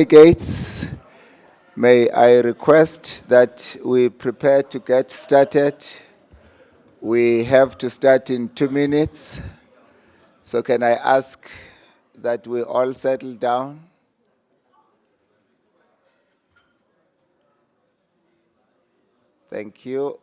Delegates, may I request that we prepare to get started. We have to start in 2 minutes. So can I ask that we all settle down? Thank you.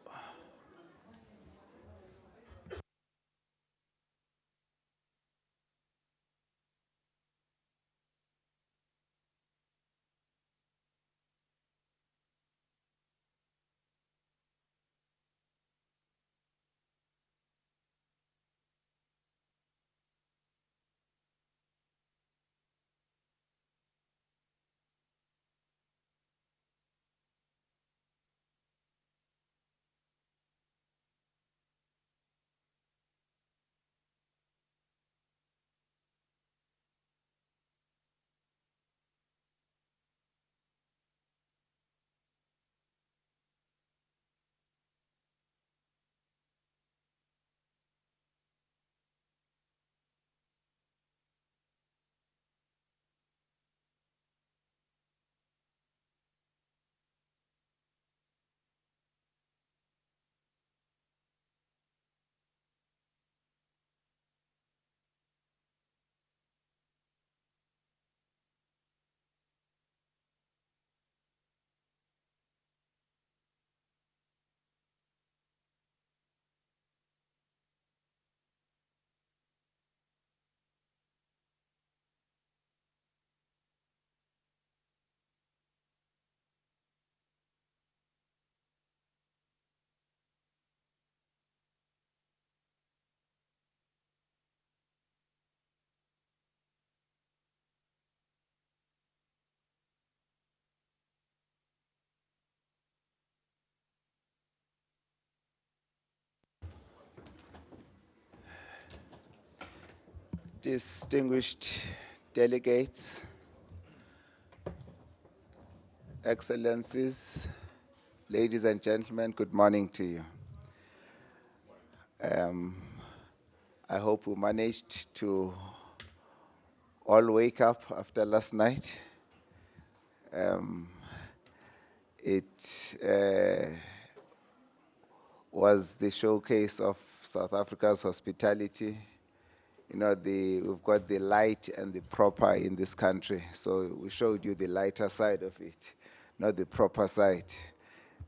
Distinguished delegates, excellencies, ladies and gentlemen, good morning to you. I hope we managed to all wake up after last night. It was the showcase of South Africa's hospitality. You know, we've got the light and the proper in this country. So we showed you the lighter side of it, not the proper side.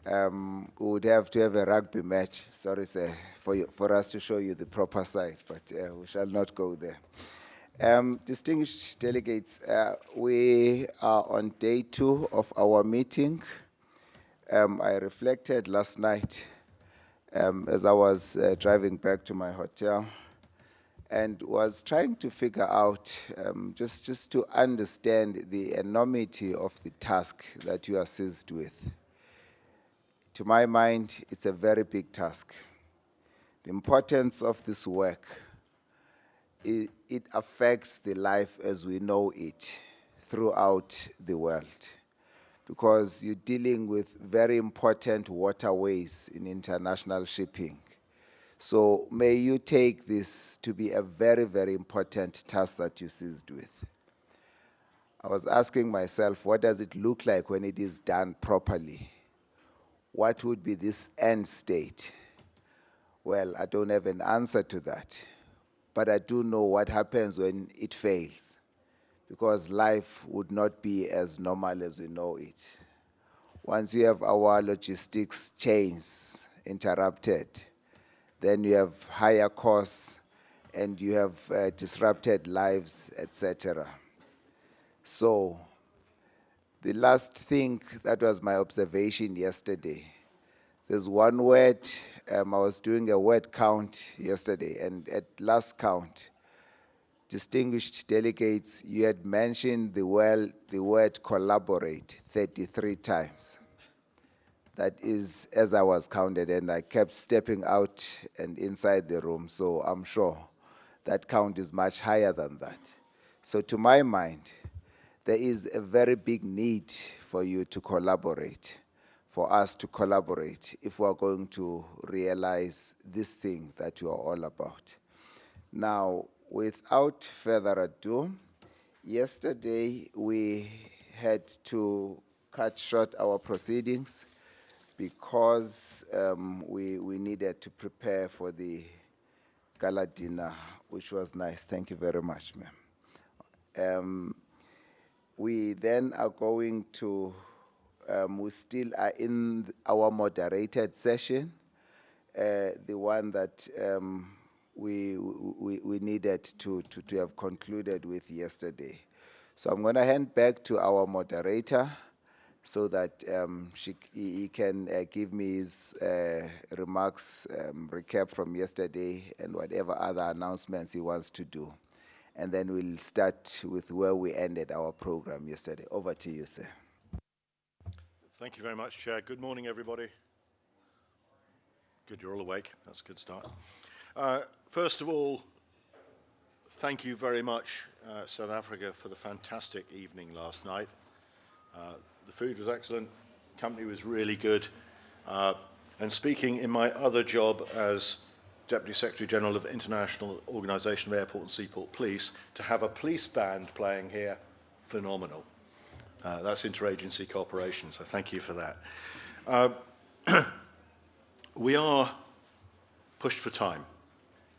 We would have to have a rugby match, sorry sir, for us to show you the proper side, but we shall not go there. Distinguished delegates, we are on day 2 of our meeting. I reflected last night as I was driving back to my hotel and was trying to figure out, just to understand the enormity of the task that you are seized with. To my mind, it's a very big task. The importance of this work, it affects the life as we know it throughout the world, because you're dealing with very important waterways in international shipping. So may you take this to be a very, very important task that you're seized with. I was asking myself, what does it look like when it is done properly? What would be this end state? Well, I don't have an answer to that, but I do know what happens when it fails, because life would not be as normal as we know it. Once you have our logistics chains interrupted, then you have higher costs and you have disrupted lives, etc. So the last thing, that was my observation yesterday. There's one word, I was doing a word count yesterday, and at last count, distinguished delegates, you had mentioned the word collaborate 33 times. That is, as I was counted, and I kept stepping out and inside the room, so I'm sure that count is much higher than that. So to my mind, there is a very big need for you to collaborate, for us to collaborate, if we're going to realize this thing that you are all about. Now, without further ado, yesterday we had to cut short our proceedings because we needed to prepare for the gala dinner, which was nice. Thank you very much, ma'am. We then are going to, we still are in our moderated session, the one that we needed to have concluded with yesterday. So I'm going to hand back to our moderator so that he can give me his remarks, recap from yesterday, and whatever other announcements he wants to do. And then we'll start with where we ended our program yesterday. Over to you, sir. Thank you very much, Chair. Good morning, everybody. Good, you're all awake. That's a good start. First of all, thank you very much, South Africa, for the fantastic evening last night. The food was excellent, company was really good, and speaking in my other job as Deputy Secretary General of International Organisation of Airport and Seaport Police, to have a police band playing here, phenomenal. That's interagency cooperation, so thank you for that. We are pushed for time,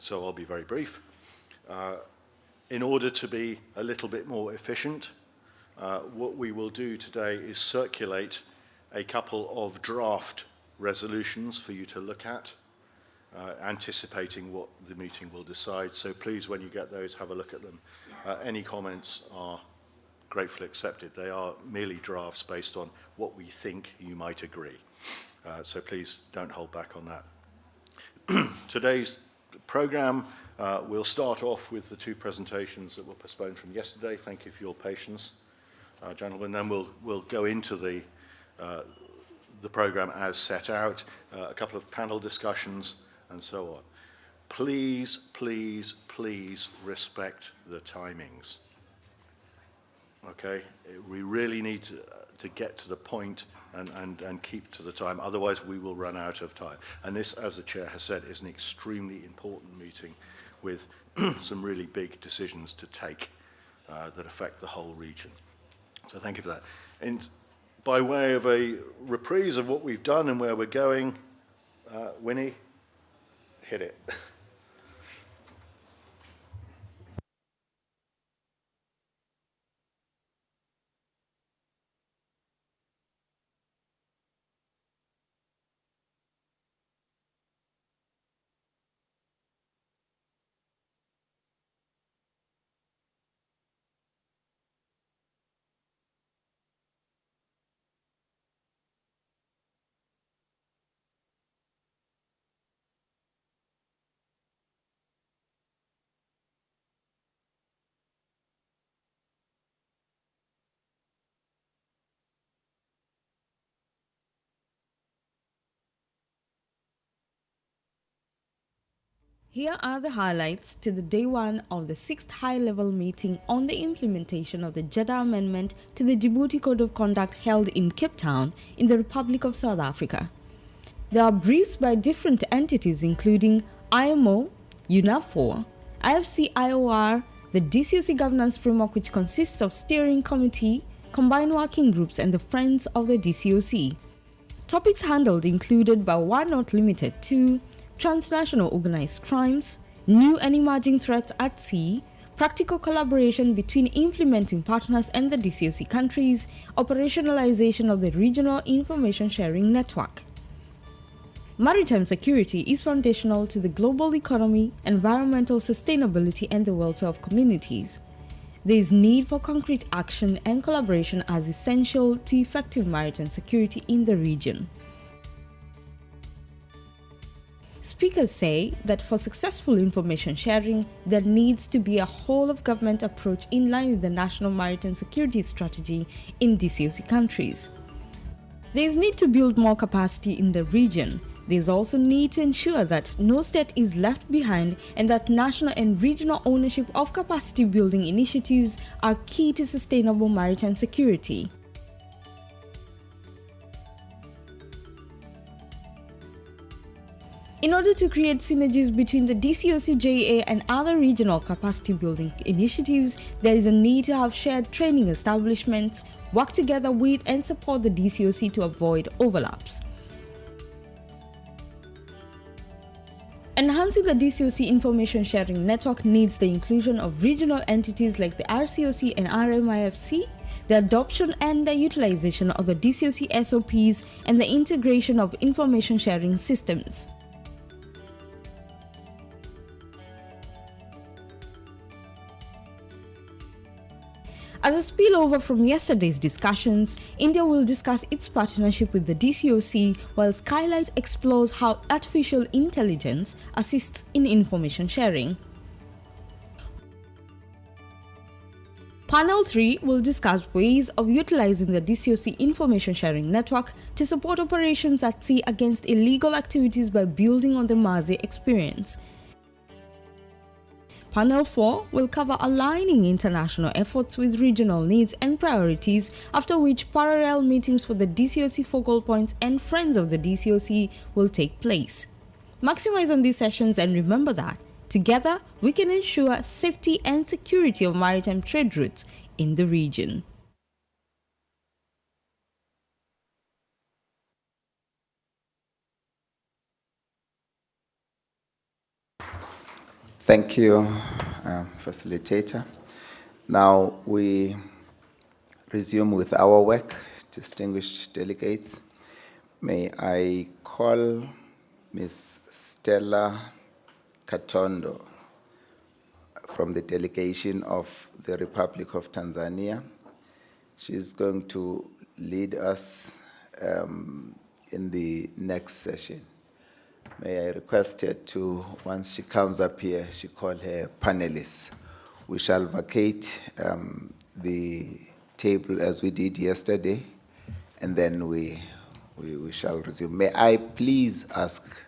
so I'll be very brief. In order to be a little bit more efficient, what we will do today is circulate a couple of draft resolutions for you to look at, anticipating what the meeting will decide. So please, when you get those, have a look at them. Any comments are gratefully accepted. They are merely drafts based on what we think you might agree. So please don't hold back on that. Today's program, we'll start off with the two presentations that were postponed from yesterday. Thank you for your patience, gentlemen. Then we'll go into the program as set out, a couple of panel discussions, and so on. Please, please, please respect the timings. Okay? We really need to get to the point and keep to the time, otherwise we will run out of time. And this, as the Chair has said, is an extremely important meeting with some really big decisions to take that affect the whole region. So thank you for that. And by way of a reprise of what we've done and where we're going, Winnie, hit it. Here are the highlights to the day one of the 6th high-level meeting on the implementation of the Jeddah Amendment to the Djibouti Code of Conduct held in Cape Town in the Republic of South Africa. There are briefs by different entities including IMO, UNAFOR, IFC-IOR, the DCoC governance framework, which consists of steering committee, combined working groups and the Friends of the DCoC. Topics handled included but were not limited to transnational organized crimes, new and emerging threats at sea, practical collaboration between implementing partners and the DCoC countries, operationalization of the regional information sharing network. Maritime security is foundational to the global economy, environmental sustainability, and the welfare of communities. There is need for concrete action and collaboration as essential to effective maritime security in the region. Speakers say that for successful information sharing, there needs to be a whole-of-government approach in line with the National Maritime Security Strategy in DCoC countries. There is need to build more capacity in the region. There is also need to ensure that no state is left behind and that national and regional ownership of capacity building initiatives are key to sustainable maritime security. In order to create synergies between the DCoC JA and other regional capacity building initiatives, there is a need to have shared training establishments, work together with and support the DCoC to avoid overlaps. Enhancing the DCoC information sharing network needs the inclusion of regional entities like the RCOC and RMIFC, the adoption and the utilization of the DCoC SOPs, and the integration of information sharing systems. As a spillover from yesterday's discussions, India will discuss its partnership with the DCoC, while Skylight explores how artificial intelligence assists in information sharing. Panel 3 will discuss ways of utilizing the DCoC information sharing network to support operations at sea against illegal activities by building on the Maze experience. Panel 4 will cover aligning international efforts with regional needs and priorities, after which parallel meetings for the DCoC focal points and friends of the DCoC will take place. Maximize on these sessions and remember that together we can ensure safety and security of maritime trade routes in the region. Thank you, Facilitator. Now we resume with our work. Distinguished delegates, may I call Ms. Stella Katondo from the delegation of the Republic of Tanzania. She's going to lead us in the next session. May I request her to, once she comes up here, she call her panelists. We shall vacate the table as we did yesterday, and then we shall resume. May I please ask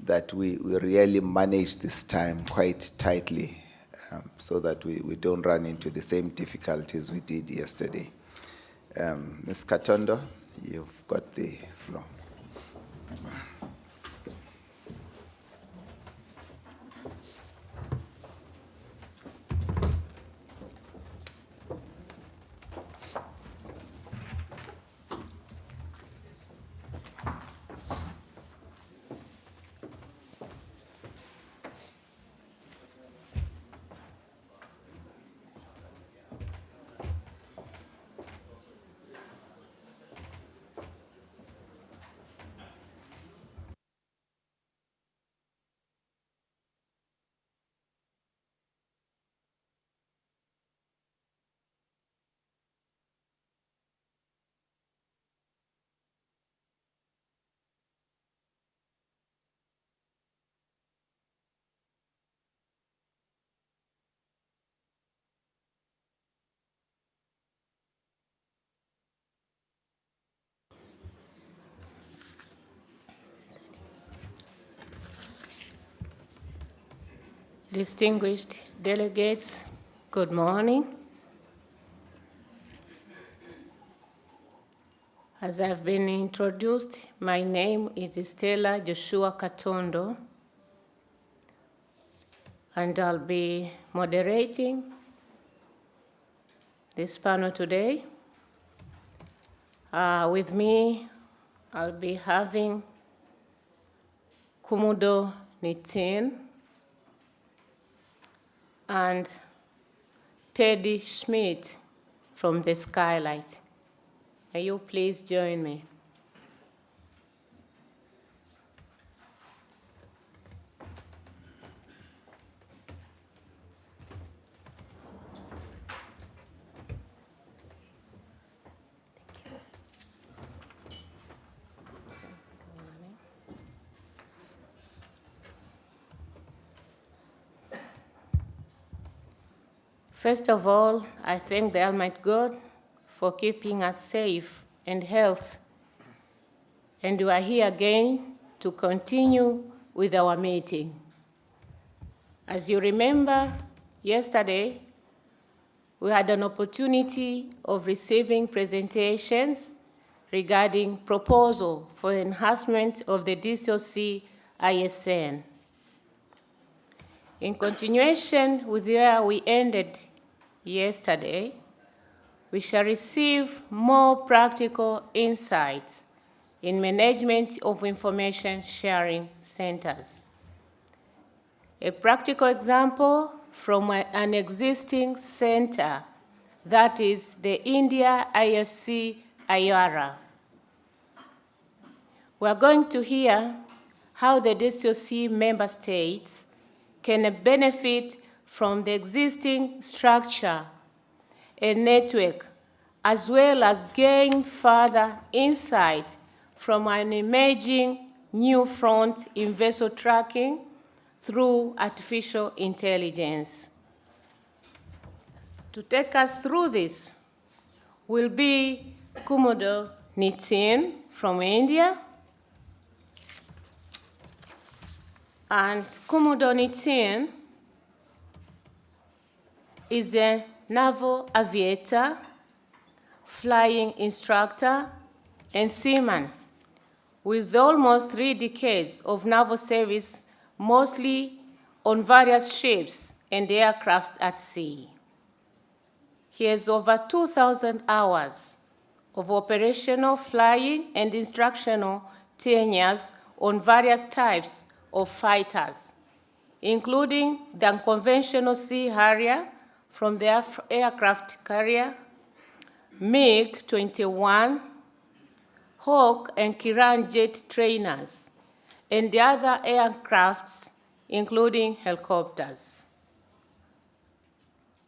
that we really manage this time quite tightly so that we don't run into the same difficulties we did yesterday. Ms. Katondo, you've got the floor. Distinguished delegates, good morning. As I've been introduced, my name is Stella Joshua Katondo, and I'll be moderating this panel today. With me, I'll be having Kumudo Nitin and Teddy Schmidt from the Skylight. May you please join me? First of all, I thank the Almighty God for keeping us safe and healthy. And we are here again to continue with our meeting. As you remember, yesterday, we had an opportunity of receiving presentations regarding proposal for enhancement of the DCoC ISN. In continuation with where we ended yesterday, we shall receive more practical insights in management of information sharing centers. A practical example from an existing center, that is the India IFC IARA. We are going to hear how the DCoC member states can benefit from the existing structure and network, as well as gain further insight from an emerging new front in vessel tracking through artificial intelligence. To take us through this will be Kumudor Nitin from India. And Kumudor Nitin is a naval aviator, flying instructor, and seaman with almost 3 decades of naval service, mostly on various ships and aircrafts at sea. He has over 2,000 hours of operational flying and instructional tenures on various types of fighters, including the unconventional Sea Harrier from the aircraft carrier, MiG-21, Hawk and Kiran jet trainers, and the other aircrafts, including helicopters.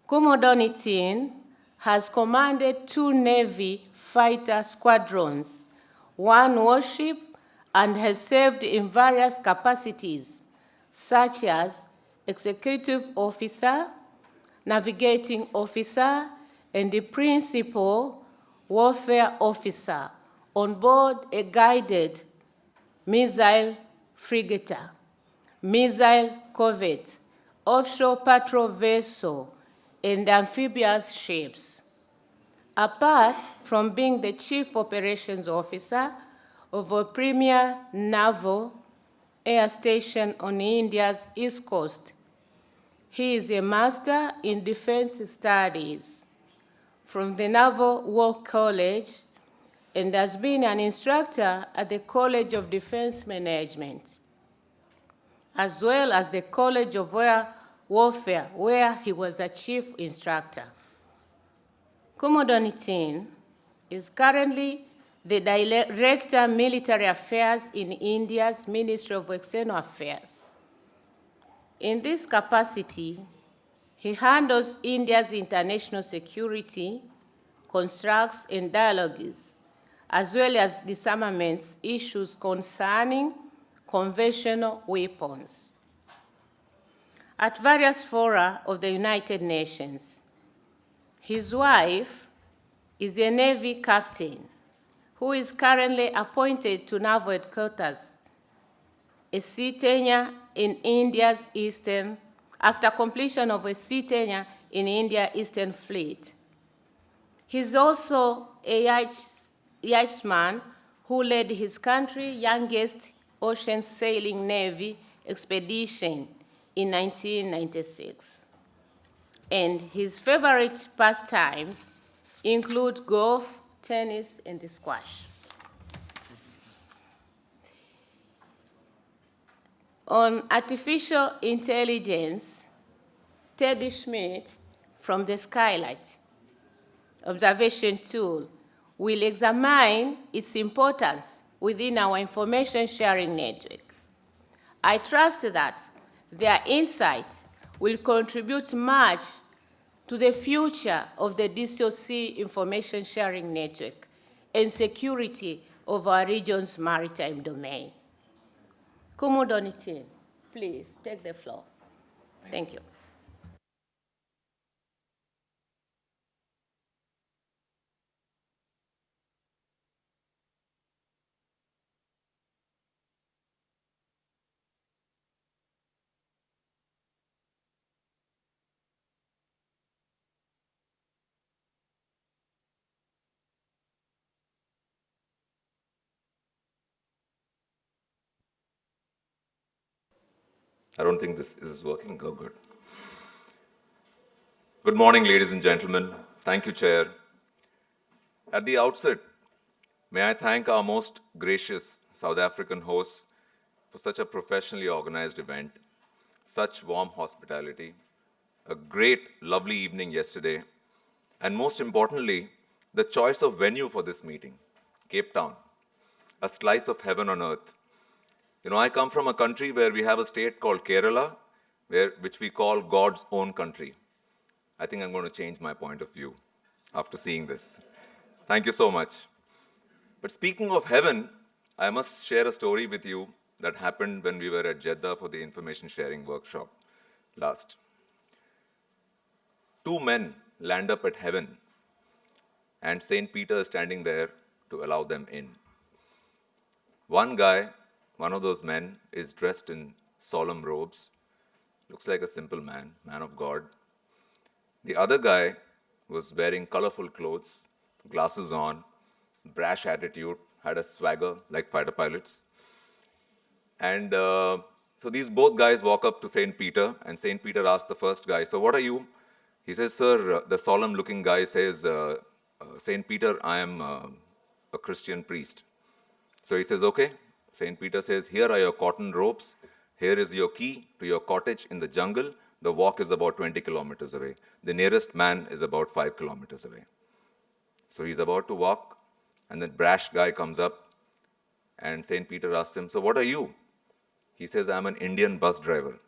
Kumudor Nitin has commanded 2 Navy fighter squadrons, 1 warship, and has served in various capacities, such as executive officer, navigating officer, and the principal warfare officer on board a guided missile frigate, missile corvette, offshore patrol vessel, and amphibious ships. Apart from being the chief operations officer of a premier naval air station on India's East Coast, he is a master in defense studies from the Naval War College and has been an instructor at the College of Defense Management, as well as the College of Warfare, where he was a chief instructor. Kumudor Nitin is currently the Director Military Affairs in India's Ministry of External Affairs. In this capacity, he handles India's international security, constructs and dialogues, as well as disarmaments issues concerning conventional weapons. At various fora of the United Nations, his wife is a Navy captain who is currently appointed to Naval Headquarters, a sea tenure in India's Eastern, after completion of a sea tenure in India's Eastern Fleet. He's also a yachtsman who led his country's youngest ocean sailing Navy expedition in 1996. And his favorite pastimes include golf, tennis, and squash. On artificial intelligence, Teddy Schmidt from the Skylight observation tool will examine its importance within our information sharing network. I trust that their insight will contribute much to the future of the DCoC information sharing network and security of our region's maritime domain. Kumudor Nitin, please take the floor. Thank you. I don't think this is working. Oh, good. Good morning, ladies and gentlemen. Thank you, Chair. At the outset, may I thank our most gracious South African hosts for such a professionally organized event, such warm hospitality, a great, lovely evening yesterday, and most importantly, the choice of venue for this meeting, Cape Town, a slice of heaven on earth. You know, I come from a country where we have a state called Kerala, which we call God's own country. I think I'm going to change my point of view after seeing this. Thank you so much. But speaking of heaven, I must share a story with you that happened when we were at Jeddah for the information sharing workshop last. Two men land up at heaven, and St. Peter is standing there to allow them in. One guy, one of those men, is dressed in solemn robes, looks like a simple man, man of God. The other guy was wearing colorful clothes, glasses on, brash attitude, had a swagger like fighter pilots. And so these both guys walk up to St. Peter, and St. Peter asks the first guy, "So what are you?" He says, "Sir," the solemn-looking guy says, "St. Peter, I am a Christian priest." So he says, "Okay." St. Peter says, "Here are your cotton robes. Here is your key to your cottage in the jungle. The walk is about 20 kilometers away. The nearest man is about 5 kilometers away." So he's about to walk, and the brash guy comes up, and St. Peter asks him, "So what are you?" He says, "I'm an Indian bus driver."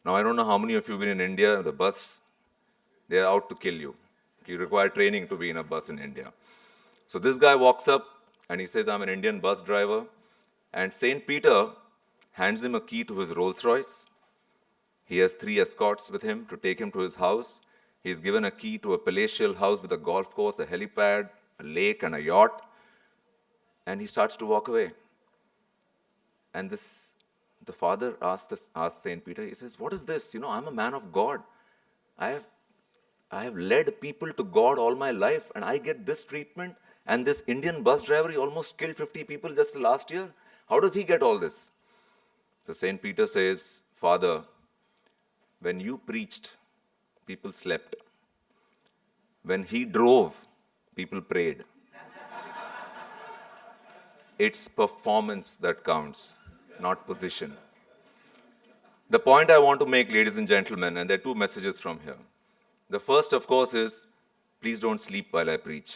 Now, I don't know how many of you have been in India. The bus, they're out to kill you. You require training to be in a bus in India. So this guy walks up, and he says, "I'm an Indian bus driver." And St. Peter hands him a key to his Rolls Royce. He has 3 escorts with him to take him to his house. He's given a key to a palatial house with a golf course, a helipad, a lake, and a yacht. And he starts to walk away. And the father asks St. Peter, he says, "What is this? You know, I'm a man of God. I have led people to God all my life, and I get this treatment. And this Indian bus driver, he almost killed 50 people just last year. How does he get all this?" So St. Peter says, "Father, when you preached, people slept. When he drove, people prayed. It's performance that counts, not position." The point I want to make, ladies and gentlemen, and there are 2 messages from here. The first, of course, is please don't sleep while I preach.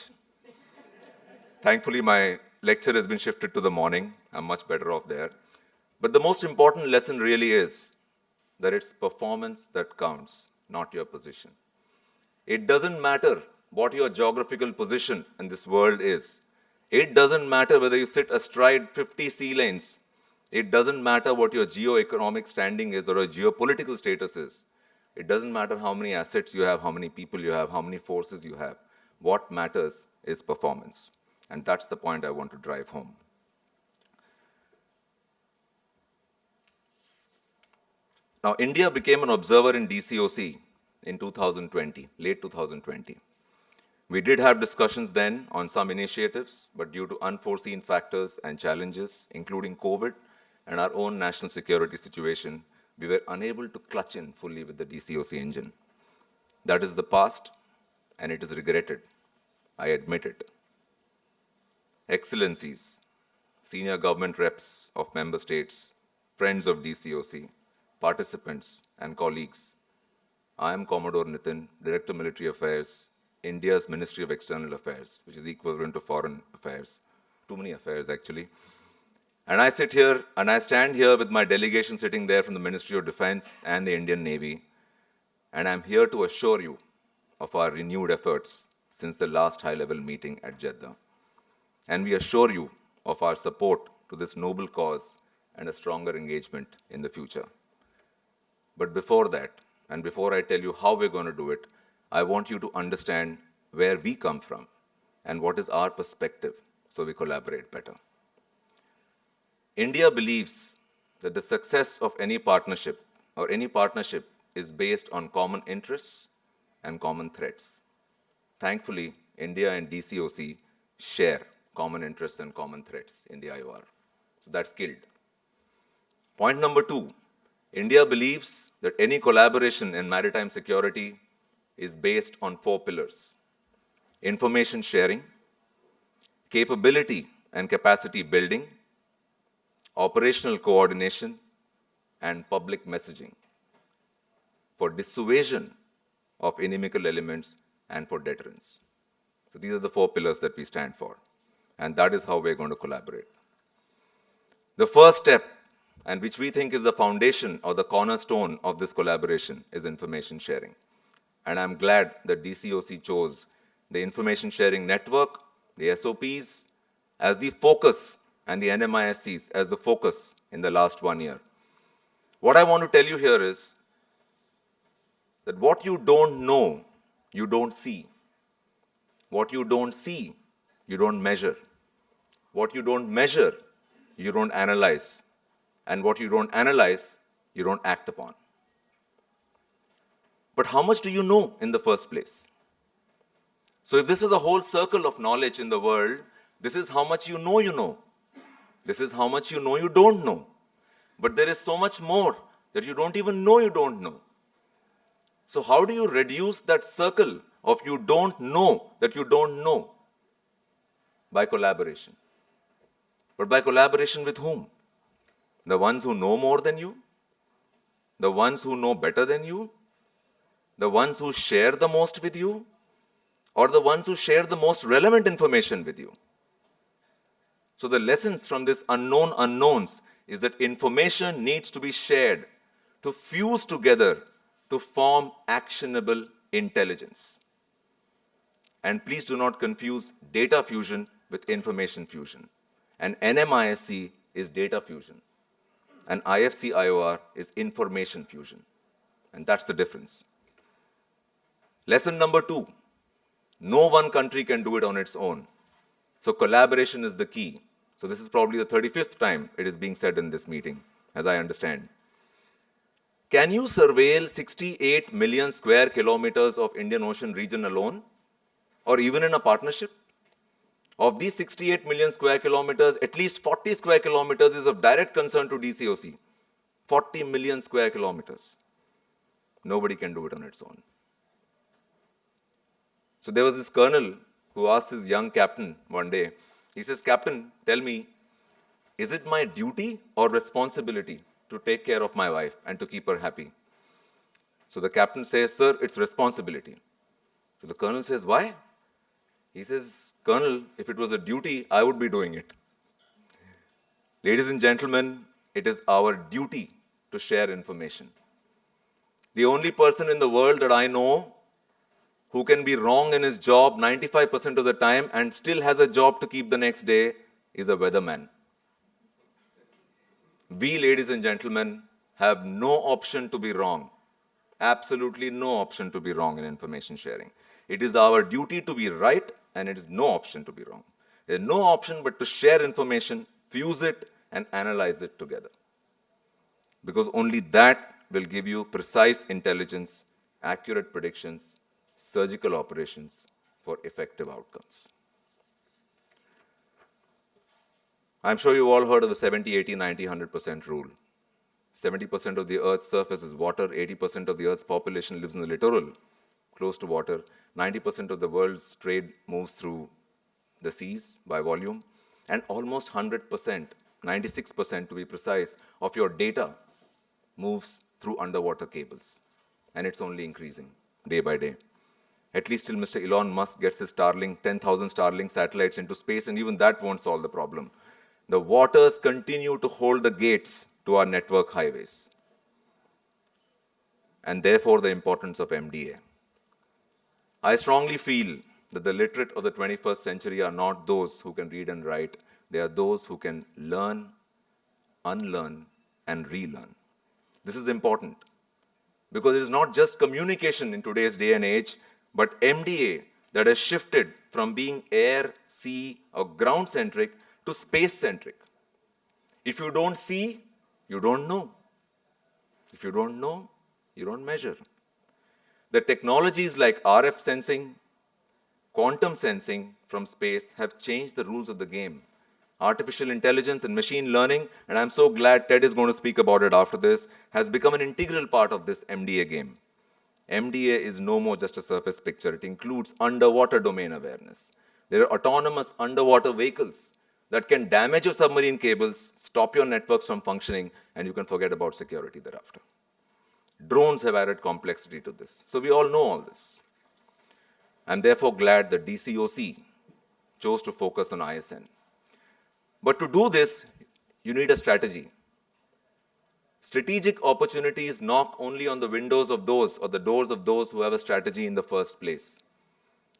Thankfully, my lecture has been shifted to the morning. I'm much better off there. But the most important lesson really is that it's performance that counts, not your position. It doesn't matter what your geographical position in this world is. It doesn't matter whether you sit astride 50 sea lanes. It doesn't matter what your geo-economic standing is or your geopolitical status is. It doesn't matter how many assets you have, how many people you have, how many forces you have. What matters is performance. And that's the point I want to drive home. Now, India became an observer in DCoC in 2020, late 2020. We did have discussions then on some initiatives, but due to unforeseen factors and challenges, including COVID and our own national security situation, we were unable to clutch in fully with the DCoC engine. That is the past, and it is regretted. I admit it. Excellencies, senior government reps of member states, friends of DCoC, participants, and colleagues, I am Commodore Nitin, Director Military Affairs, India's Ministry of External Affairs, which is equivalent to Foreign Affairs. Too many affairs, actually. And I stand here with my delegation sitting there from the Ministry of Defense and the Indian Navy, and I'm here to assure you of our renewed efforts since the last high-level meeting at Jeddah. And we assure you of our support to this noble cause and a stronger engagement in the future. But before that, and before I tell you how we're going to do it, I want you to understand where we come from and what is our perspective so we collaborate better. India believes that the success of any partnership is based on common interests and common threats. Thankfully, India and DCoC share common interests and common threats in the IOR. So that's killed. Point number 2, India believes that any collaboration in maritime security is based on 4 pillars: information sharing, capability and capacity building, operational coordination, and public messaging for dissuasion of inimical elements and for deterrence. So these are the 4 pillars that we stand for, and that is how we're going to collaborate. The first step, and which we think is the foundation or the cornerstone of this collaboration, is information sharing. And I'm glad that DCoC chose the information sharing network, the SOPs, as the focus, and the NMISCs as the focus in the last 1 year. What I want to tell you here is that what you don't know, you don't see. What you don't see, you don't measure. What you don't measure, you don't analyze. And what you don't analyze, you don't act upon. But how much do you know in the first place? So if this is a whole circle of knowledge in the world, this is how much you know you know. This is how much you know you don't know. But there is so much more that you don't even know you don't know. So how do you reduce that circle of you don't know that you don't know? By collaboration. But by collaboration with whom? The ones who know more than you? The ones who know better than you? The ones who share the most with you? Or the ones who share the most relevant information with you? So the lessons from this unknown unknowns is that information needs to be shared, to fuse together, to form actionable intelligence. And please do not confuse data fusion with information fusion. And NMISC is data fusion. And IFC-IOR is information fusion. And that's the difference. Lesson number 2, no one country can do it on its own. So collaboration is the key. So this is probably the 35th time it is being said in this meeting, as I understand. Can you surveil 68 million square kilometers of Indian Ocean region alone? Or even in a partnership? Of these 68 million square kilometers, at least 40 square kilometers is of direct concern to DCoC. 40 million square kilometers. Nobody can do it on its own. So there was this colonel who asked his young captain one day, he says, "Captain, tell me, is it my duty or responsibility to take care of my wife and to keep her happy?" So the captain says, "Sir, it's responsibility." So the colonel says, "Why?" He says, "Colonel, if it was a duty, I would be doing it." Ladies and gentlemen, it is our duty to share information. The only person in the world that I know who can be wrong in his job 95% of the time and still has a job to keep the next day is a weatherman. We, ladies and gentlemen, have no option to be wrong. Absolutely no option to be wrong in information sharing. It is our duty to be right, and it is no option to be wrong. There is no option but to share information, fuse it, and analyze it together. Because only that will give you precise intelligence, accurate predictions, surgical operations for effective outcomes. I'm sure you all heard of the 70, 80, 90, 100% rule. 70% of the Earth's surface is water, 80% of the Earth's population lives in the littoral, close to water, 90% of the world's trade moves through the seas by volume, and almost 100%, 96% to be precise, of your data moves through underwater cables. And it's only increasing day by day. At least till Mr. Elon Musk gets his 10,000 Starlink satellites into space, and even that won't solve the problem. The waters continue to hold the gates to our network highways. And therefore, the importance of MDA. I strongly feel that the literate of the 21st century are not those who can read and write. They are those who can learn, unlearn, and relearn. This is important because it is not just communication in today's day and age, but MDA that has shifted from being air, sea, or ground-centric to space-centric. If you don't see, you don't know. If you don't know, you don't measure. The technologies like RF sensing, quantum sensing from space have changed the rules of the game. artificial intelligence and machine learning, and I'm so glad Ted is going to speak about it after this, has become an integral part of this MDA game. MDA is no more just a surface picture. It includes underwater domain awareness. There are autonomous underwater vehicles that can damage your submarine cables, stop your networks from functioning, and you can forget about security thereafter. Drones have added complexity to this. So we all know all this. I'm therefore glad that DCoC chose to focus on ISN. But to do this, you need a strategy. Strategic opportunities knock only on the windows of those or the doors of those who have a strategy in the first place.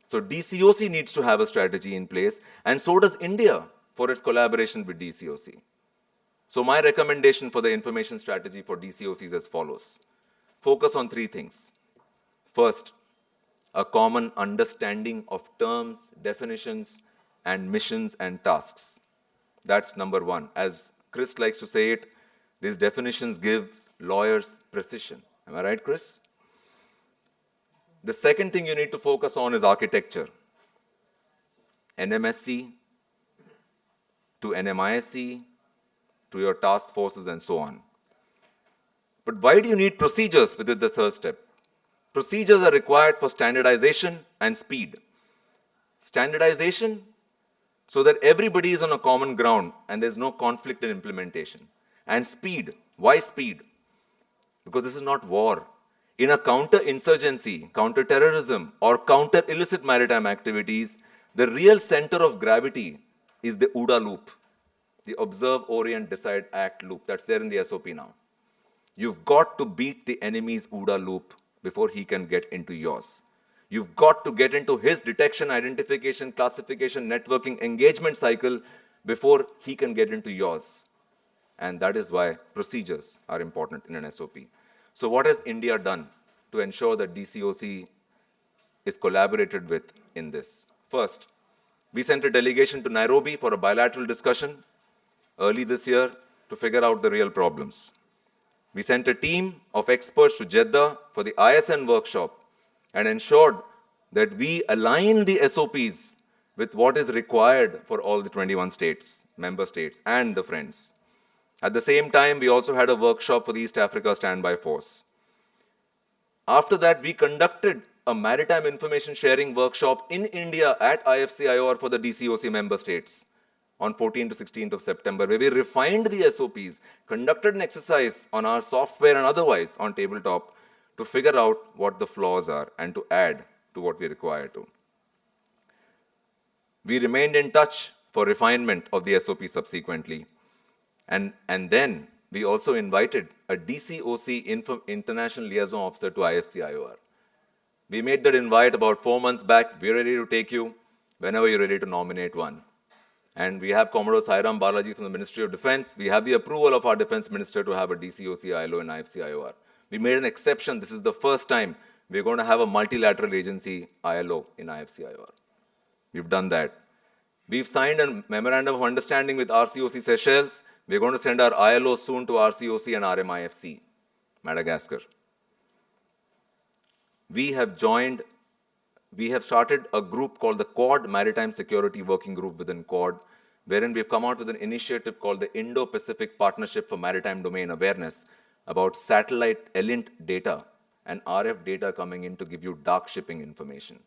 So DCoC needs to have a strategy in place, and so does India for its collaboration with DCoC. So my recommendation for the information strategy for DCoC is as follows. Focus on three things. First, a common understanding of terms, definitions, and missions and tasks. That's number one. As Chris likes to say it, these definitions give lawyers precision. Am I right, Chris? The second thing you need to focus on is architecture. NMSC to NMISC to your task forces and so on. But why do you need procedures within the third step? Procedures are required for standardization and speed. Standardization so that everybody is on a common ground and there's no conflict in implementation. And speed. Why speed? Because this is not war. In a counter-insurgency, counter-terrorism, or counter-illicit maritime activities, the real center of gravity is the OODA loop, the Observe, Orient, Decide, Act loop. That's there in the SOP now. You've got to beat the enemy's OODA loop before he can get into yours. You've got to get into his detection, identification, classification, networking, engagement cycle before he can get into yours. And that is why procedures are important in an SOP. So what has India done to ensure that DCoC is collaborated with in this? First, we sent a delegation to Nairobi for a bilateral discussion early this year to figure out the real problems. We sent a team of experts to Jeddah for the ISN workshop and ensured that we align the SOPs with what is required for all the 21 states, member states, and the friends. At the same time, we also had a workshop for the East Africa Standby Force. After that, we conducted a maritime information sharing workshop in India at IFC-IOR for the DCoC member states on 14th to 16th of September, where we refined the SOPs, conducted an exercise on our software and otherwise on tabletop to figure out what the flaws are and to add to what we require to. We remained in touch for refinement of the SOP subsequently. And then we also invited a DCoC international liaison officer to IFC-IOR. We made that invite about 4 months back. We're ready to take you whenever you're ready to nominate one. And we have Commodore Sairam Balaji from the Ministry of Defense. We have the approval of our Defense Minister to have a DCoC ILO in IFC-IOR. We made an exception. This is the first time we're going to have a multilateral agency ILO in IFC-IOR. We've done that. We've signed a memorandum of understanding with RCOC Seychelles. We're going to send our ILO soon to RCOC and RMIFC, Madagascar. We have started a group called the Quad Maritime Security Working Group within Quad, wherein we've come out with an initiative called the Indo-Pacific Partnership for Maritime Domain Awareness about satellite ELINT data and RF data coming in to give you dark shipping information.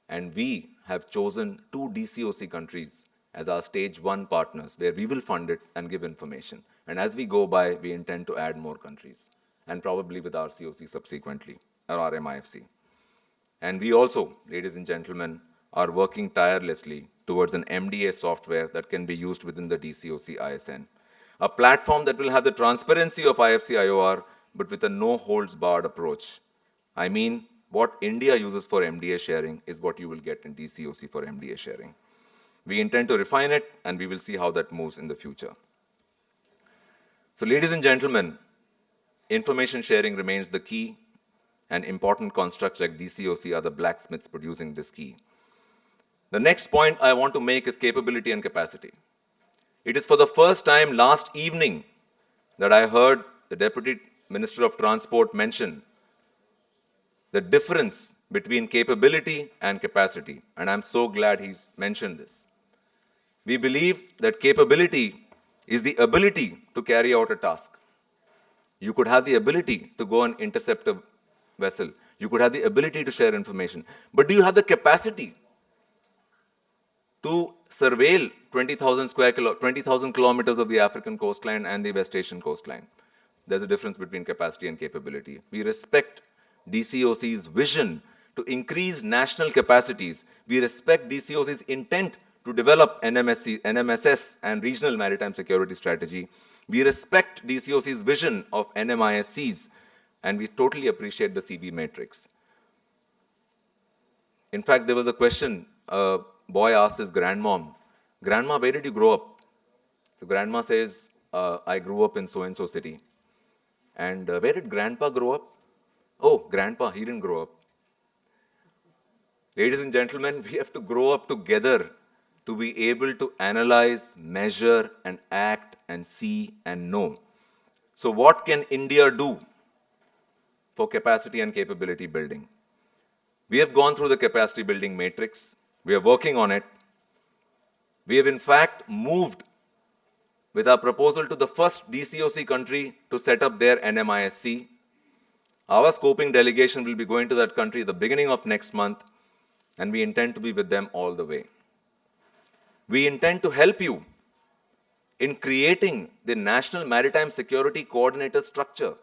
And we have chosen 2 DCoC countries as our stage 1 partners, where we will fund it and give information. And as we go by, we intend to add more countries, and probably with RCOC subsequently, or RMIFC. And we also, ladies and gentlemen, are working tirelessly towards an MDA software that can be used within the DCoC ISN. A platform that will have the transparency of IFC-IOR, but with a no-holds-barred approach. I mean, what India uses for MDA sharing is what you will get in DCoC for MDA sharing. We intend to refine it, and we will see how that moves in the future. So, ladies and gentlemen, information sharing remains the key, and important constructs like DCoC are the blacksmiths producing this key. The next point I want to make is capability and capacity. It is for the first time last evening that I heard the Deputy Minister of Transport mention the difference between capability and capacity, and I'm so glad he's mentioned this. We believe that capability is the ability to carry out a task. You could have the ability to go and intercept a vessel. You could have the ability to share information. But do you have the capacity to surveil 20,000 kilometers of the African coastline and the West Asian coastline? There's a difference between capacity and capability. We respect DCoC's vision to increase national capacities. We respect DCoC's intent to develop NMSS and regional maritime security strategy. We respect DCoC's vision of NMISCs, and we totally appreciate the CB matrix. In fact, there was a question, a boy asked his grandmom, "Grandma, where did you grow up?" So grandma says, "I grew up in so-and-so city." And where did grandpa grow up? "Oh, grandpa, he didn't grow up." Ladies and gentlemen, we have to grow up together to be able to analyze, measure, and act, and see, and know. So what can India do for capacity and capability building? We have gone through the capacity building matrix. We are working on it. We have in fact moved with our proposal to the first DCoC country to set up their NMISC. Our scoping delegation will be going to that country at the beginning of next month, and we intend to be with them all the way. We intend to help you in creating the National Maritime Security Coordinator structure,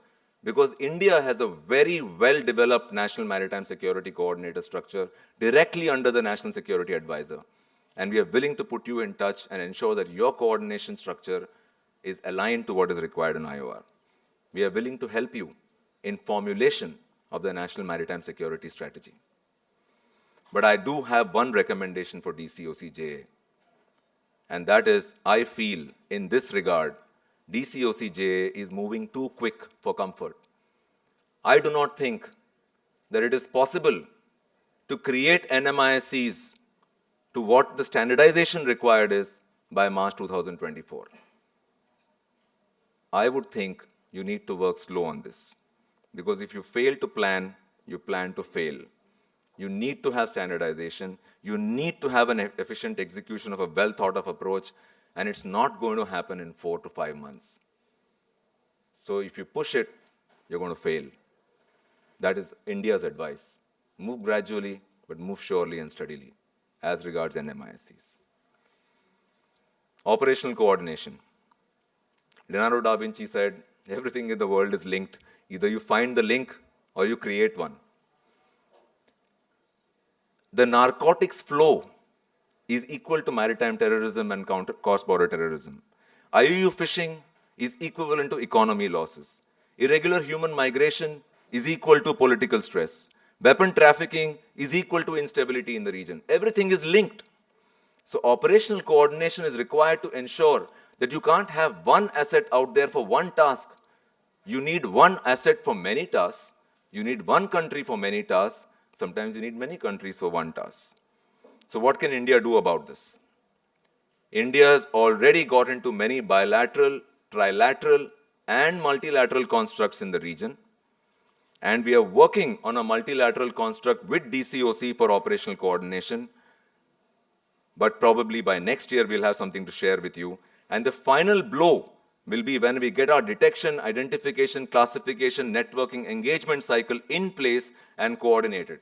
because India has a very well-developed National Maritime Security Coordinator structure directly under the National Security Advisor. And we are willing to put you in touch and ensure that your coordination structure is aligned to what is required in IOR. We are willing to help you in formulation of the National Maritime Security Strategy. But I do have one recommendation for DCoC-JA, and that is, I feel in this regard, DCoC-JA is moving too quick for comfort. I do not think that it is possible to create NMISCs to what the standardization required is by March 2024. I would think you need to work slow on this, because if you fail to plan, you plan to fail. You need to have standardization. You need to have an efficient execution of a well-thought-of approach, and it's not going to happen in 4 to 5 months. So if you push it, you're going to fail. That is India's advice. Move gradually, but move surely and steadily, as regards NMISCs. Operational coordination. Leonardo da Vinci said, everything in the world is linked. Either you find the link or you create one. The narcotics flow is equal to maritime terrorism and cross-border terrorism. IUU fishing is equivalent to economy losses. Irregular human migration is equal to political stress. Weapon trafficking is equal to instability in the region. Everything is linked. So operational coordination is required to ensure that you can't have one asset out there for one task. You need one asset for many tasks. You need one country for many tasks. Sometimes you need many countries for one task. So what can India do about this? India has already got into many bilateral, trilateral, and multilateral constructs in the region. And we are working on a multilateral construct with DCoC for operational coordination. But probably by next year, we'll have something to share with you. And the final blow will be when we get our detection, identification, classification, networking, engagement cycle in place and coordinated,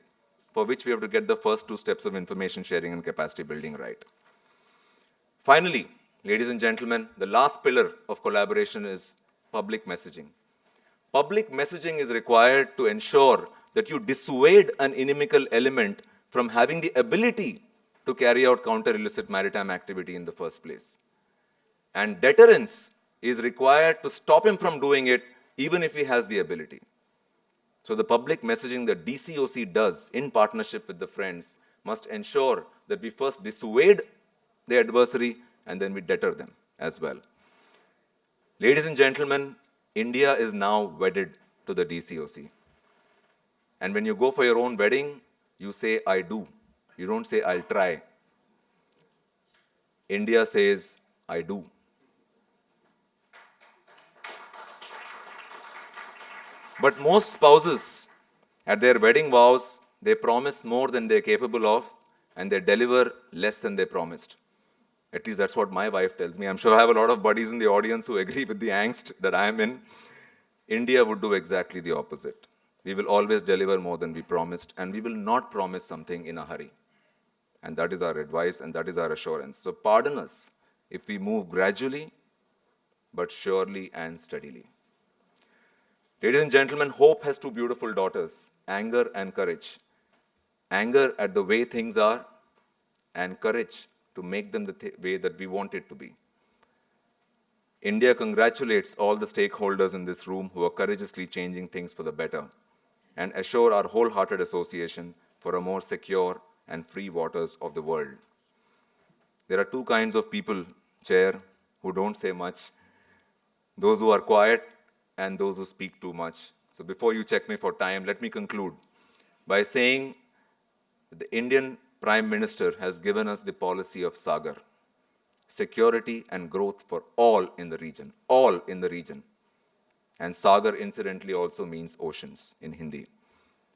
for which we have to get the first 2 steps of information sharing and capacity building right. Finally, ladies and gentlemen, the last pillar of collaboration is public messaging. Public messaging is required to ensure that you dissuade an inimical element from having the ability to carry out counter-illicit maritime activity in the first place. And deterrence is required to stop him from doing it, even if he has the ability. So the public messaging that DCoC does in partnership with the friends must ensure that we first dissuade the adversary and then we deter them as well. Ladies and gentlemen, India is now wedded to the DCoC. And when you go for your own wedding, you say, I do. You don't say, I'll try. India says, I do. But most spouses, at their wedding vows, they promise more than they're capable of, and they deliver less than they promised. At least that's what my wife tells me. I'm sure I have a lot of buddies in the audience who agree with the angst that I am in. India would do exactly the opposite. We will always deliver more than we promised, and we will not promise something in a hurry. And that is our advice, and that is our assurance. So pardon us if we move gradually, but surely and steadily. Ladies and gentlemen, hope has two beautiful daughters, anger and courage. Anger at the way things are, and courage to make them the way that we want it to be. India congratulates all the stakeholders in this room who are courageously changing things for the better, and assure our wholehearted association for a more secure and free waters of the world. There are two kinds of people, Chair, who don't say much. Those who are quiet and those who speak too much. So before you check me for time, let me conclude by saying that the Indian Prime Minister has given us the policy of Sagar, security and growth for all in the region, all in the region. And Sagar, incidentally, also means oceans in Hindi.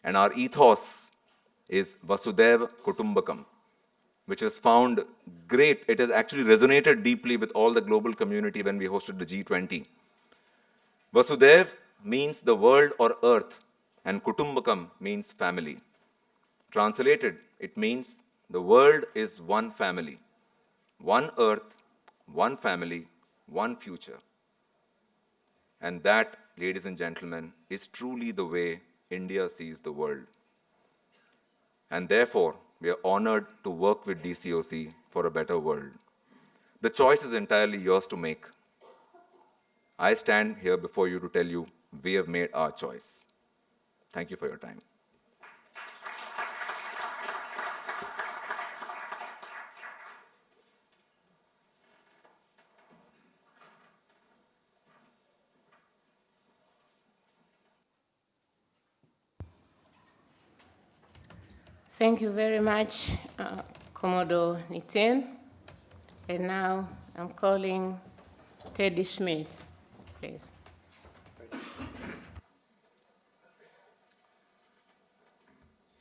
And our ethos is Vasudhaiva Kutumbakam, which has found great, it has actually resonated deeply with all the global community when we hosted the G20. Vasudhaiv means the world or earth, and Kutumbakam means family. Translated, it means the world is one family, one earth, one family, one future. And that, ladies and gentlemen, is truly the way India sees the world. And therefore, we are honored to work with DCoC for a better world. The choice is entirely yours to make. I stand here before you to tell you we have made our choice. Thank you for your time. Thank you very much, Commodore Nitin. And now I'm calling Teddy Schmidt, please.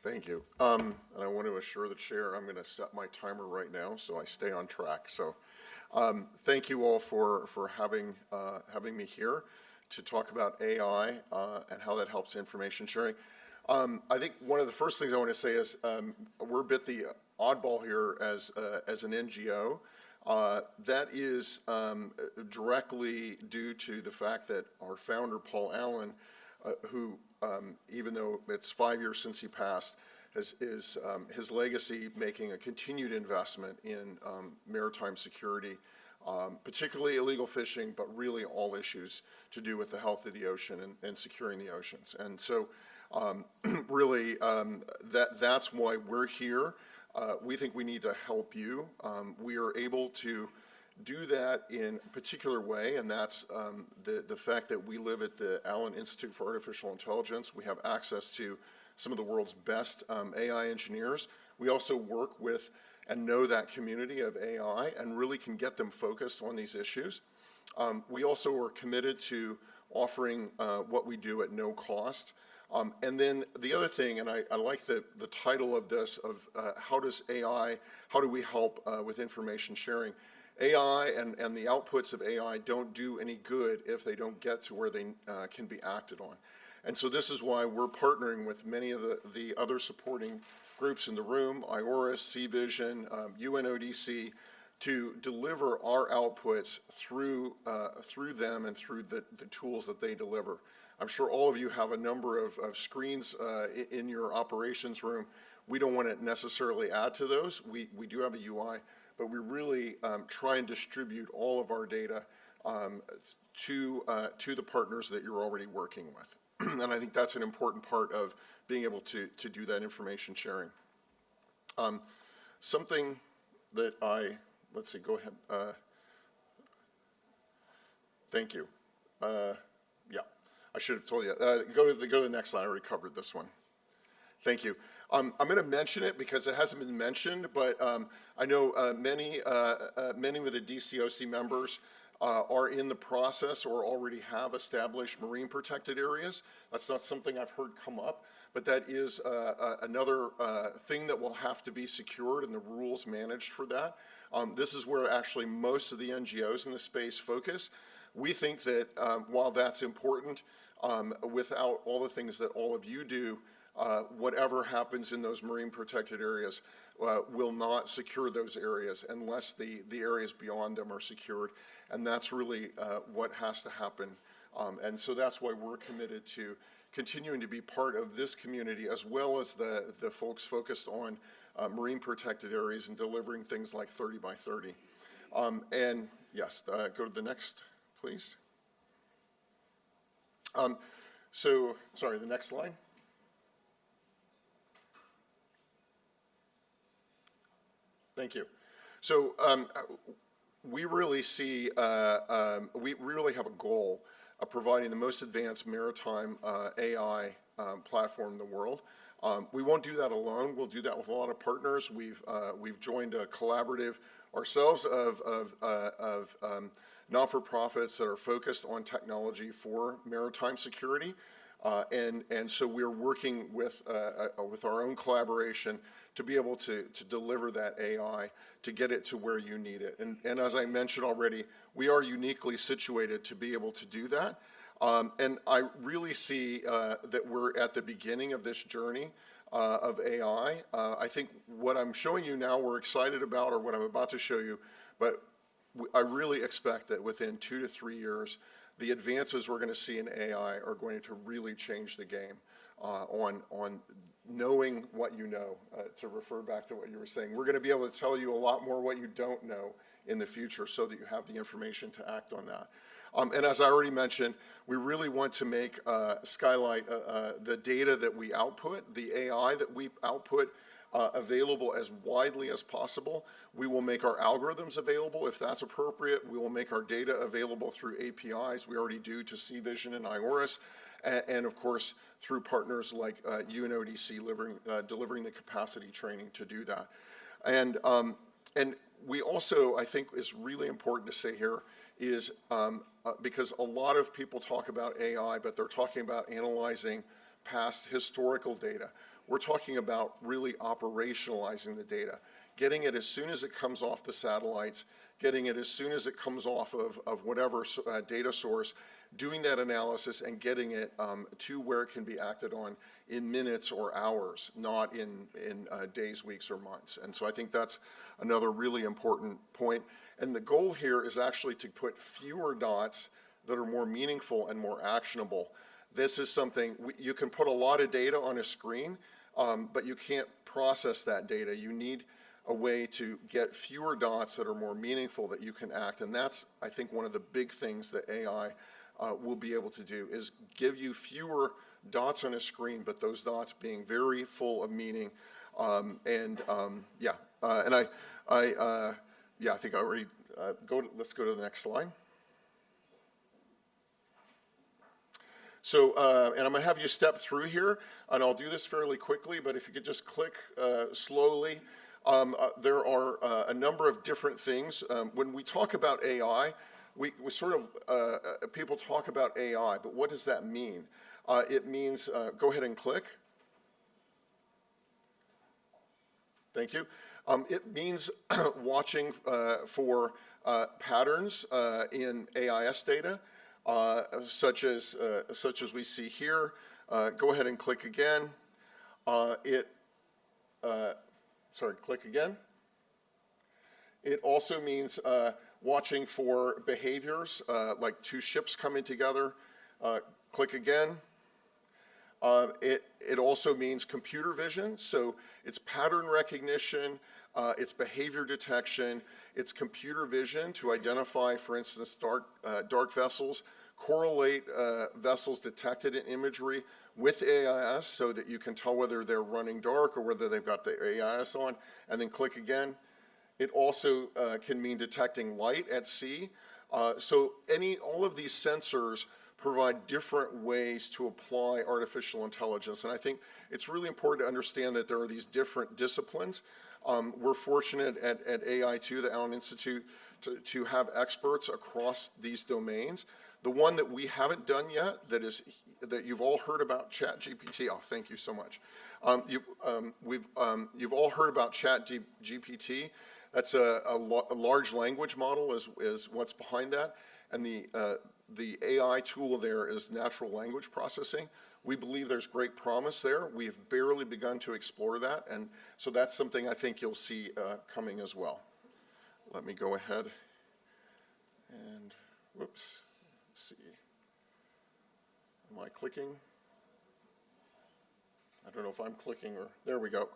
Thank you. And I want to assure the chair I'm going to set my timer right now so I stay on track. So thank you all for having me here to talk about AI and how that helps information sharing. I think one of the first things I want to say is we're a bit the oddball here as an NGO. That is directly due to the fact that our founder, Paul Allen, who, even though it's 5 years since he passed, is his legacy making a continued investment in maritime security, particularly illegal fishing, but really all issues to do with the health of the ocean and securing the oceans. And so really, that's why we're here. We think we need to help you. We are able to do that in a particular way, and that's the fact that we live at the Allen Institute for Artificial Intelligence. We have access to some of the world's best AI engineers. We also work with and know that community of AI and really can get them focused on these issues. We also are committed to offering what we do at no cost. And then the other thing, and I like the title of this, of how do we help with information sharing? AI and the outputs of AI don't do any good if they don't get to where they can be acted on. And so this is why we're partnering with many of the other supporting groups in the room, IORIS, CVision, UNODC, to deliver our outputs through them and through the tools that they deliver. I'm sure all of you have a number of screens in your operations room. We don't want to necessarily add to those. We do have a UI, but we really try and distribute all of our data to the partners that you're already working with. And I think that's an important part of being able to do that information sharing. Something that let's see, go ahead. Thank you. Yeah, I should have told you. Go to the next slide. I already covered this one. Thank you. I'm going to mention it because it hasn't been mentioned, but I know many of the DCoC members are in the process or already have established marine protected areas. That's not something I've heard come up, but that is another thing that will have to be secured and the rules managed for that. This is where actually most of the NGOs in the space focus. We think that while that's important, without all the things that all of you do, whatever happens in those marine protected areas will not secure those areas unless the areas beyond them are secured. And that's really what has to happen. And so that's why we're committed to continuing to be part of this community, as well as the folks focused on marine protected areas and delivering things like 30 by 30. And yes, go to the next, please. Sorry, the next slide. Thank you. So we really see, we really have a goal of providing the most advanced maritime AI platform in the world. We won't do that alone. We'll do that with a lot of partners. We've joined a collaborative ourselves of not-for-profits that are focused on technology for maritime security. And so we're working with our own collaboration to be able to deliver that AI, to get it to where you need it. And as I mentioned already, we are uniquely situated to be able to do that. And I really see that we're at the beginning of this journey of AI. I think what I'm showing you now we're excited about, or what I'm about to show you, but I really expect that within 2 to 3 years, the advances we're going to see in AI are going to really change the game on knowing what you know, to refer back to what you were saying. We're going to be able to tell you a lot more what you don't know in the future so that you have the information to act on that. And as I already mentioned, we really want to make Skylight, the data that we output, the AI that we output, available as widely as possible. We will make our algorithms available if that's appropriate. We will make our data available through APIs. We already do to CVision and IORIS, and of course through partners like UNODC delivering the capacity training to do that. And we also, I think, is really important to say here is because a lot of people talk about AI, but they're talking about analyzing past historical data. We're talking about really operationalizing the data, getting it as soon as it comes off the satellites, getting it as soon as it comes off of whatever data source, doing that analysis and getting it to where it can be acted on in minutes or hours, not in days, weeks, or months. And so I think that's another really important point. And the goal here is actually to put fewer dots that are more meaningful and more actionable. This is something, you can put a lot of data on a screen, but you can't process that data. You need a way to get fewer dots that are more meaningful that you can act. And that's, I think, one of the big things that AI will be able to do is give you fewer dots on a screen, but those dots being very full of meaning. I think I already, let's go to the next slide. So, and I'm going to have you step through here, and I'll do this fairly quickly, but if you could just click slowly. There are a number of different things. When we talk about AI, we sort of, people talk about AI, but what does that mean? It means, go ahead and click. Thank you. It means watching for patterns in AIS data, such as we see here. Go ahead and click again. Click again. It also means watching for behaviors like two ships coming together. Click again. It also means computer vision, so it's pattern recognition, it's behavior detection, it's computer vision to identify, for instance, dark vessels, correlate vessels detected in imagery with AIS so that you can tell whether they're running dark or whether they've got the AIS on, and then click again. It also can mean detecting light at sea. So all of these sensors provide different ways to apply artificial intelligence. And I think it's really important to understand that there are these different disciplines. We're fortunate at AI2, the Allen Institute, to have experts across these domains. The one that we haven't done yet, that you've all heard about, ChatGPT. Oh, thank you so much. You've all heard about ChatGPT. That's a large language model is what's behind that, and the AI tool there is natural language processing. We believe there's great promise there. We've barely begun to explore that, and so that's something I think you'll see coming as well. Let me go ahead and, whoops, let's see. Am I clicking? I don't know if I'm clicking or, there we go.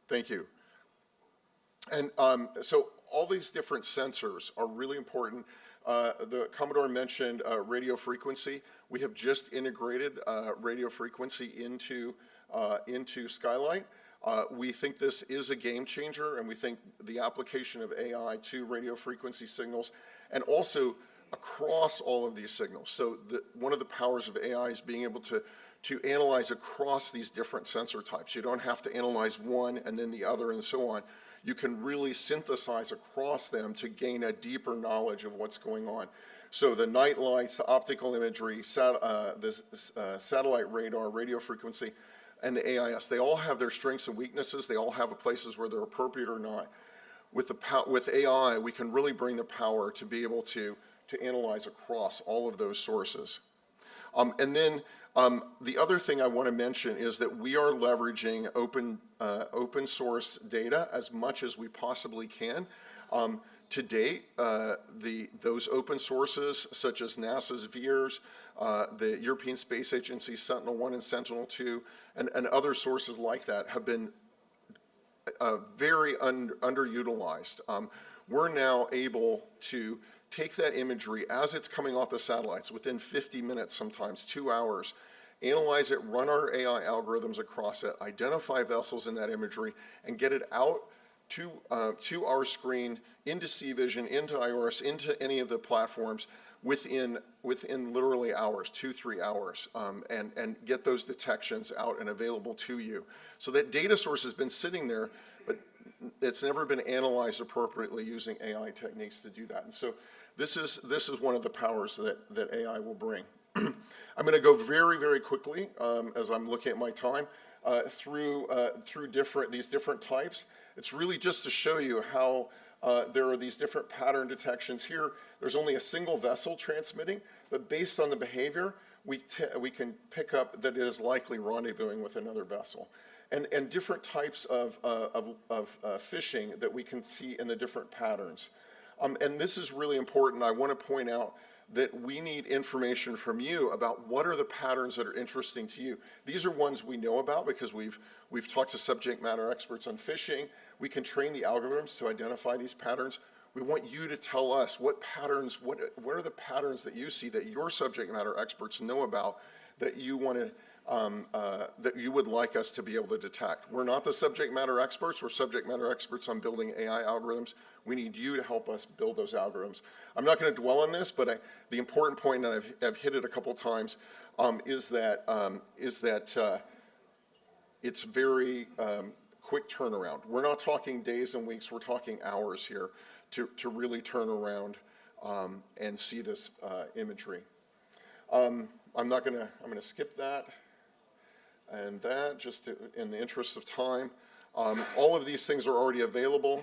Thank you. And so all these different sensors are really important. The Commodore mentioned radio frequency. We have just integrated radio frequency into Skylight. We think this is a game changer, and we think the application of AI to radio frequency signals and also across all of these signals. So one of the powers of AI is being able to analyze across these different sensor types. You don't have to analyze one and then the other and so on. You can really synthesize across them to gain a deeper knowledge of what's going on. So the night lights, the optical imagery, satellite radar, radio frequency, and the AIS, they all have their strengths and weaknesses. They all have places where they're appropriate or not. With AI, we can really bring the power to be able to analyze across all of those sources. And then the other thing I want to mention is that we are leveraging open source data as much as we possibly can. To date, those open sources, such as NASA's VIIRS, the European Space Agency Sentinel-1 and Sentinel-2, and other sources like that have been very underutilized. We're now able to take that imagery as it's coming off the satellites within 50 minutes, sometimes 2 hours, analyze it, run our AI algorithms across it, identify vessels in that imagery, and get it out to our screen, into CVision, into IORIS, into any of the platforms within literally hours, 2-3 hours, and get those detections out and available to you. So that data source has been sitting there, but it's never been analyzed appropriately using AI techniques to do that. And so this is one of the powers that AI will bring. I'm going to go very, very quickly as I'm looking at my time through these different types. It's really just to show you how there are these different pattern detections here. There's only a single vessel transmitting, but based on the behavior, we can pick up that it is likely rendezvousing with another vessel. And different types of fishing that we can see in the different patterns. And this is really important. I want to point out that we need information from you about what are the patterns that are interesting to you. These are ones we know about because we've talked to subject matter experts on fishing. We can train the algorithms to identify these patterns. We want you to tell us what patterns, what are the patterns that you see that your subject matter experts know about that you want to that you would like us to be able to detect. We're not the subject matter experts. We're subject matter experts on building AI algorithms. We need you to help us build those algorithms. I'm not going to dwell on this, but the important point, and I've hit it a couple times, is that it's very quick turnaround. We're not talking days and weeks. We're talking hours here to really turn around and see this imagery. I'm going to skip that and that just in the interest of time. All of these things are already available.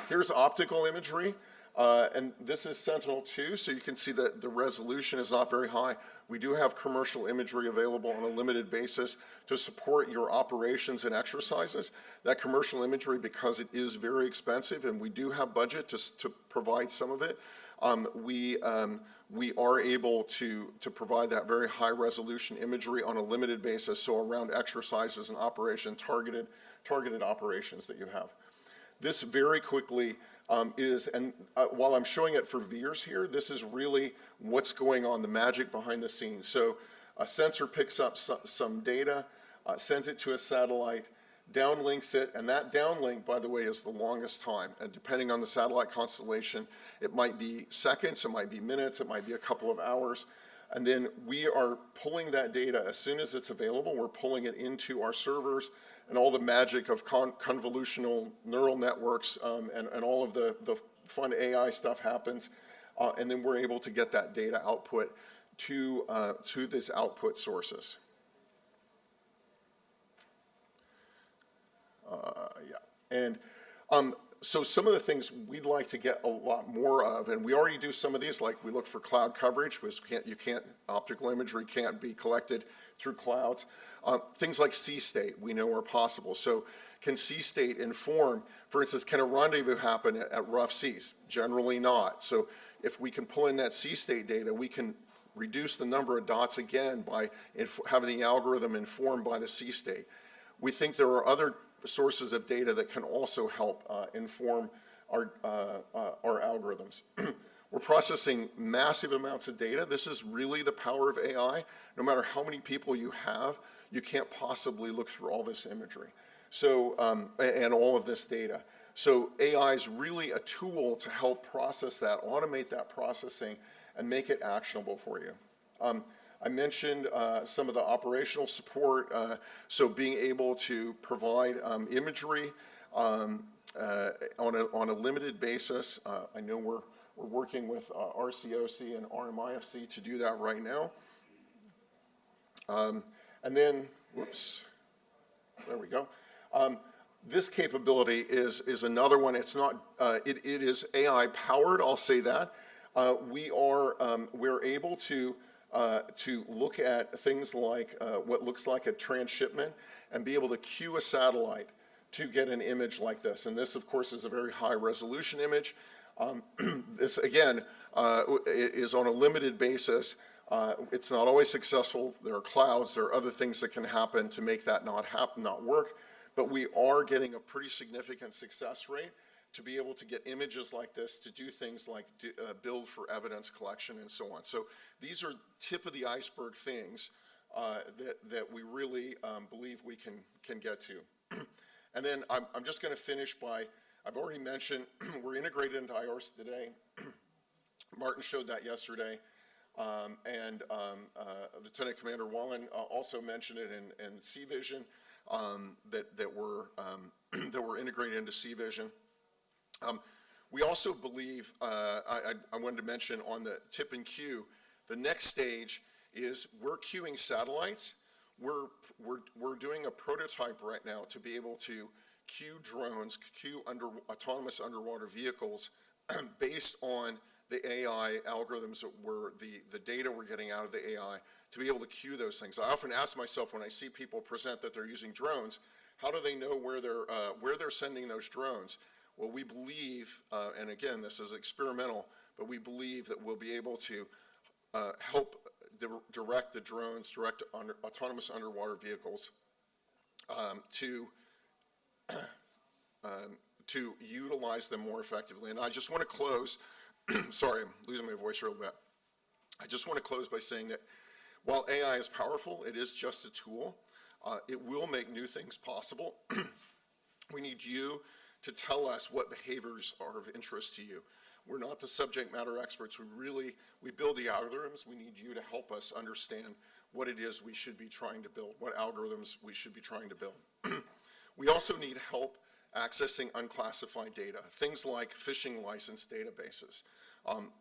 Here's optical imagery, and this is Sentinel-2, so you can see that the resolution is not very high. We do have commercial imagery available on a limited basis to support your operations and exercises. That commercial imagery, because it is very expensive and we do have budget to provide some of it, we are able to provide that very high resolution imagery on a limited basis, so around exercises and targeted operations that you have. This very quickly is, and while I'm showing it for VIIRS here, this is really what's going on, the magic behind the scenes. So a sensor picks up some data, sends it to a satellite, downlinks it, and that downlink, by the way, is the longest time. And depending on the satellite constellation, it might be seconds, it might be minutes, it might be a couple of hours. And then we are pulling that data as soon as it's available. We're pulling it into our servers, and all the magic of convolutional neural networks and all of the fun AI stuff happens. And then we're able to get that data output to these output sources. And so some of the things we'd like to get a lot more of, and we already do some of these, like we look for cloud coverage, which optical imagery can't be collected through clouds. Things like C-state we know are possible. So can C-state inform, for instance, can a rendezvous happen at rough seas? Generally not. So if we can pull in that C-state data, we can reduce the number of dots again by having the algorithm informed by the C-state. We think there are other sources of data that can also help inform our algorithms. We're processing massive amounts of data. This is really the power of AI. No matter how many people you have, you can't possibly look through all this imagery. So, and all of this data. So AI is really a tool to help process that, automate that processing, and make it actionable for you. I mentioned some of the operational support, so being able to provide imagery on a limited basis. I know we're working with RCOC and RMIFC to do that right now. And then, whoops, there we go. This capability is another one. It's not, it is AI powered, I'll say that. We're able to look at things like what looks like a transshipment and be able to cue a satellite to get an image like this. And this, of course, is a very high resolution image. This, again, is on a limited basis. It's not always successful. There are clouds. There are other things that can happen to make that not work. But we are getting a pretty significant success rate to be able to get images like this, to do things like build for evidence collection and so on. So these are tip of the iceberg things that we really believe we can get to. And then I'm just going to finish by, I've already mentioned, we're integrated into IORS today. Martin showed that yesterday. And Lieutenant Commander Wallen also mentioned it in C-Vision, that we're integrated into C-Vision. We also believe, I wanted to mention on the tip and cue, the next stage is we're queuing satellites. We're doing a prototype right now to be able to queue drones, queue autonomous underwater vehicles based on the AI algorithms that the data we're getting out of the AI to be able to queue those things. I often ask myself when I see people present that they're using drones, how do they know where they're sending those drones? Well, we believe, and again, this is experimental, but we believe that we'll be able to help direct the drones, direct autonomous underwater vehicles to utilize them more effectively. And I just want to close, sorry, I'm losing my voice a little bit. I just want to close by saying that while AI is powerful, it is just a tool. It will make new things possible. We need you to tell us what behaviors are of interest to you. We're not the subject matter experts. We build the algorithms. We need you to help us understand what it is we should be trying to build, what algorithms we should be trying to build. We also need help accessing unclassified data, things like fishing license databases.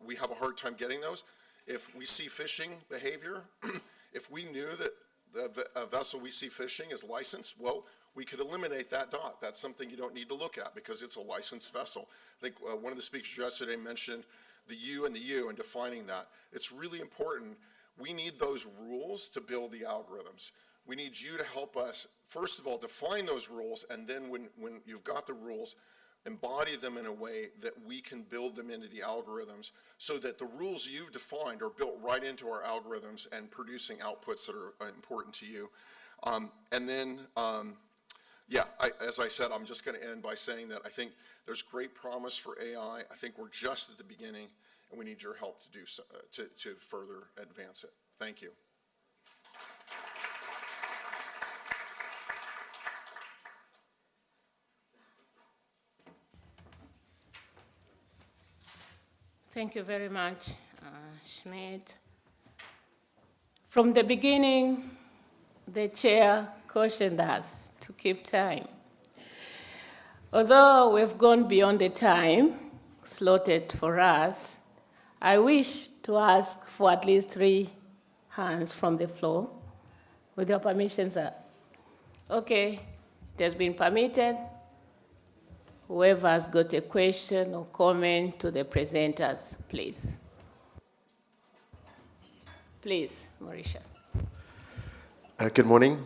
We have a hard time getting those. If we see fishing behavior, if we knew that a vessel we see fishing is licensed, well, we could eliminate that dot. That's something you don't need to look at because it's a licensed vessel. I think one of the speakers yesterday mentioned the U and the U and defining that. It's really important. We need those rules to build the algorithms. We need you to help us, first of all, define those rules, and then when you've got the rules, embody them in a way that we can build them into the algorithms so that the rules you've defined are built right into our algorithms and producing outputs that are important to you. And then, yeah, as I said, I'm just going to end by saying that I think there's great promise for AI. I think we're just at the beginning, and we need your help to do so, to further advance it. Thank you. Thank you very much, Schmidt. From the beginning, the chair cautioned us to to keep time. Although we've gone beyond the time slotted for us, I wish to ask for at least 3 hands from the floor. With your permission, sir. Okay, it has been permitted. Whoever has got a question or comment to the presenters, please. Please, Mauritius. Good morning.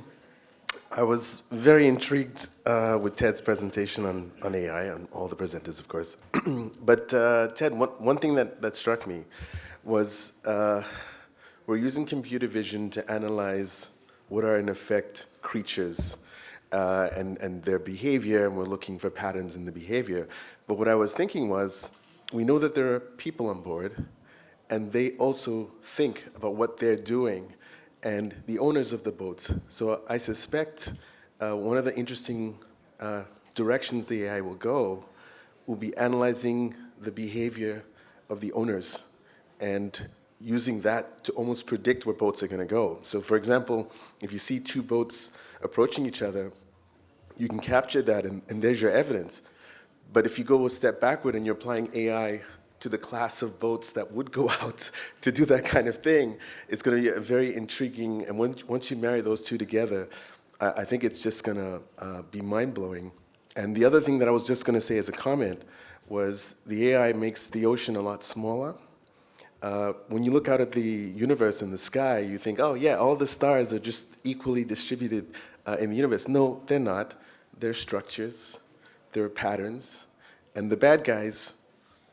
I was very intrigued with Ted's presentation on AI, and all the presenters, of course. But Ted, one thing that struck me was we're using computer vision to analyze what are, in effect, creatures and their behavior, and we're looking for patterns in the behavior. But what I was thinking was, we know that there are people on board, and they also think about what they're doing and the owners of the boats. So I suspect one of the interesting directions the AI will go will be analyzing the behavior of the owners and using that to almost predict where boats are going to go. So for example, if you see 2 boats approaching each other, you can capture that, and there's your evidence. But if you go a step backward and you're applying AI to the class of boats that would go out to do that kind of thing, it's going to be a very intriguing, and once you marry those 2 together, I think it's just going to be mind-blowing. And the other thing that I was just going to say as a comment was the AI makes the ocean a lot smaller. When you look out at the universe and the sky, you think, oh yeah, all the stars are just equally distributed in the universe. No, they're not. They're structures, they're patterns, and the bad guys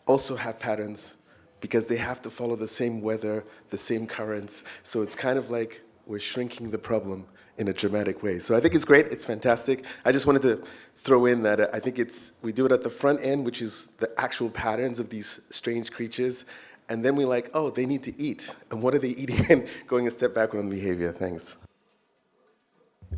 also have patterns because they have to follow the same weather, the same currents. So it's kind of like we're shrinking the problem in a dramatic way. So I think it's great, it's fantastic. I just wanted to throw in that I think we do it at the front end, which is the actual patterns of these strange creatures. And then we're like, oh, they need to eat. And what are they eating? And going a step backward on behavior. Thanks.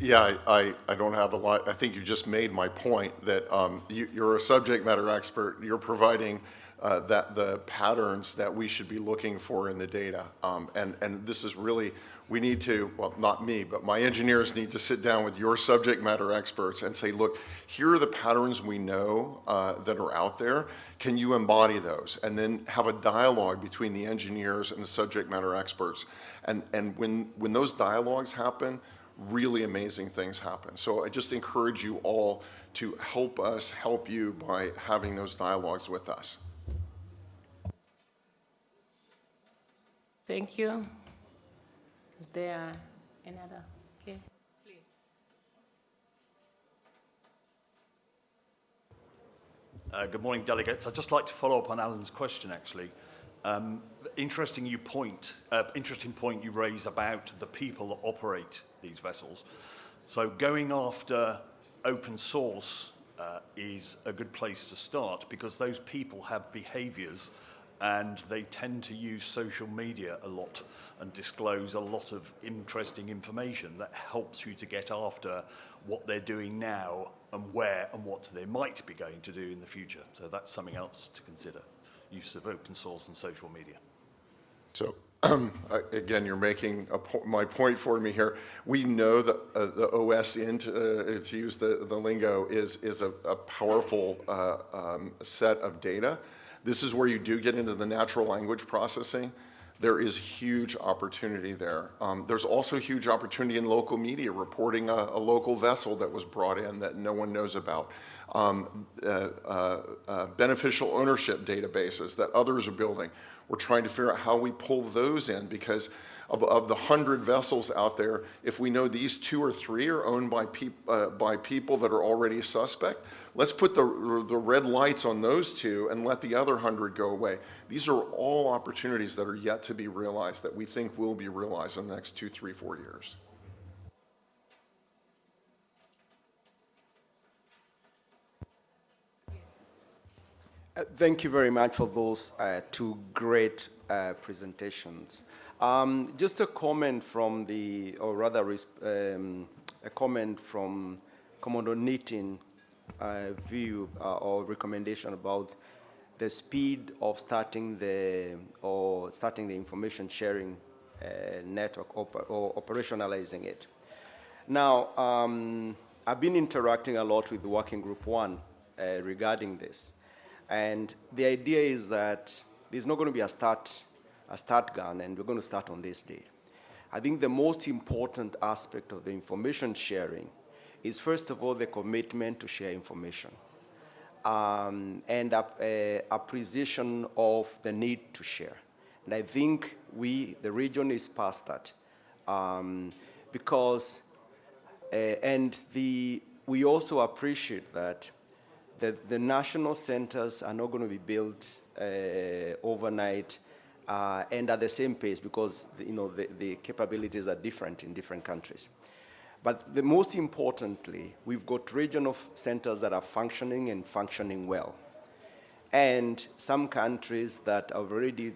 Yeah, I don't have a lot. I think you just made my point that you're a subject matter expert. You're providing the patterns that we should be looking for in the data. And this is really, we need to, well, not me, but my engineers need to sit down with your subject matter experts and say, look, here are the patterns we know that are out there. Can you embody those? And then have a dialogue between the engineers and the subject matter experts. And when those dialogues happen, really amazing things happen. So I just encourage you all to help us help you by having those dialogues with us. Thank you. Is there another? Okay, please. Good morning, delegates. I'd just like to follow up on Alan's question, actually. Interesting point you raise about the people that operate these vessels. So going after open source is a good place to start because those people have behaviors and they tend to use social media a lot and disclose a lot of interesting information that helps you to get after what they're doing now and where and what they might be going to do in the future. So that's something else to consider, use of open source and social media. So again, you're making my point for me here. We know that the OSINT, to use the lingo, is a powerful set of data. This is where you do get into the natural language processing. There is huge opportunity there. There's also huge opportunity in local media, reporting a local vessel that was brought in that no one knows about. Beneficial ownership databases that others are building. We're trying to figure out how we pull those in because of the 100 vessels out there, if we know these 2 or 3 are owned by people that are already suspect, let's put the red lights on those 2 and let the other 100 go away. These are all opportunities that are yet to be realized that we think will be realized in the next 2, 3, 4 years. Thank you very much for those 2 great presentations. Just a comment from or rather a comment from Commodore Nitin view or recommendation about the speed of starting the information sharing network or operationalizing it. Now, I've been interacting a lot with Working Group 1 regarding this. And the idea is that there's not going to be a start gun, and we're going to start on this day. I think the most important aspect of the information sharing is, first of all, the commitment to share information and appreciation of the need to share. And I think the region is past that because, we also appreciate that the national centers are not going to be built overnight and at the same pace because the capabilities are different in different countries. But the most importantly, we've got regional centers that are functioning and functioning well. And some countries that have already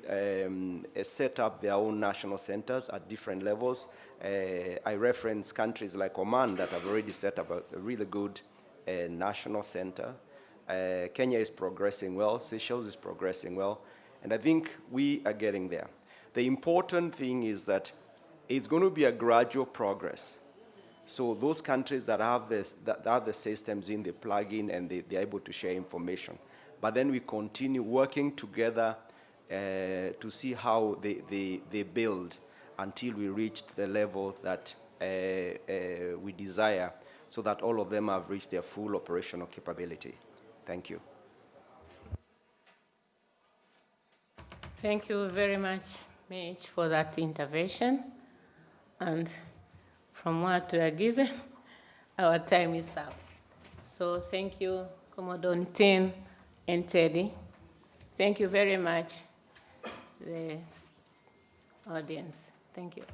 set up their own national centers at different levels. I reference countries like Oman that have already set up a really good national center. Kenya is progressing well, Seychelles is progressing well, and I think we are getting there. The important thing is that it's going to be a gradual progress. So those countries that have the systems in, they plug in and they're able to share information. But then we continue working together to see how they build until we reach the level that we desire, so that all of them have reached their full operational capability. Thank you. Thank you very much, Mitch, for that intervention. And from what we are given, our time is up. So thank you, Commodore Nitin and Teddy. Thank you very much, the audience. Thank you.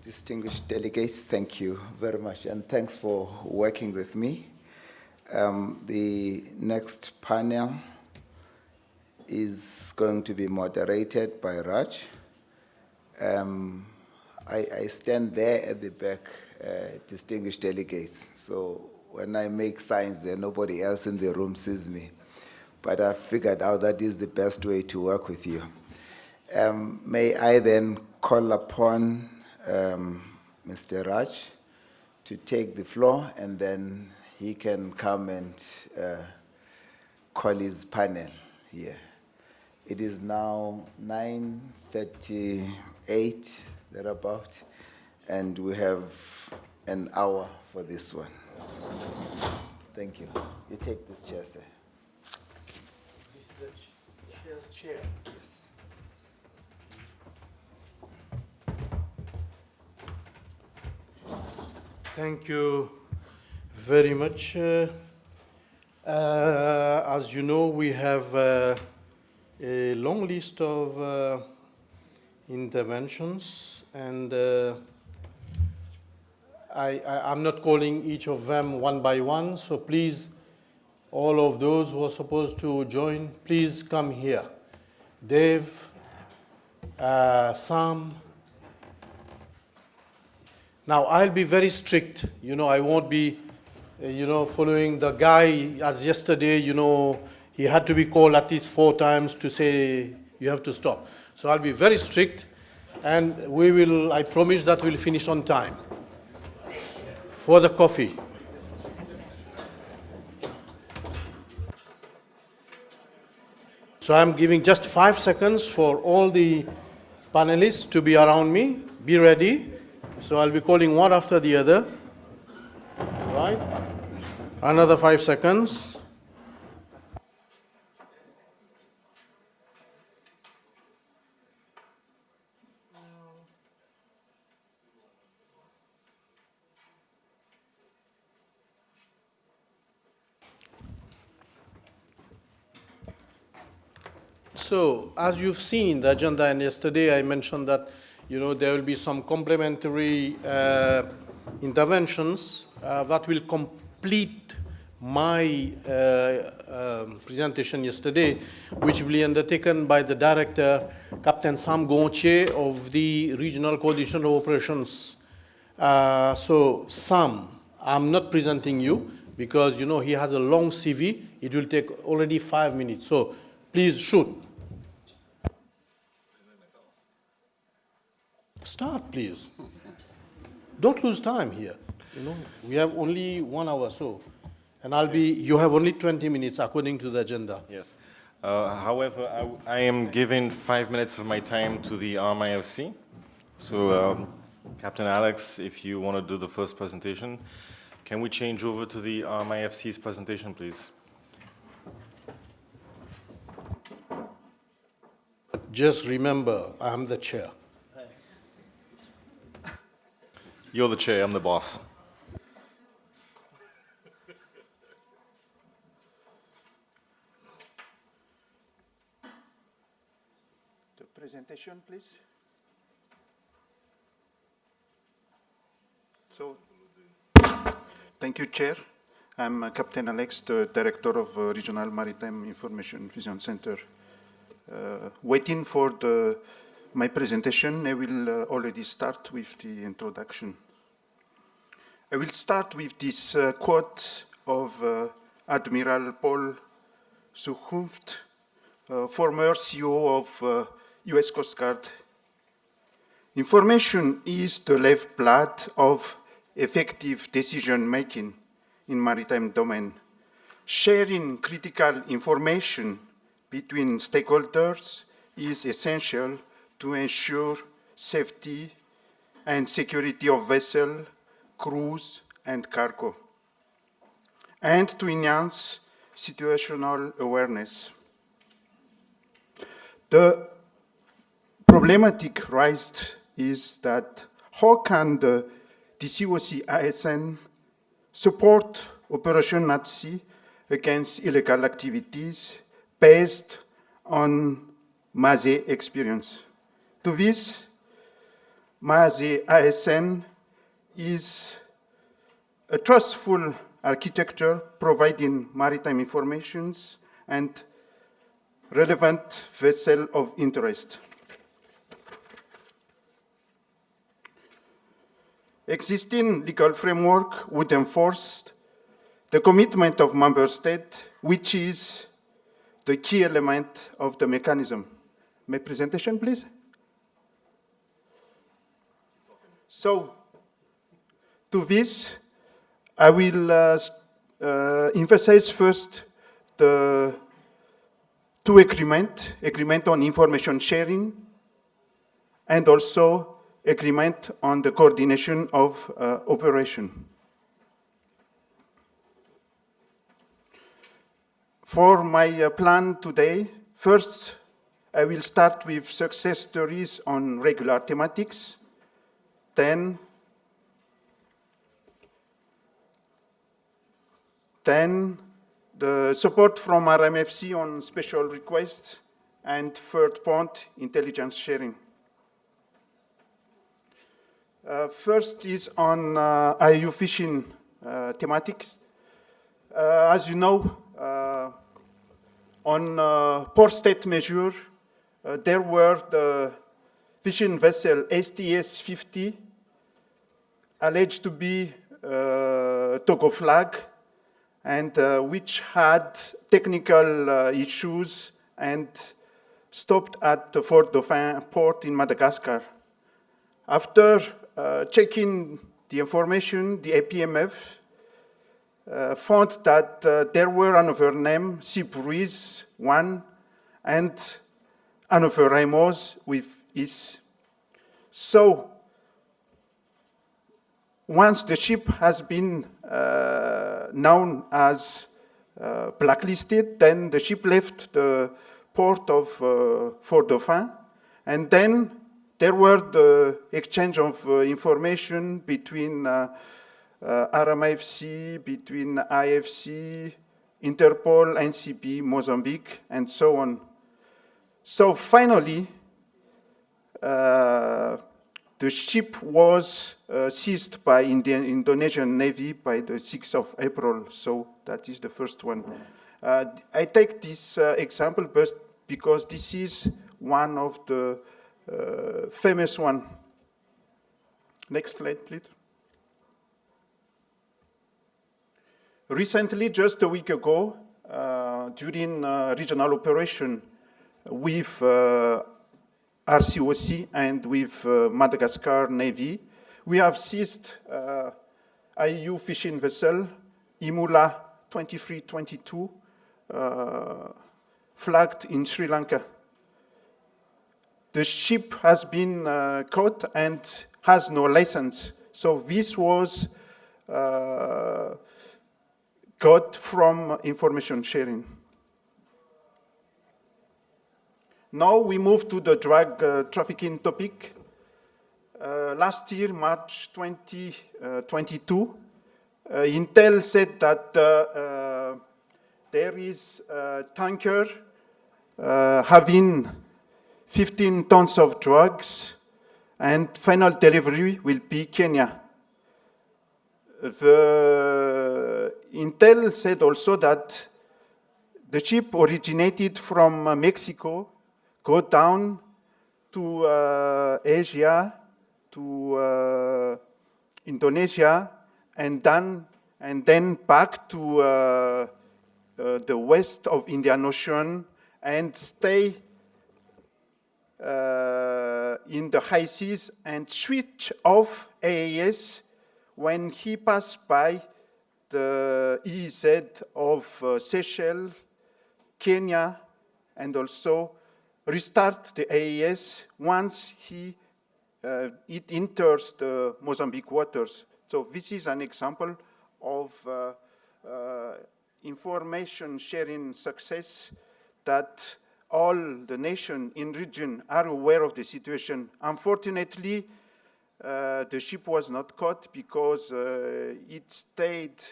Distinguished delegates, thank you very much, and thanks for working with me. The next panel is going to be moderated by Raj. I stand there at the back, distinguished delegates, so when I make signs there, nobody else in the room sees me. But I figured out that is the best way to work with you. May I then call upon Mr. Raj to take the floor, and then he can come and call his panel here. It is now 9:38, thereabout, and we have an hour for this one. Thank you. You take this chair, sir. This is the chair's chair. Yes. Thank you very much. As you know, we have a long list of interventions, and I'm not calling each of them one by one, so please, all of those who are supposed to join, please come here. Dave, Sam. Now, I'll be very strict. I won't be, following the guy as yesterday, he had to be called at least 4 times to say, you have to stop. So I'll be very strict, and I promise that we'll finish on time for the coffee. So I'm giving just 5 seconds for all the panelists to be around me. Be ready. So I'll be calling one after the other. Right? Another 5 seconds. So, as you've seen the agenda, and yesterday I mentioned that there will be some complementary interventions that will complete my presentation yesterday, which will be undertaken by the director, Captain Sam Gonche of the Regional Coalition of Operations. So Sam, I'm not presenting you because you know he has a long CV. It will take already 5 minutes. So please shoot. Start, please. Don't lose time here. You know, we have only 1 hour, so. And you have only 20 minutes according to the agenda. Yes. However, I am giving 5 minutes of my time to the RMIFC. So, Captain Alex, if you want to do the first presentation, can we change over to the RMIFC's presentation, please? Just remember, I'm the chair. You're the chair, I'm the boss. The presentation, please. So, thank you, Chair. I'm Captain Alex, the Director of Regional Maritime Information Fusion Center. Waiting for my presentation, I will already start with the introduction. I will start with this quote of Admiral Paul Suchunft, former CEO of US Coast Guard. Information is the lifeblood of effective decision-making in maritime domain. Sharing critical information between stakeholders is essential to ensure safety and security of vessel, crews, and cargo, and to enhance situational awareness. The problematic raised is that how can the DCoC ASN support operation at sea against illegal activities based on MASE experience? To this, MASE ASN is a trustful architecture providing maritime informations and relevant vessel of interest. Existing legal framework would enforce the commitment of member states, which is the key element of the mechanism. My presentation, please. So, to this, I will emphasize first the two agreement on information sharing, and also agreement on the coordination of operation. For my plan today, first, I will start with success stories on regular thematics, then the support from RMFC on special requests, and third point, intelligence sharing. First is on IUU fishing thematics. As you know, on port state measure, there were the fishing vessel STS-50, alleged to be Togo flag, and which had technical issues and stopped at the Fort Dauphin port in Madagascar. After checking the information, the APMF found that there were another name, Cypruise 1, and another Ramos with is. So, once the ship has been known as blacklisted, then the ship left the port of Fort Dauphin, and then there were the exchange of information between RMIFC, between IFC, Interpol, NCP, Mozambique, and so on. So finally, The ship was seized by the Indonesian Navy by the 6th of April, so that is the first one. I take this example because this is one of the famous one. Next slide, please. Recently, just a week ago, during regional operation with RCOC and with Madagascar Navy, we have seized IU fishing vessel, Imula 2322, flagged in Sri Lanka. The ship has been caught and has no license. So this was got from information sharing. Now we move to the drug trafficking topic. Last year, March 2022, Intel said that there is a tanker having 15 tons of drugs, and final delivery will be Kenya. The Intel said also that the ship originated from Mexico, go down to Asia, to Indonesia, and then back to the west of Indian Ocean and stay in the high seas and switch off AAS when he passed by the EEZ of Seychelles, Kenya, and also restart the AES once it enters the Mozambique waters. So this is an example of information sharing success that all the nations in region are aware of the situation. Unfortunately, the ship was not caught because it stayed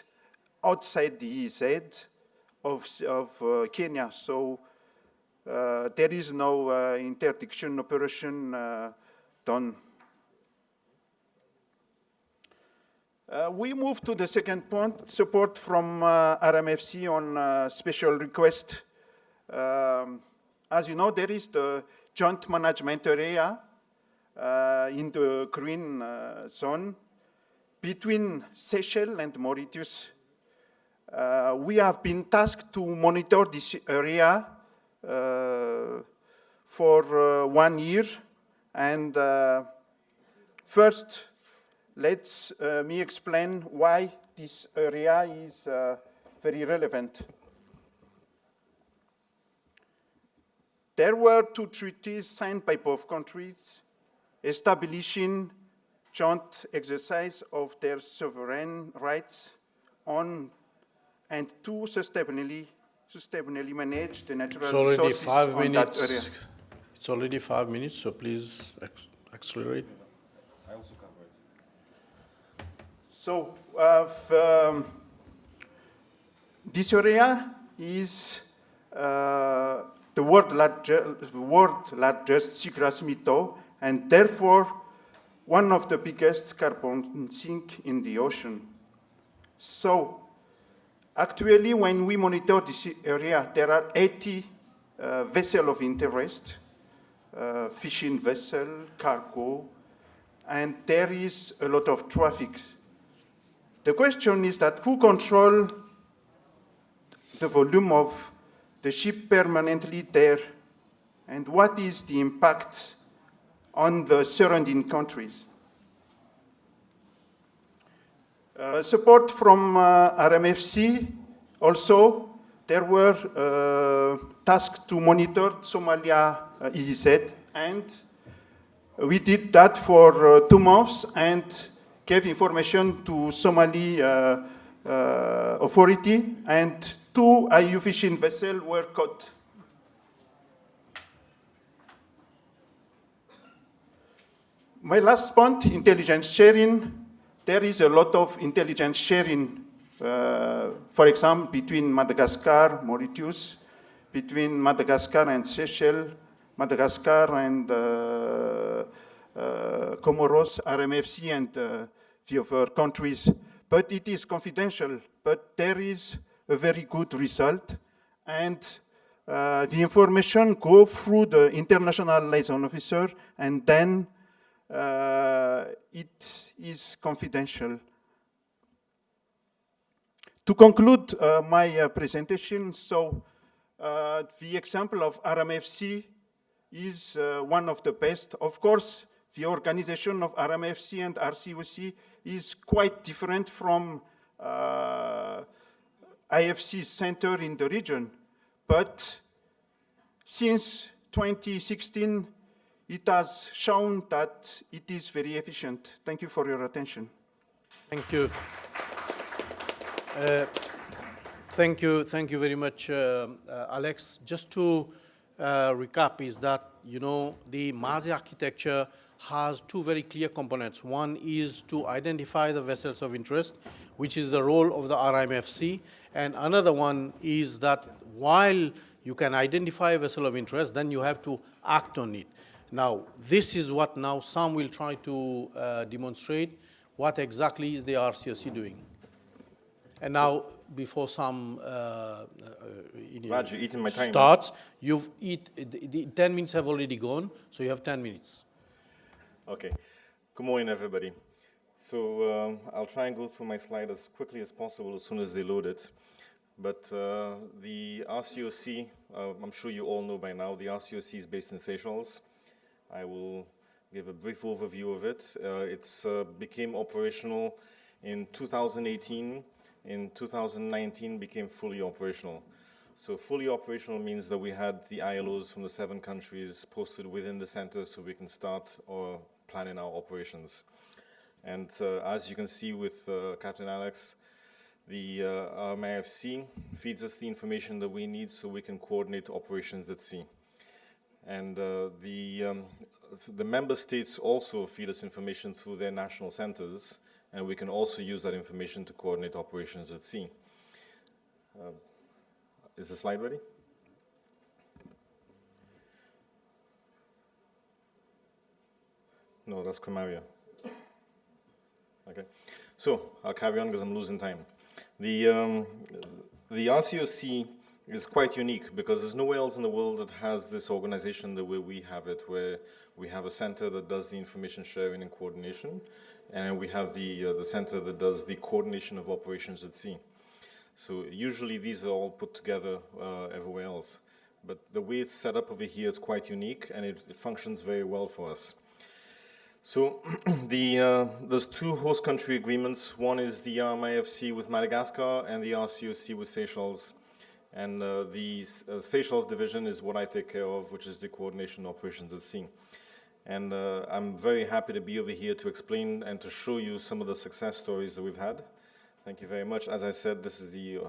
outside the EEZ of Kenya. So there is no interdiction operation done. We move to the second point, support from RMFC on special request. As you know, there is the joint management area in the green zone between Seychelles and Mauritius. We have been tasked to monitor this area for 1 year. And first, let me explain why this area is very relevant. There were 2 treaties signed by both countries establishing joint exercise of their sovereign rights on and to sustainably manage the natural resources on that area. It's already 5 minutes, so please accelerate. I also cover it. So this area is the world's largest seagrass meadow, and therefore one of the biggest carbon sink in the ocean. So actually, when we monitor this area, there are 80 vessels of interest, fishing vessel, cargo, and there is a lot of traffic. The question is that who controls the volume of the ship permanently there, and what is the impact on the surrounding countries? Support from RMFC also, there were tasks to monitor Somalia EEZ, and we did that for 2 months and gave information to Somali authority, and 2 IU fishing vessels were caught. My last point, intelligence sharing. There is a lot of intelligence sharing, for example, between Madagascar, Mauritius, between Madagascar and Seychelles, Madagascar and Comoros, RMFC, and the other countries. But it is confidential, but there is a very good result. And the information go through the international liaison officer, and then it is confidential. To conclude my presentation, so the example of RMFC is one of the best. Of course, the organization of RMFC and RCOC is quite different from IFC center in the region. But since 2016, it has shown that it is very efficient. Thank you for your attention. Thank you. Thank you very much, Alex. Just to recap is that, you know, the MASI architecture has two very clear components. One is to identify the vessels of interest, which is the role of the RMFC. And another one is that while you can identify a vessel of interest, then you have to act on it. Now, this is what now some will try to demonstrate. What exactly is the RCOC doing? And now, before some Raj, you're eating my time, starts, the 10 minutes have already gone, so you have 10 minutes. Okay. Good morning, everybody. So I'll try and go through my slide as quickly as possible as soon as they load it. But the RCOC, I'm sure you all know by now, the RCOC is based in Seychelles. I will give a brief overview of it. It became operational in 2018. In 2019, became fully operational. So fully operational means that we had the ILOs from the 7 countries posted within the center so we can start planning our operations. And as you can see with Captain Alex, the RMIFC feeds us the information that we need so we can coordinate operations at sea. And the member states also feed us information through their national centers, and we can also use that information to coordinate operations at sea. Is the slide ready? No, that's Cremaria. Okay, so I'll carry on because I'm losing time. The RCOC is quite unique because there's nowhere else in the world that has this organization the way we have it, where we have a center that does the information sharing and coordination, and we have the center that does the coordination of operations at sea. So usually these are all put together everywhere else. But the way it's set up over here is quite unique, and it functions very well for us. So there's 2 host country agreements. One is the RMIFC with Madagascar and the RCOC with Seychelles. And the Seychelles division is what I take care of, which is the coordination operations at sea. And I'm very happy to be over here to explain and to show you some of the success stories that we've had. Thank you very much. As I said, this is the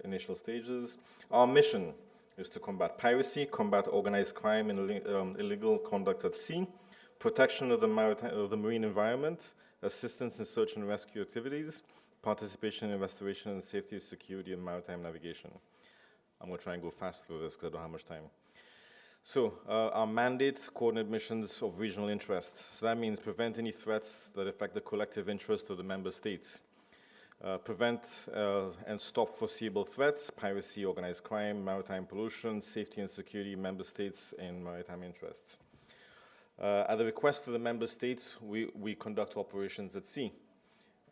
initial stages. Our mission is to combat piracy, combat organized crime and illegal conduct at sea, protection of the marine environment, assistance in search and rescue activities, participation in restoration and safety, security, and maritime navigation. I'm going to try and go fast through this because I don't have much time. So our mandate, coordinate missions of regional interest. So that means prevent any threats that affect the collective interest of the member states. Prevent and stop foreseeable threats, piracy, organized crime, maritime pollution, safety and security, member states, and maritime interests. At the request of the member states, we conduct operations at sea.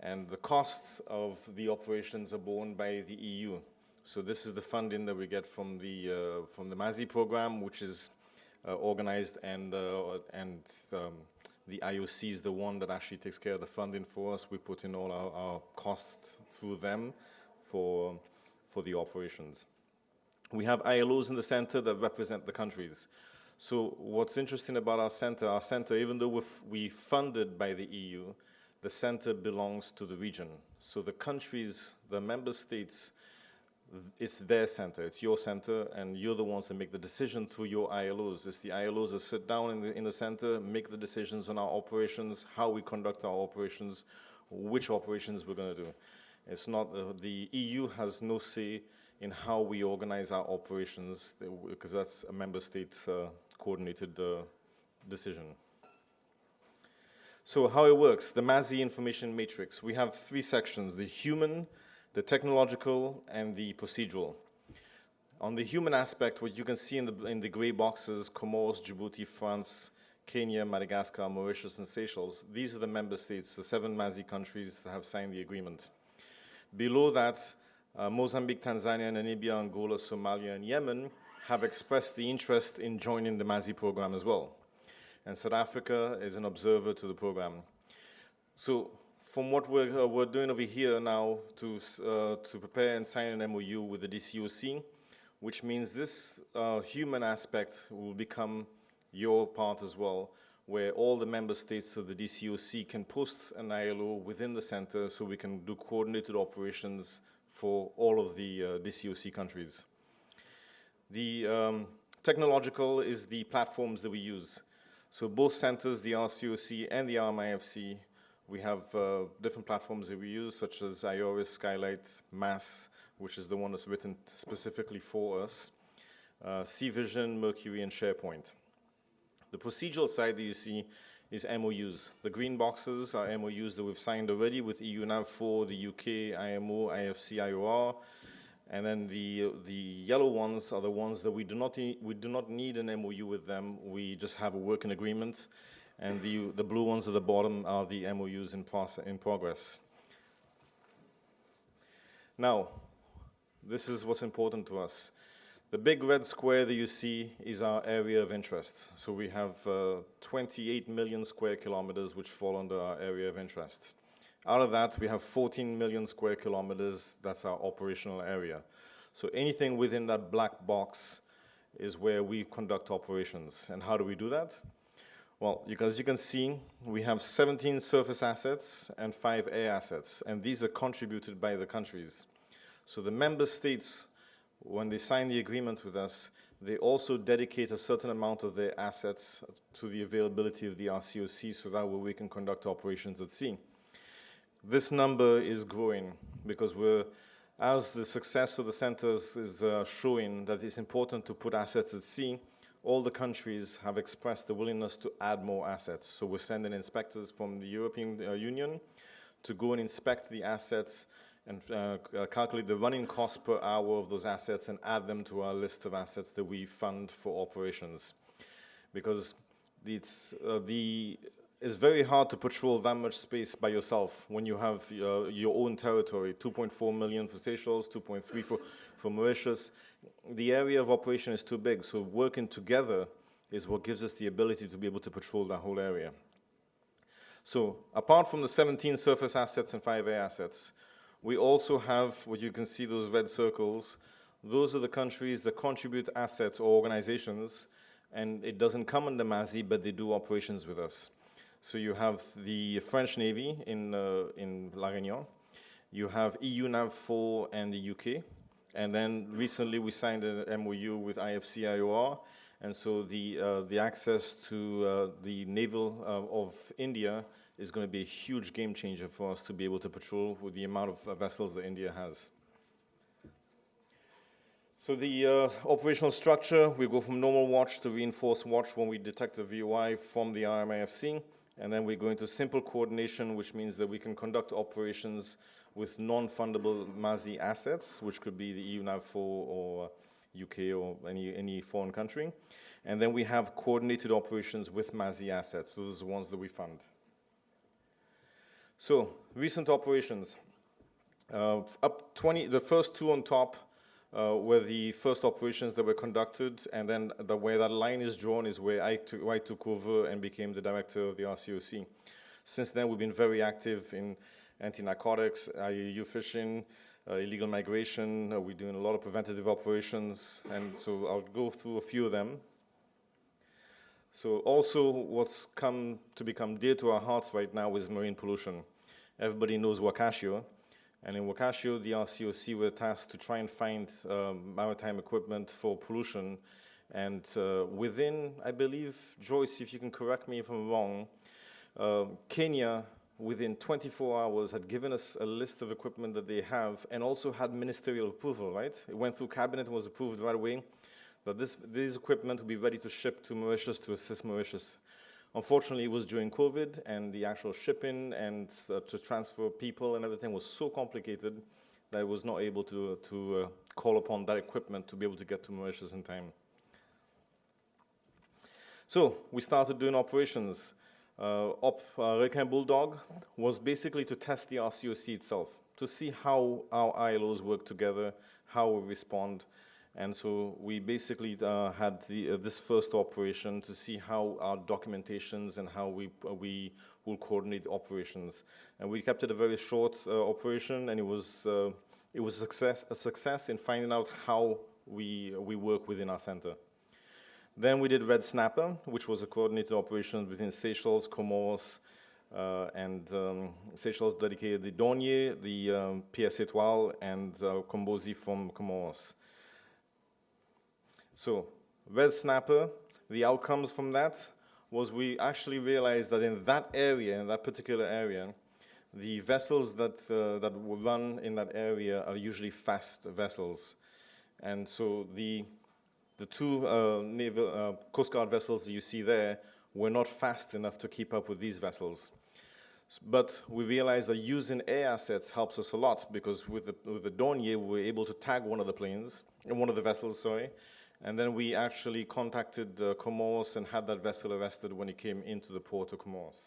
And the costs of the operations are borne by the EU. So this is the funding that we get from the MASI program, which is organized, and the IOC is the one that actually takes care of the funding for us. We put in all our costs through them for the operations. We have ILOs in the center that represent the countries. So what's interesting about our center, even though we're funded by the EU, the center belongs to the region. So the countries, the member states, it's their center, it's your center, and you're the ones that make the decision through your ILOs. It's the ILOs that sit down in the center, make the decisions on our operations, how we conduct our operations, which operations we're going to do. It's not, the EU has no say in how we organize our operations, because that's a member state coordinated decision. So how it works, the MASI information matrix. We have 3 sections, the human, the technological, and the procedural. On the human aspect, what you can see in the gray boxes, Comoros, Djibouti, France, Kenya, Madagascar, Mauritius, and Seychelles, these are the member states, the 7 MASI countries that have signed the agreement. Below that, Mozambique, Tanzania, Namibia, Angola, Somalia, and Yemen have expressed the interest in joining the MASI program as well. And South Africa is an observer to the program. So from what we're doing over here now to prepare and sign an MOU with the DCoC, which means this human aspect will become your part as well, where all the member states of the DCoC can post an ILO within the center so we can do coordinated operations for all of the DCoC countries. The technological is the platforms that we use. So both centers, the RCOC and the RMIFC, we have different platforms that we use, such as IORIS, Skylight, MAS, which is the one that's written specifically for us, C-Vision, Mercury, and SharePoint. The procedural side that you see is MOUs. The green boxes are MOUs that we've signed already with EUNAV4, the UK, IMO, IFC, IOR, and then the yellow ones are the ones that we do not need an MOU with them. We just have a working agreement, and the blue ones at the bottom are the MOUs in progress. Now, this is what's important to us. The big red square that you see is our area of interest. So we have 28 million square kilometers which fall under our area of interest. Out of that, we have 14 million square kilometers, that's our operational area. So anything within that black box is where we conduct operations. And how do we do that? Well, as you can see, we have 17 surface assets and 5 air assets, and these are contributed by the countries. So the member states, when they sign the agreement with us, they also dedicate a certain amount of their assets to the availability of the RCOC so that way we can conduct operations at sea. This number is growing because as the success of the centers is showing that it's important to put assets at sea, all the countries have expressed the willingness to add more assets. So we're sending inspectors from the European Union to go and inspect the assets and calculate the running cost per hour of those assets and add them to our list of assets that we fund for operations. Because it's very hard to patrol that much space by yourself when you have your own territory, 2.4 million for Seychelles, 2.3 for Mauritius. The area of operation is too big, so working together is what gives us the ability to be able to patrol that whole area. So apart from the 17 surface assets and 5 air assets, we also have, what you can see, those red circles. Those are the countries that contribute assets or organizations, and it doesn't come under MASI, but they do operations with us. So you have the French Navy in La Réunion. You have EUNAV4 and the UK. And then recently we signed an MOU with IFC IOR. And so the access to the naval of India is going to be a huge game changer for us to be able to patrol with the amount of vessels that India has. So the operational structure, we go from normal watch to reinforced watch when we detect a VOI from the RMIFC, and then we go into simple coordination, which means that we can conduct operations with non-fundable MASI assets, which could be the EUNAV4 or UK or any foreign country. And then we have coordinated operations with MASI assets. Those are the ones that we fund. So, recent operations. The first 2 on top were the first operations that were conducted, and then where that line is drawn is where I took over and became the director of the RCOC. Since then, we've been very active in anti-narcotics, IUU fishing, illegal migration. We're doing a lot of preventative operations, and so I'll go through a few of them. So also what's come to become dear to our hearts right now is marine pollution. Everybody knows Wakashio, and in Wakashio, the RCOC were tasked to try and find maritime equipment for pollution. And within, I believe, Joyce, if you can correct me if I'm wrong, Kenya, within 24 hours, had given us a list of equipment that they have and also had ministerial approval, right? It went through cabinet and was approved right away that this equipment will be ready to ship to Mauritius to assist Mauritius. Unfortunately, it was during COVID, and the actual shipping and to transfer people and everything was so complicated that I was not able to call upon that equipment to be able to get to Mauritius in time. So we started doing operations. Requin Bulldog was basically to test the RCOC itself, to see how our ILOs work together, how we respond. And so we basically had this first operation to see how our documentations and how we will coordinate operations. And we kept it a very short operation, and it was a success in finding out how we work within our center. Then we did Red Snapper, which was a coordinated operation between Seychelles, Comoros, and Seychelles dedicated the Dornier, the PS Etoile, and Kombozi from Comoros. So, Red Snapper, the outcomes from that was we actually realized that in that area, in that particular area, the vessels that run in that area are usually fast vessels. And so the two naval Coast Guard vessels you see there were not fast enough to keep up with these vessels. But we realized that using air assets helps us a lot, because with the Dornier, we were able to tag one of the vessels, sorry. And then we actually contacted Comoros and had that vessel arrested when it came into the port of Comoros.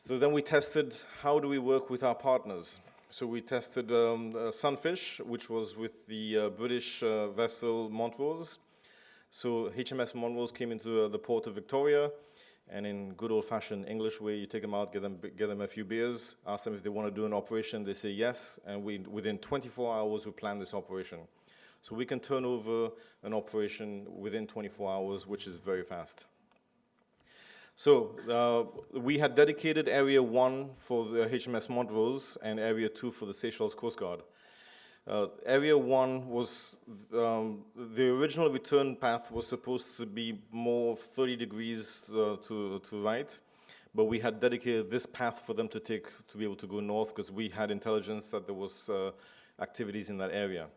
So then we tested how do we work with our partners. So we tested Sunfish, which was with the British vessel Montrose. So HMS Montrose came into the port of Victoria, and in good old-fashioned English way, you take them out, get them a few beers, ask them if they want to do an operation, they say yes, and within 24 hours we plan this operation. So we can turn over an operation within 24 hours, which is very fast. So we had dedicated Area 1 for the HMS Montrose and Area 2 for the Seychelles Coast Guard. Area 1 was, the original return path was supposed to be more 30 degrees to right, but we had dedicated this path for them to take to be able to go north, because we had intelligence that there was activities in that area.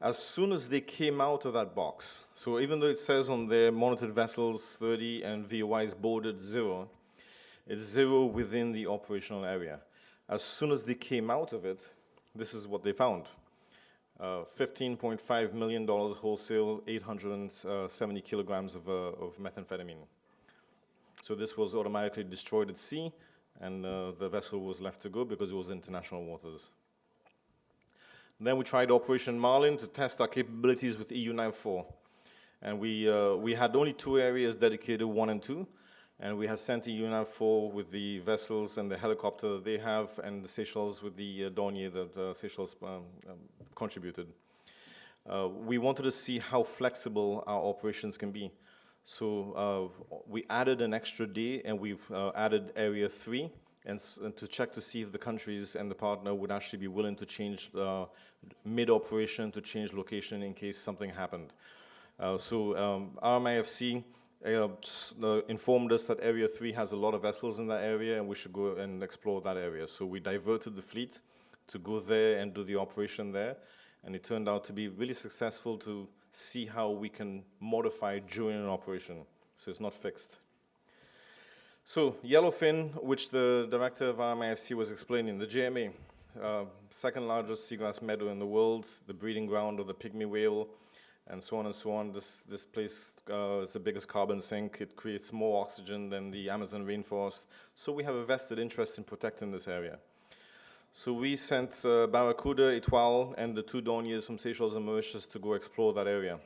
As soon as they came out of that box, so even though it says on their monitored vessels 30 and VOIs boarded 0, it's 0 within the operational area. As soon as they came out of it, this is what they found. $15.5 million wholesale, 870 kilograms of methamphetamine. So this was automatically destroyed at sea, and the vessel was left to go because it was international waters. Then we tried Operation Marlin to test our capabilities with EU-94. And we had only 2 areas dedicated, 1 and 2. And we had sent EU-94 with the vessels and the helicopter that they have, and the Seychelles with the Dornier that Seychelles contributed. We wanted to see how flexible our operations can be. So we added an extra day, and we added Area 3. And to check to see if the countries and the partner would actually be willing to change mid-operation, to change location in case something happened. RMIFC informed us that Area 3 has a lot of vessels in that area, and we should go and explore that area. So we diverted the fleet to go there and do the operation there, and it turned out to be really successful to see how we can modify during an operation, so it's not fixed. So Yellowfin, which the director of RMIFC was explaining, the JMA, second largest seagrass meadow in the world, the breeding ground of the pygmy whale, and so on and so on. This place is the biggest carbon sink. It creates more oxygen than the Amazon rainforest. So we have a vested interest in protecting this area. So we sent Barracuda, Etoile, and the 2 Dorniers from Seychelles and Mauritius to go explore that area.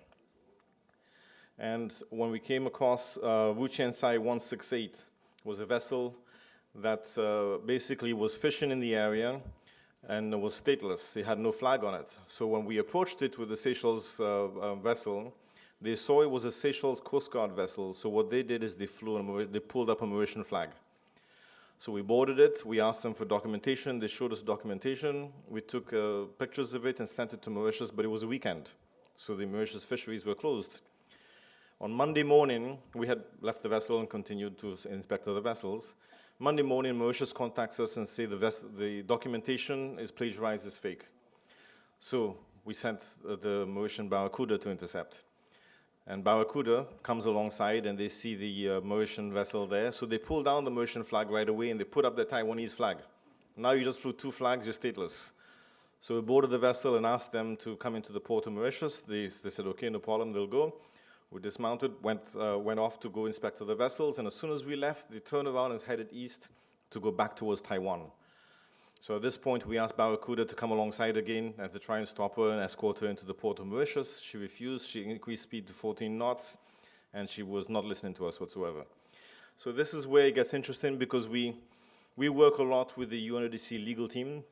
And when we came across Wuqiansai 168, was a vessel that basically was fishing in the area and was stateless. It had no flag on it. So when we approached it with the Seychelles vessel, they saw it was a Seychelles Coast Guard vessel. So what they did is they pulled up a Mauritian flag. So we boarded it. We asked them for documentation. They showed us documentation. We took pictures of it and sent it to Mauritius, but it was a weekend. So the Mauritius fisheries were closed. On Monday morning, we had left the vessel and continued to inspect other vessels. Monday morning, Mauritius contacts us and say the documentation is plagiarized, is fake. So we sent the Mauritian Barracuda to intercept. And Barracuda comes alongside and they see the Mauritian vessel there. So they pull down the Mauritian flag right away and they put up the Taiwanese flag. Now you just flew 2 flags, you're stateless. So we boarded the vessel and asked them to come into the port of Mauritius. They said, okay, no problem, they'll go. We dismounted, went off to go inspect the vessels. And as soon as we left, they turned around and headed east to go back towards Taiwan. So at this point, we asked Barracuda to come alongside again and to try and stop her and escort her into the port of Mauritius. She refused. She increased speed to 14 knots, and she was not listening to us whatsoever. So this is where it gets interesting because we work a lot with the UNODC legal team,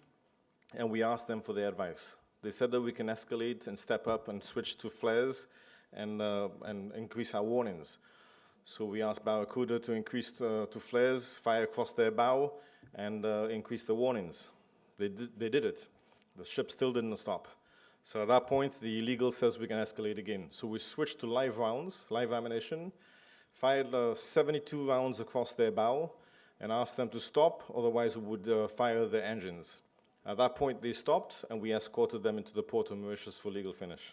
and we asked them for their advice. They said that we can escalate and step up and switch to flares and increase our warnings. So we asked Barracuda to increase to flares, fire across their bow, and increase the warnings. They did it. The ship still didn't stop. So at that point, the legal says we can escalate again. So we switched to live rounds, live ammunition, fired 72 rounds across their bow, and asked them to stop, otherwise we would fire their engines. At that point, they stopped, and we escorted them into the port of Mauritius for legal finish.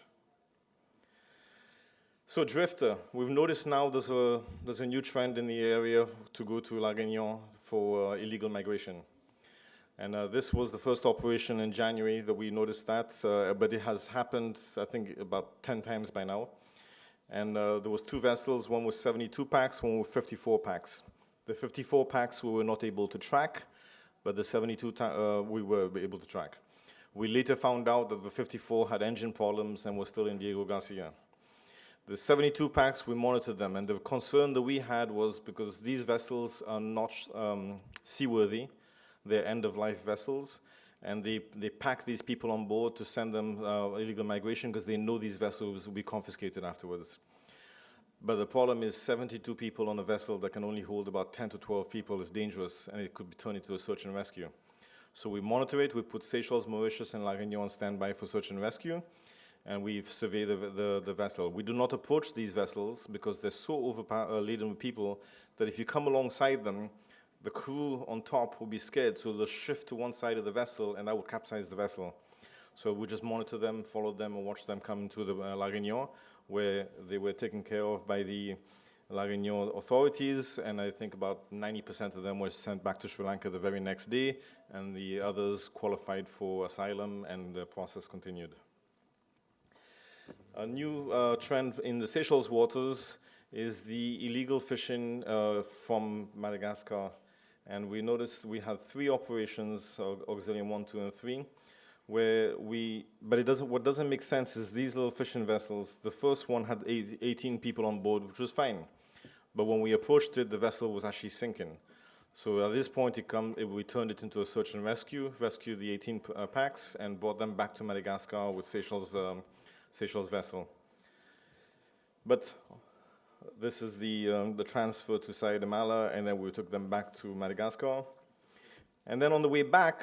So drifter, we've noticed now there's a new trend in the area to go to La Réunion for illegal migration. And this was the first operation in January that we noticed that, but it has happened, I think, about 10 times by now. And there was 2 vessels, one with 72 packs, one with 54 packs. The 54 packs we were not able to track, but the 72 we were able to track. We later found out that the 54 had engine problems and was still in Diego Garcia. The 72 packs, we monitored them, and the concern that we had was because these vessels are not seaworthy, they're end-of-life vessels, and they pack these people on board to send them illegal migration because they know these vessels will be confiscated afterwards. But the problem is 72 people on a vessel that can only hold about 10 to 12 people is dangerous, and it could be turned into a search and rescue. So we monitor it, we put Seychelles, Mauritius, and La Réunion on standby for search and rescue, and we've surveyed the vessel. We do not approach these vessels because they're so overladen with people that if you come alongside them, the crew on top will be scared, so they'll shift to one side of the vessel, and that will capsize the vessel. So we just monitor them, follow them, and watch them come to the La Réunion, where they were taken care of by the La Réunion authorities, and I think about 90% of them were sent back to Sri Lanka the very next day, and the others qualified for asylum, and the process continued. A new trend in the Seychelles waters is the illegal fishing from Madagascar. And we noticed we had 3 operations, Auxilium 1, 2, and 3, where what doesn't make sense is these little fishing vessels, the first one had 18 people on board, which was fine. But when we approached it, the vessel was actually sinking. So at this point, we turned it into a search and rescued the 18 packs, and brought them back to Madagascar with Seychelles vessel. But this is the transfer to Saïd Mala, and then we took them back to Madagascar. And then on the way back,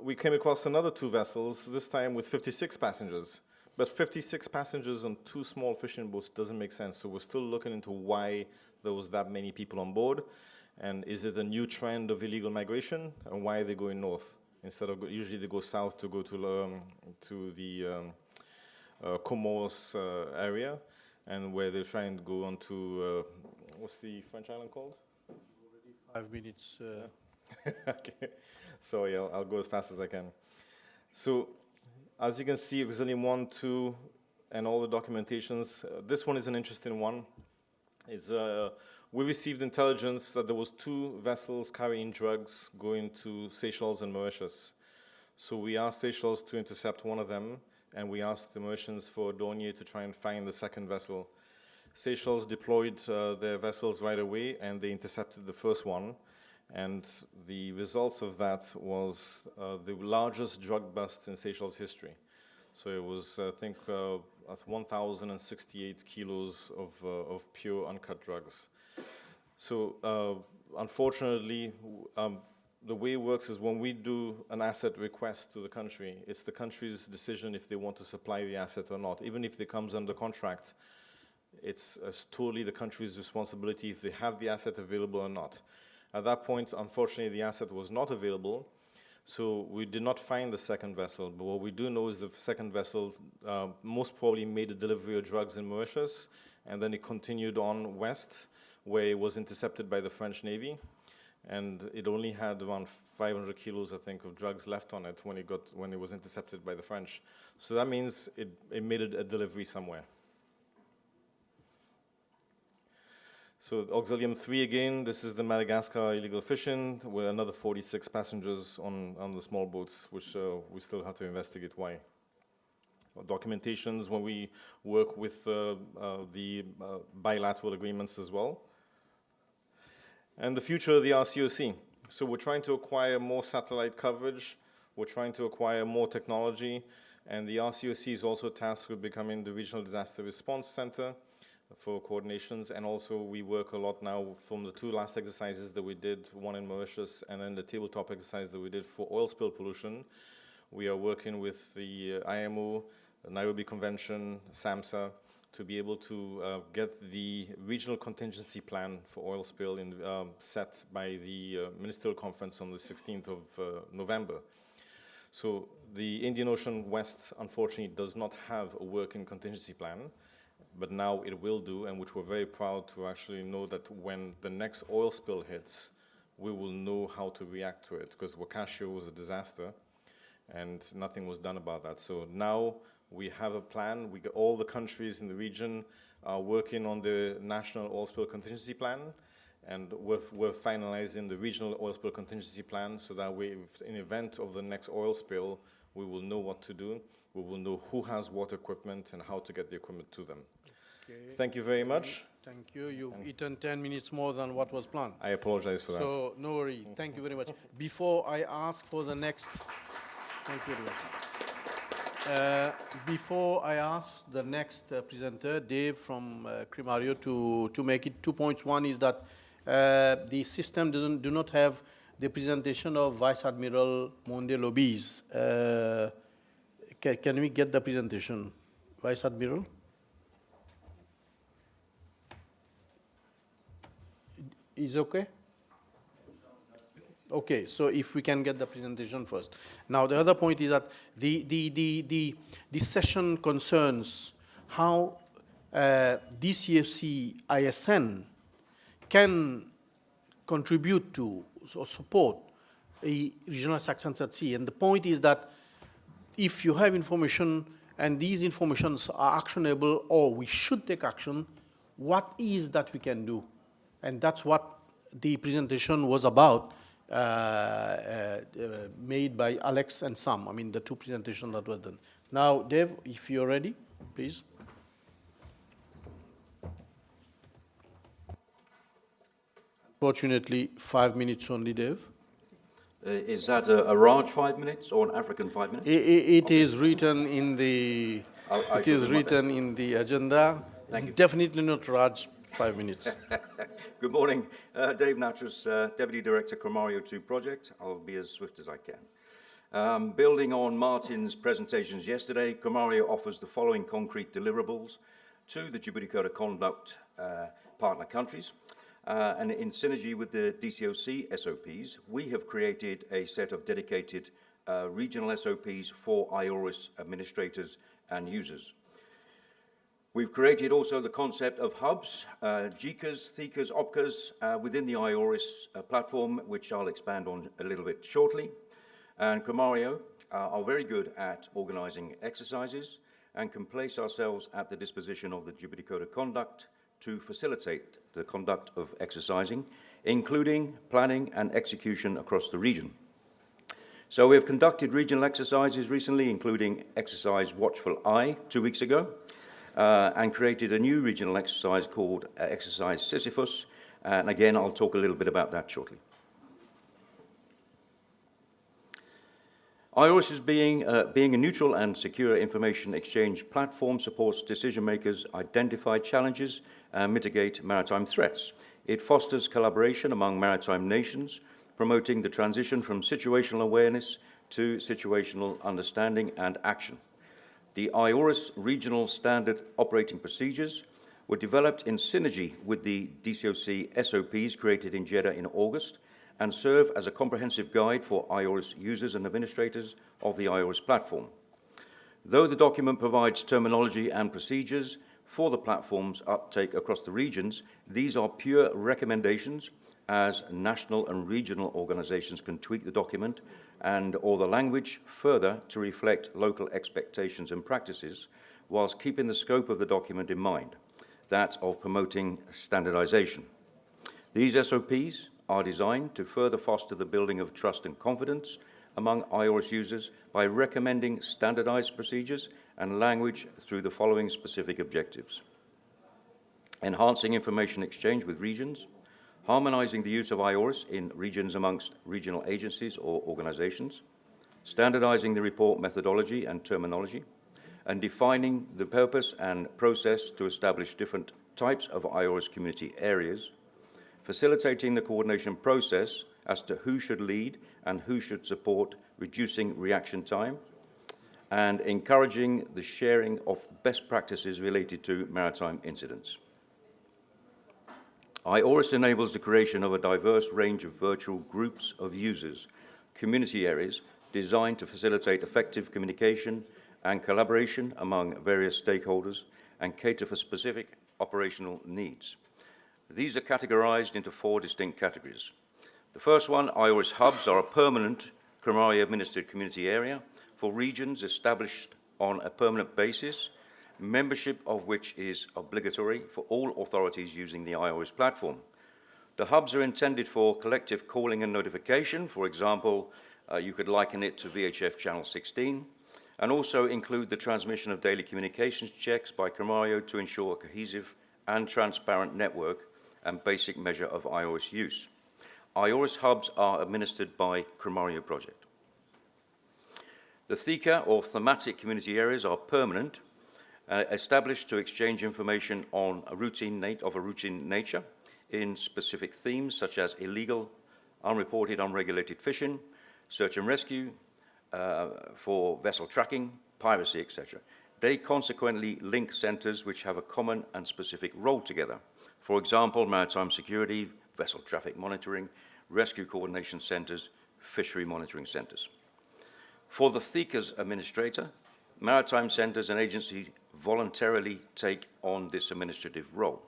we came across another 2 vessels, this time with 56 passengers. But 56 passengers on 2 small fishing boats doesn't make sense. So we're still looking into why there was that many people on board. And is it a new trend of illegal migration? And why are they going north? Instead of, usually they go south to go to the Comoros area, and where they're trying to go on to, what's the French island called? Already 5 minutes. Okay, sorry, I'll go as fast as I can. So, as you can see, Auxilium 1, 2, and all the documentations, this one is an interesting one. We received intelligence that there was 2 vessels carrying drugs going to Seychelles and Mauritius. So we asked Seychelles to intercept one of them, and we asked the Mauritians for Dornier to try and find the second vessel. Seychelles deployed their vessels right away, and they intercepted the first one. And the results of that was the largest drug bust in Seychelles history. So it was, I think, 1,068 kilos of pure uncut drugs. So unfortunately, the way it works is when we do an asset request to the country, it's the country's decision if they want to supply the asset or not. Even if it comes under contract, it's totally the country's responsibility if they have the asset available or not. At that point, unfortunately, the asset was not available, so we did not find the second vessel. But what we do know is the second vessel most probably made a delivery of drugs in Mauritius and then it continued on west, where it was intercepted by the French Navy, and it only had around 500 kilos, I think, of drugs left on it when it was intercepted by the French. So that means it made a delivery somewhere. So Auxilium 3 again, this is the Madagascar illegal fishing, with another 46 passengers on the small boats, which we still have to investigate why. Documentations when we work with the bilateral agreements as well. And the future of the RCOC. So we're trying to acquire more satellite coverage, we're trying to acquire more technology, and the RCOC is also tasked with becoming the Regional Disaster Response Center for coordinations, and also we work a lot now from the 2 last exercises that we did, one in Mauritius and then the tabletop exercise that we did for oil spill pollution. We are working with the IMO, the Nairobi Convention, SAMSA, to be able to get the regional contingency plan for oil spill set by the Ministerial Conference on the 16th of November. So the Indian Ocean West, unfortunately, does not have a working contingency plan, but now it will do, and which we're very proud to actually know that when the next oil spill hits, we will know how to react to it, because Wakashio was a disaster, and nothing was done about that. So now we have a plan. All the countries in the region are working on the National Oil Spill Contingency Plan, and we're finalizing the Regional Oil Spill Contingency Plan, so that way, in event of the next oil spill, we will know what to do. We will know who has what equipment and how to get the equipment to them. Okay. Thank you very much. Thank you. You've eaten 10 minutes more than what was planned. I apologize for that. So, no worry. Thank you very much. Before I ask for the next... Thank you very much. Before I ask the next presenter, Dave from Crimario, to make it 2 points. One is that the system do not have the presentation of Vice Admiral Monde Lobbies. Can we get the presentation, Vice Admiral? Is okay? Okay, so if we can get the presentation first. Now, the other point is that the session concerns how DCoC ISN can contribute to or support a regional actions at sea. And the point is that if you have information and these informations are actionable or we should take action, what is that we can do? And that's what the presentation was about, made by Alex and Sam. I mean, the 2 presentations that were done. Now, Dave, if you're ready, please. Unfortunately, 5 minutes only, Dave. Is that a Raj 5 minutes or an African 5 minutes? It is written in the. It is written in the agenda. Thank you. Definitely not Raj 5 minutes. Good morning, Dave Natras, Deputy Director, Crimario 2 Project. I'll be as swift as I can. Building on Martin's presentations yesterday, Crimario offers the following concrete deliverables to the Djibouti Code of Conduct partner countries. And in synergy with the DCoC SOPs, we have created a set of dedicated regional SOPs for IORIS administrators and users. We've created also the concept of hubs, GCAs, THECAs, OPCAs within the IORIS platform, which I'll expand on a little bit shortly. And Crimario are very good at organizing exercises and can place ourselves at the disposition of the Djibouti Code of Conduct to facilitate the conduct of exercising, including planning and execution across the region. So we have conducted regional exercises recently, including exercise Watchful Eye 2 weeks ago, and created a new regional exercise called exercise Sisyphus. And again, I'll talk a little bit about that shortly. IORIS is being a neutral and secure information exchange platform supports decision makers identify challenges and mitigate maritime threats. It fosters collaboration among maritime nations, promoting the transition from situational awareness to situational understanding and action. The IORIS regional standard operating procedures were developed in synergy with the DCoC SOPs created in Jeddah in August and serve as a comprehensive guide for IORIS users and administrators of the IORIS platform. Though the document provides terminology and procedures, for the platform's uptake across the regions, these are pure recommendations, as national and regional organizations can tweak the document or the language further to reflect local expectations and practices, whilst keeping the scope of the document in mind, that of promoting standardization. These SOPs are designed to further foster the building of trust and confidence among IORIS users by recommending standardized procedures and language through the following specific objectives: enhancing information exchange with regions, harmonizing the use of IORIS in regions amongst regional agencies or organizations, standardizing the report methodology and terminology, and defining the purpose and process to establish different types of IORIS community areas, facilitating the coordination process as to who should lead and who should support reducing reaction time, and encouraging the sharing of best practices related to maritime incidents. IORIS enables the creation of a diverse range of virtual groups of users, community areas designed to facilitate effective communication and collaboration among various stakeholders and cater for specific operational needs. These are categorized into 4 distinct categories. The first one, IORIS hubs, are a permanent CRMARI-administered community area for regions established on a permanent basis, membership of which is obligatory for all authorities using the IORIS platform. The hubs are intended for collective calling and notification. For example, you could liken it to VHF Channel 16, and also include the transmission of daily communications checks by CRMARIO to ensure a cohesive and transparent network and basic measure of IORIS use. IORIS hubs are administered by CRMARIO project. The THECA, or thematic community areas, are permanent, established to exchange information on a routine nature in specific themes such as illegal, unreported, unregulated fishing, search and rescue, for vessel tracking, piracy, etc. They consequently link centres which have a common and specific role together. For example, maritime security, vessel traffic monitoring, rescue coordination centres, fishery monitoring centres. For the THECA's administrator, maritime centres and agencies voluntarily take on this administrative role.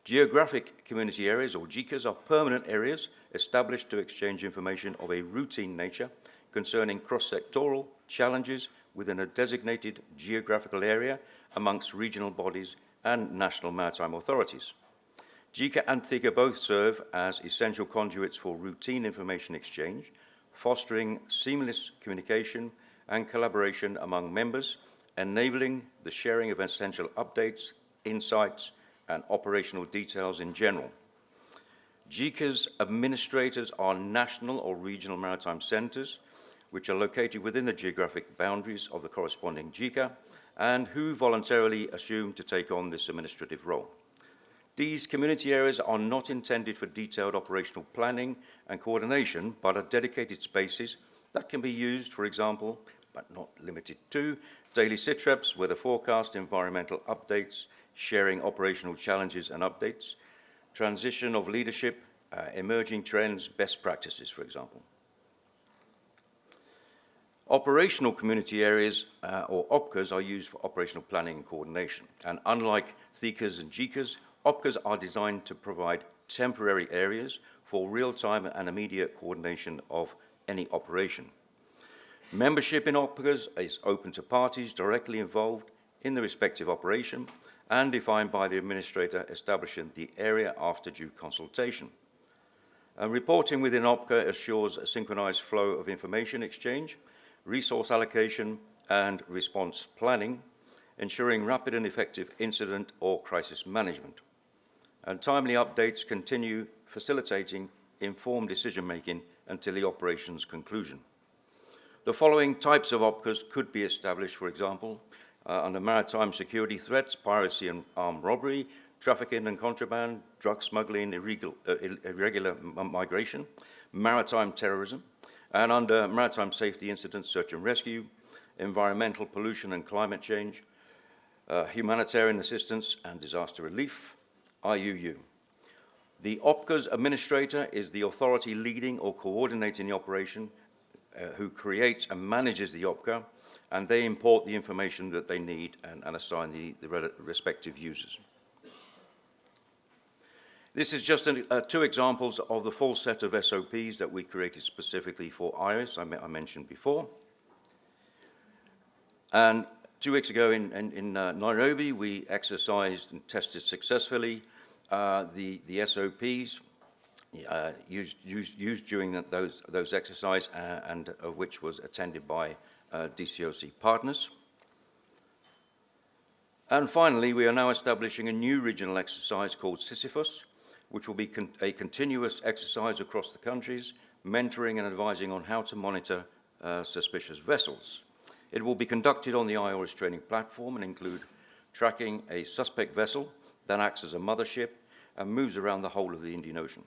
Geographic community areas, or GCAs, are permanent areas established to exchange information of a routine nature concerning cross-sectoral challenges within a designated geographical area amongst regional bodies and national maritime authorities. GCA and THECA both serve as essential conduits for routine information exchange, fostering seamless communication and collaboration among members, enabling the sharing of essential updates, insights, and operational details in general. GCA's administrators are national or regional maritime centres, which are located within the geographic boundaries of the corresponding GCA, and who voluntarily assume to take on this administrative role. These community areas are not intended for detailed operational planning and coordination, but are dedicated spaces that can be used, for example, but not limited to, daily SITREPs, weather forecast, environmental updates, sharing operational challenges and updates, transition of leadership, emerging trends, best practices, for example. Operational community areas, or OPCAs, are used for operational planning and coordination. And unlike THECAs and GCAs, OPCAs are designed to provide temporary areas for real-time and immediate coordination of any operation. Membership in OPCAs is open to parties directly involved in the respective operation and defined by the administrator establishing the area after due consultation. Reporting within OPCA assures a synchronized flow of information exchange, resource allocation, and response planning, ensuring rapid and effective incident or crisis management. And timely updates continue facilitating informed decision-making until the operation's conclusion. The following types of OPCAs could be established, for example, under maritime security threats, piracy and armed robbery, trafficking and contraband, drug smuggling, irregular migration, maritime terrorism, and under maritime safety incidents, search and rescue, environmental pollution and climate change, humanitarian assistance and disaster relief, IUU. The OPCA's administrator is the authority leading or coordinating the operation who creates and manages the OPCA and they import the information that they need and assign the respective users. This is just two examples of the full set of SOPs that we created specifically for IRIS, I mentioned before. And 2 weeks ago in Nairobi, we exercised and tested successfully the SOPs used during those exercises, and which was attended by DCoC partners. And finally, we are now establishing a new regional exercise called Sisyphus, which will be a continuous exercise across the countries, mentoring and advising on how to monitor suspicious vessels. It will be conducted on the IORIS training platform and include tracking a suspect vessel that acts as a mothership and moves around the whole of the Indian Ocean.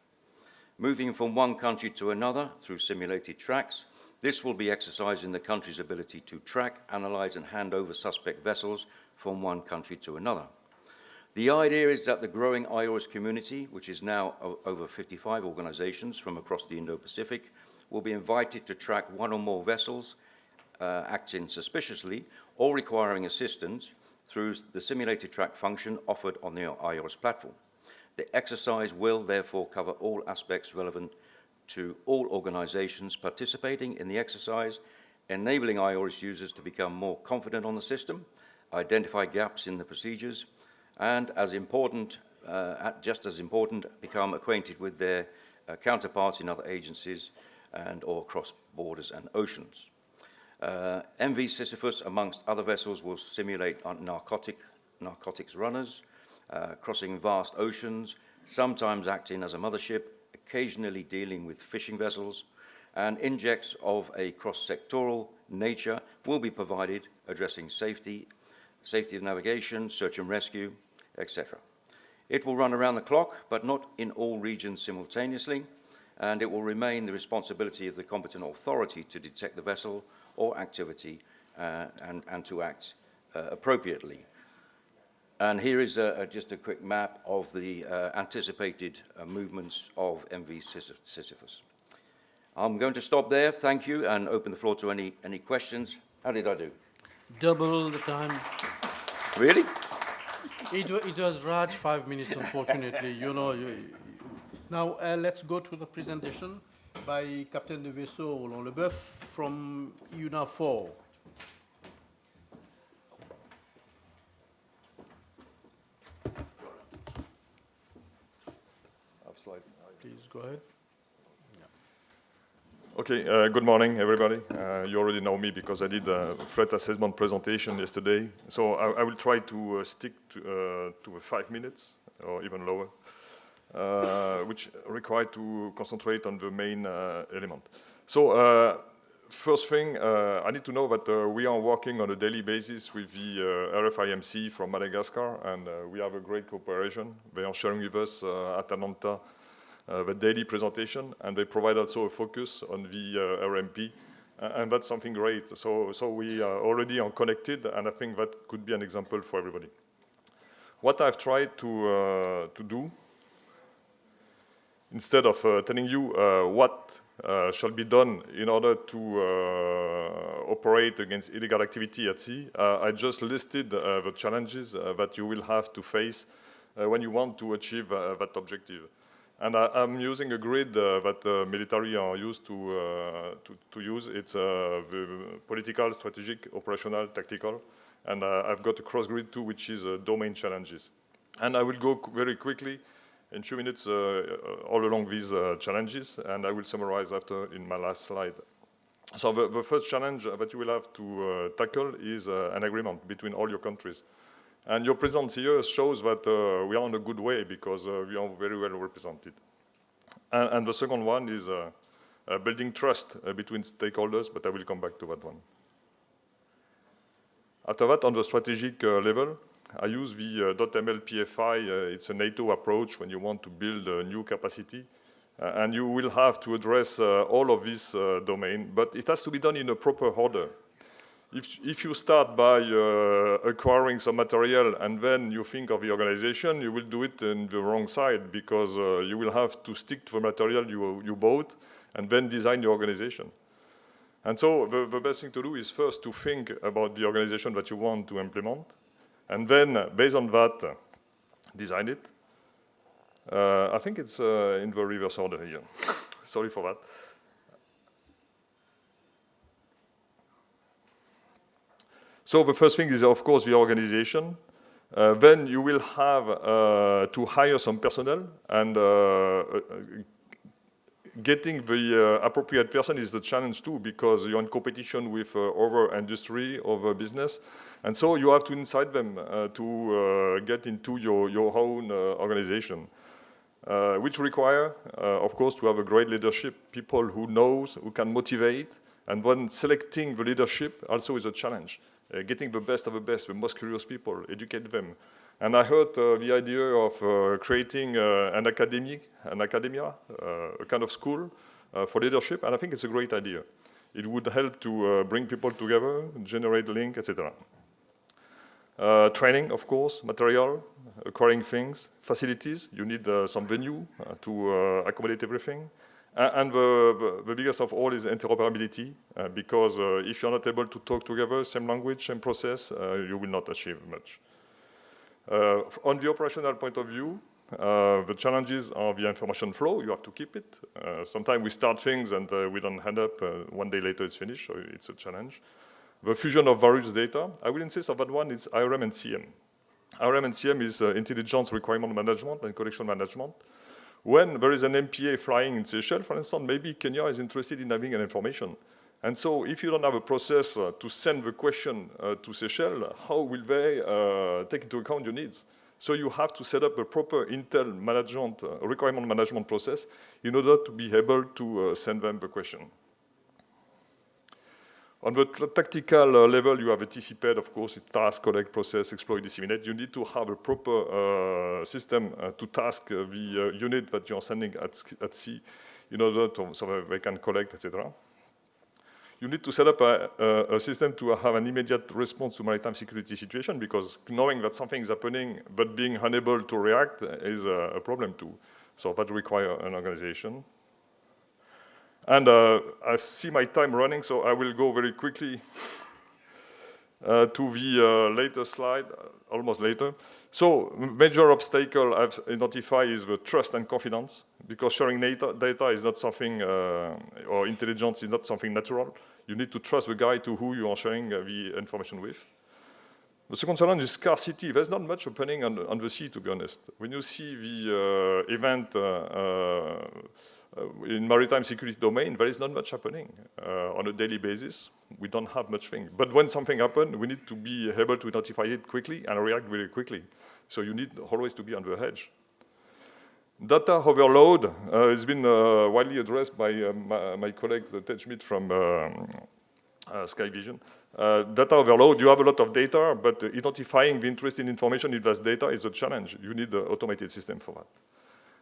Moving from one country to another through simulated tracks, this will be exercising the country's ability to track, analyze, and hand over suspect vessels from one country to another. The idea is that the growing IORIS community, which is now over 55 organizations from across the Indo-Pacific, will be invited to track one or more vessels acting suspiciously or requiring assistance through the simulated track function offered on the IORIS platform. The exercise will therefore cover all aspects relevant to all organizations participating in the exercise, enabling IORIS users to become more confident on the system, identify gaps in the procedures, and just as important, become acquainted with their counterparts in other agencies and or across borders and oceans. MV Sisyphus, amongst other vessels, will simulate narcotics runners, crossing vast oceans, sometimes acting as a mothership, occasionally dealing with fishing vessels, and injects of a cross-sectoral nature will be provided, addressing safety of navigation, search and rescue, etc. It will run around the clock, but not in all regions simultaneously, and it will remain the responsibility of the competent authority to detect the vessel or activity and to act appropriately. And here is just a quick map of the anticipated movements of MV Sisyphus. I'm going to stop there, thank you, and open the floor to any questions. How did I do? Double the time. Really? It was Raj 5 minutes, unfortunately. Now, let's go to the presentation by Captain de Vaisseau Roland Leboeuf from UNAFOR. Slides. Please go ahead. Okay, good morning, everybody. You already know me because I did a threat assessment presentation yesterday. So I will try to stick to 5 minutes or even lower, which require to concentrate on the main element. So first thing, I need to know that we are working on a daily basis with the RFIMC from Madagascar, and we have a great cooperation. They are sharing with us at Atlanta the daily presentation, and they provide also a focus on the RMP, and that's something great. So we already are connected, and I think that could be an example for everybody. What I've tried to do, instead of telling you what shall be done in order to operate against illegal activity at sea, I just listed the challenges that you will have to face when you want to achieve that objective. And I'm using a grid that military are used to use. It's the political, strategic, operational, tactical. And I've got a cross grid too, which is domain challenges. And I will go very quickly in a few minutes all along these challenges, and I will summarize after in my last slide. So the first challenge that you will have to tackle is an agreement between all your countries. And your presence here shows that we are on a good way because we are very well represented. And the second one is building trust between stakeholders, but I will come back to that one. After that, on the strategic level, I use the .ml PFI. It's a NATO approach when you want to build a new capacity. And you will have to address all of this domain, but it has to be done in a proper order. If you start by acquiring some material and then you think of the organization, you will do it in the wrong side because you will have to stick to the material you bought and then design your organization. And so the best thing to do is first to think about the organization that you want to implement, and then, based on that, design it. I think it's in the reverse order here. Sorry for that. So the first thing is, of course, the organization. Then you will have to hire some personnel, and getting the appropriate person is the challenge too, because you're in competition with other industry, other business. And so you have to incite them to get into your own organization, which require, of course, to have a great leadership, people who knows, who can motivate. And when selecting the leadership also is a challenge. Getting the best of the best, the most curious people, educate them. And I heard the idea of creating an academia, a kind of school for leadership, and I think it's a great idea. It would help to bring people together, generate link, etc. Training, of course, material, acquiring things, facilities. You need some venue to accommodate everything. And the biggest of all is interoperability, because if you're not able to talk together, same language, same process, you will not achieve much. On the operational point of view, the challenges are the information flow. You have to keep it. Sometimes we start things and we don't end up. One day later it's finished, so it's a challenge. The fusion of various data. I will insist on that one. It's IRM and CM. IRM and CM is intelligence requirement management and collection management. When there is an MPA flying in Seychelles, for instance, maybe Kenya is interested in having an information. And so if you don't have a process to send the question to Seychelles, how will they take into account your needs? So you have to set up a proper intel management, requirement management process in order to be able to send them the question. On the tactical level, you have a TCPED, of course, it's task, collect, process, exploit, disseminate. You need to have a proper system to task the unit that you're sending at sea in order to, so that they can collect, etc. You need to set up a system to have an immediate response to maritime security situation, because knowing that something is happening but being unable to react is a problem too. So that requires an organization. And I see my time running, so I will go very quickly to the later slide, almost later. So major obstacle I've identified is the trust and confidence, because sharing data is not something, or intelligence is not something natural. You need to trust the guy to who you are sharing the information with. The second challenge is scarcity. There's not much happening on the sea, to be honest. When you see the event in maritime security domain, there is not much happening on a daily basis. We don't have much thing. But when something happens, we need to be able to identify it quickly and react very quickly. So you need always to be on the edge. Data overload has been widely addressed by my colleague, Ted Schmidt from Sky Vision. Data overload, you have a lot of data, but identifying the interesting information in that data is a challenge. You need an automated system for that.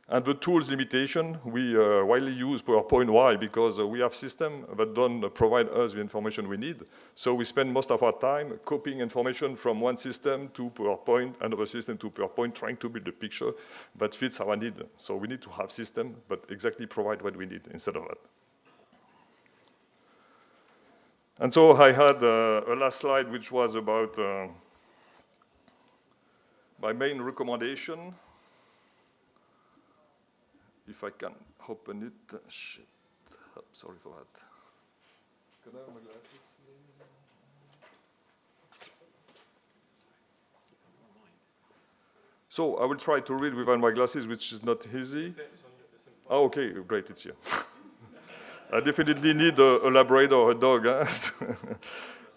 And the tools limitation, we widely use PowerPoint. Why? Because we have systems that don't provide us the information we need. So we spend most of our time copying information from one system to PowerPoint, another system to PowerPoint, trying to build a picture that fits our need. So we need to have systems that exactly provide what we need instead of that. And so I had a last slide, which was about my main recommendation. If I can open it, shit, sorry for that. Can I have my glasses, please? So I will try to read without my glasses, which is not easy. Oh, okay, great, it's here. I definitely need a Labrador or a dog. Huh?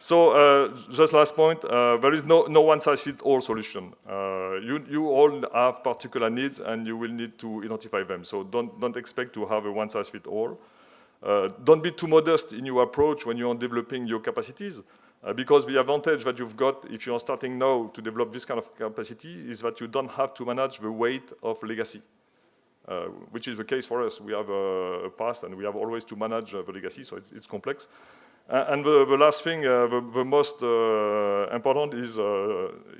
So just last point, there is no one-size-fits-all solution. You all have particular needs, and you will need to identify them. So don't expect to have a one-size-fits-all. Don't be too modest in your approach when you are developing your capacities, because the advantage that you've got if you are starting now to develop this kind of capacity is that you don't have to manage the weight of legacy, which is the case for us. We have a past, and we have always to manage the legacy, so it's complex. And the last thing, the most important is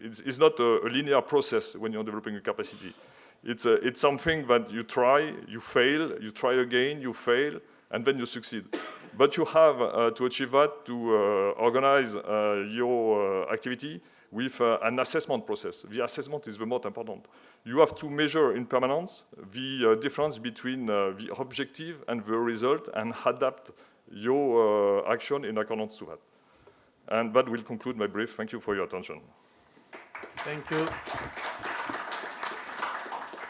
it's not a linear process when you're developing a capacity. It's something that you try, you fail, you try again, you fail, and then you succeed. But you have to achieve that to organize your activity with an assessment process. The assessment is the most important. You have to measure in permanence the difference between the objective and the result and adapt your action in accordance to that. And that will conclude my brief. Thank you for your attention. Thank you.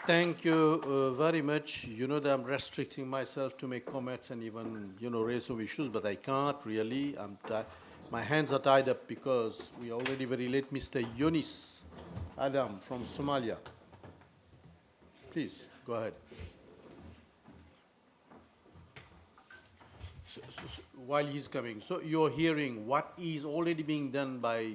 Thank you very much. You know that I'm restricting myself to make comments and even, raise some issues, but I can't really. My hands are tied up because we are already very late. Mr. Yunus Adam from Somalia. Please, go ahead. So, while he's coming, so you're hearing what is already being done by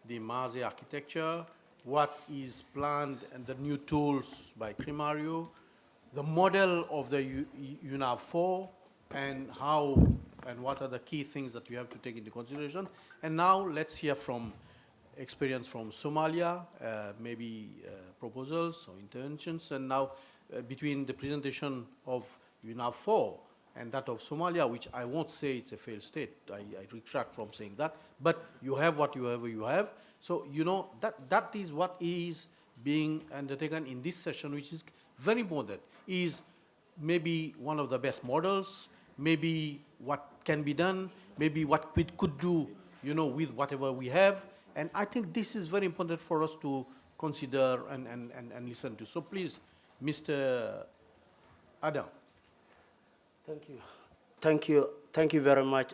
the Maze architecture, what is planned and the new tools by Crimario, the model of the UNAV4, and how and what are the key things that you have to take into consideration. And now let's hear from experience from Somalia, maybe proposals or interventions. And now between the presentation of UNAV4 and that of Somalia, which I won't say it's a failed state, I retract from saying that, but you have whatever you have. So, that is what is being undertaken in this session, which is very important, is maybe one of the best models, maybe what can be done, maybe what we could do, with whatever we have. And I think this is very important for us to consider and listen to. So please, Mr. Adam. Thank you. Thank you. Thank you very much.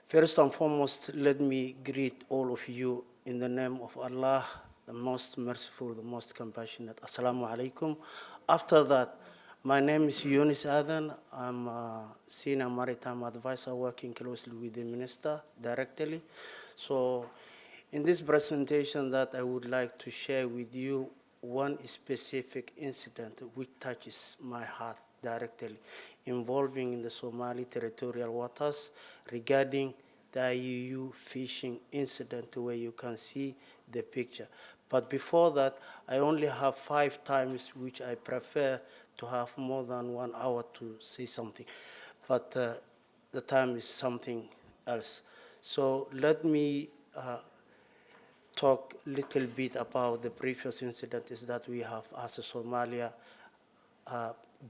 First and foremost, let me greet all of you in the name of Allah, the most merciful, the most compassionate. Assalamu alaikum. After that, my name is Yunus Adam. I'm a senior maritime advisor working closely with the minister directly. So in this presentation that I would like to share with you one specific incident which touches my heart directly, involving in the Somali territorial waters regarding the IUU fishing incident where you can see the picture. But before that, I only have 5 times which I prefer to have more than 1 hour to say something. But the time is something else. So let me talk a little bit about the previous incidents that we have as a Somalia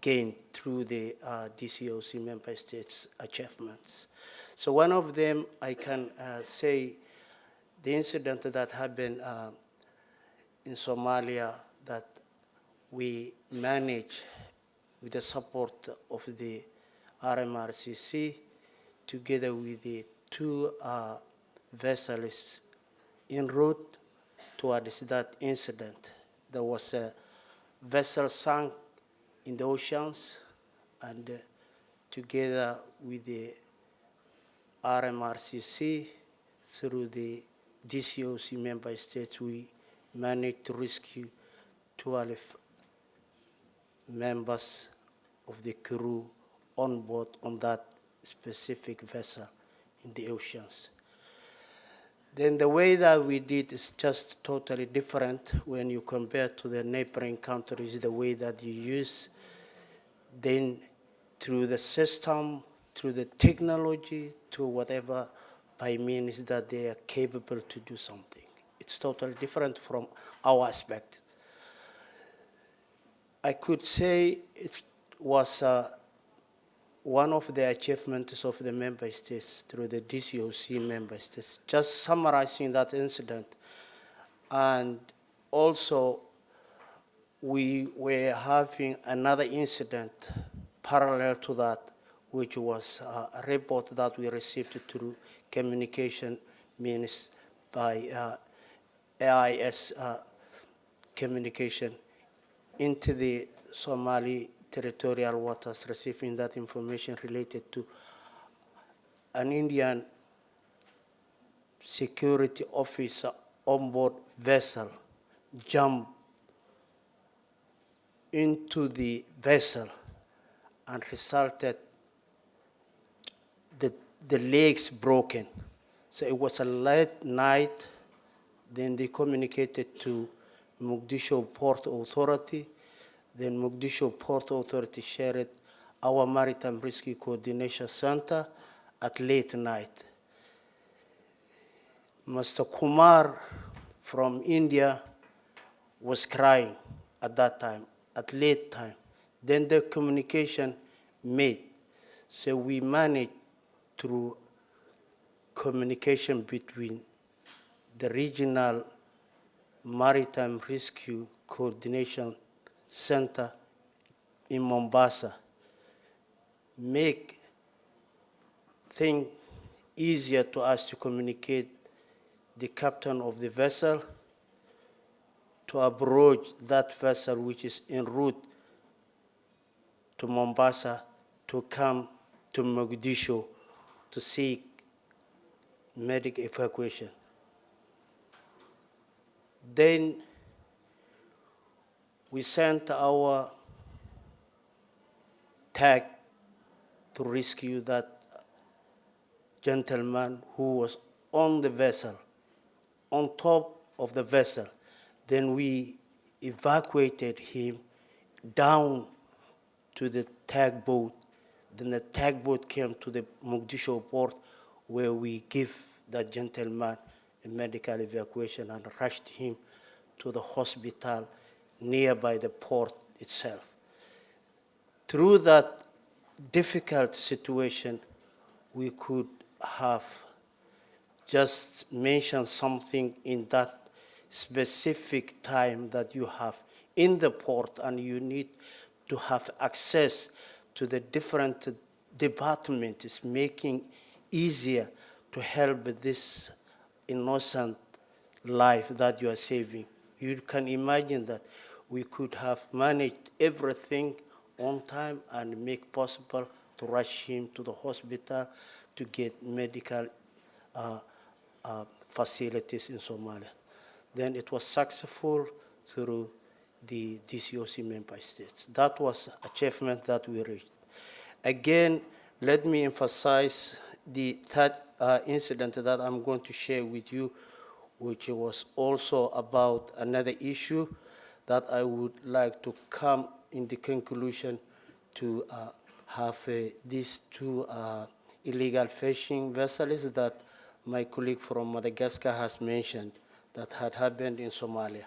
gained through the DCoC member states' achievements. So one of them, I can say, the incident that happened in Somalia that we managed with the support of the RMRCC together with the 2 vessels en route towards that incident. There was a vessel sunk in the oceans, and together with the RMRCC, through the DCoC member states, we managed to rescue 12 members of the crew on board on that specific vessel in the oceans. Then the way that we did is just totally different when you compare to the neighboring countries, the way that you use, then through the system, through the technology, through whatever by means that they are capable to do something. It's totally different from our aspect. I could say it was one of the achievements of the member states through the DCoC member states. Just summarizing that incident. And also, we were having another incident parallel to that, which was a report that we received through communication means by AIS communication into the Somali territorial waters, receiving that information related to an Indian security officer on board vessel jumped into the vessel and resulted the legs broken. So it was a late night. Then they communicated to Mogadishu Port Authority. Then Mogadishu Port Authority shared our Maritime Rescue Coordination Center at late night. Mr. Kumar from India was crying at that time, at late time. Then the communication made. So we managed through communication between the regional Maritime Rescue Coordination Center in Mombasa, make things easier to us to communicate the captain of the vessel to approach that vessel which is en route to Mombasa to come to Mogadishu to seek medical evacuation. Then we sent our tag to rescue that gentleman who was on the vessel, on top of the vessel. Then we evacuated him down to the tugboat. Then the tugboat came to the Mogadishu port where we give that gentleman a medical evacuation and rushed him to the hospital nearby the port itself. Through that difficult situation, we could have just mentioned something in that specific time that you have in the port and you need to have access to the different departments, making easier to help this innocent life that you are saving. You can imagine that we could have managed everything on time and make possible to rush him to the hospital to get medical facilities in Somalia. Then it was successful through the DCoC member states. That was achievement that we reached. Again, let me emphasize the third incident that I'm going to share with you, which was also about another issue that I would like to come in the conclusion to have these two illegal fishing vessels that my colleague from Madagascar has mentioned that had happened in Somalia.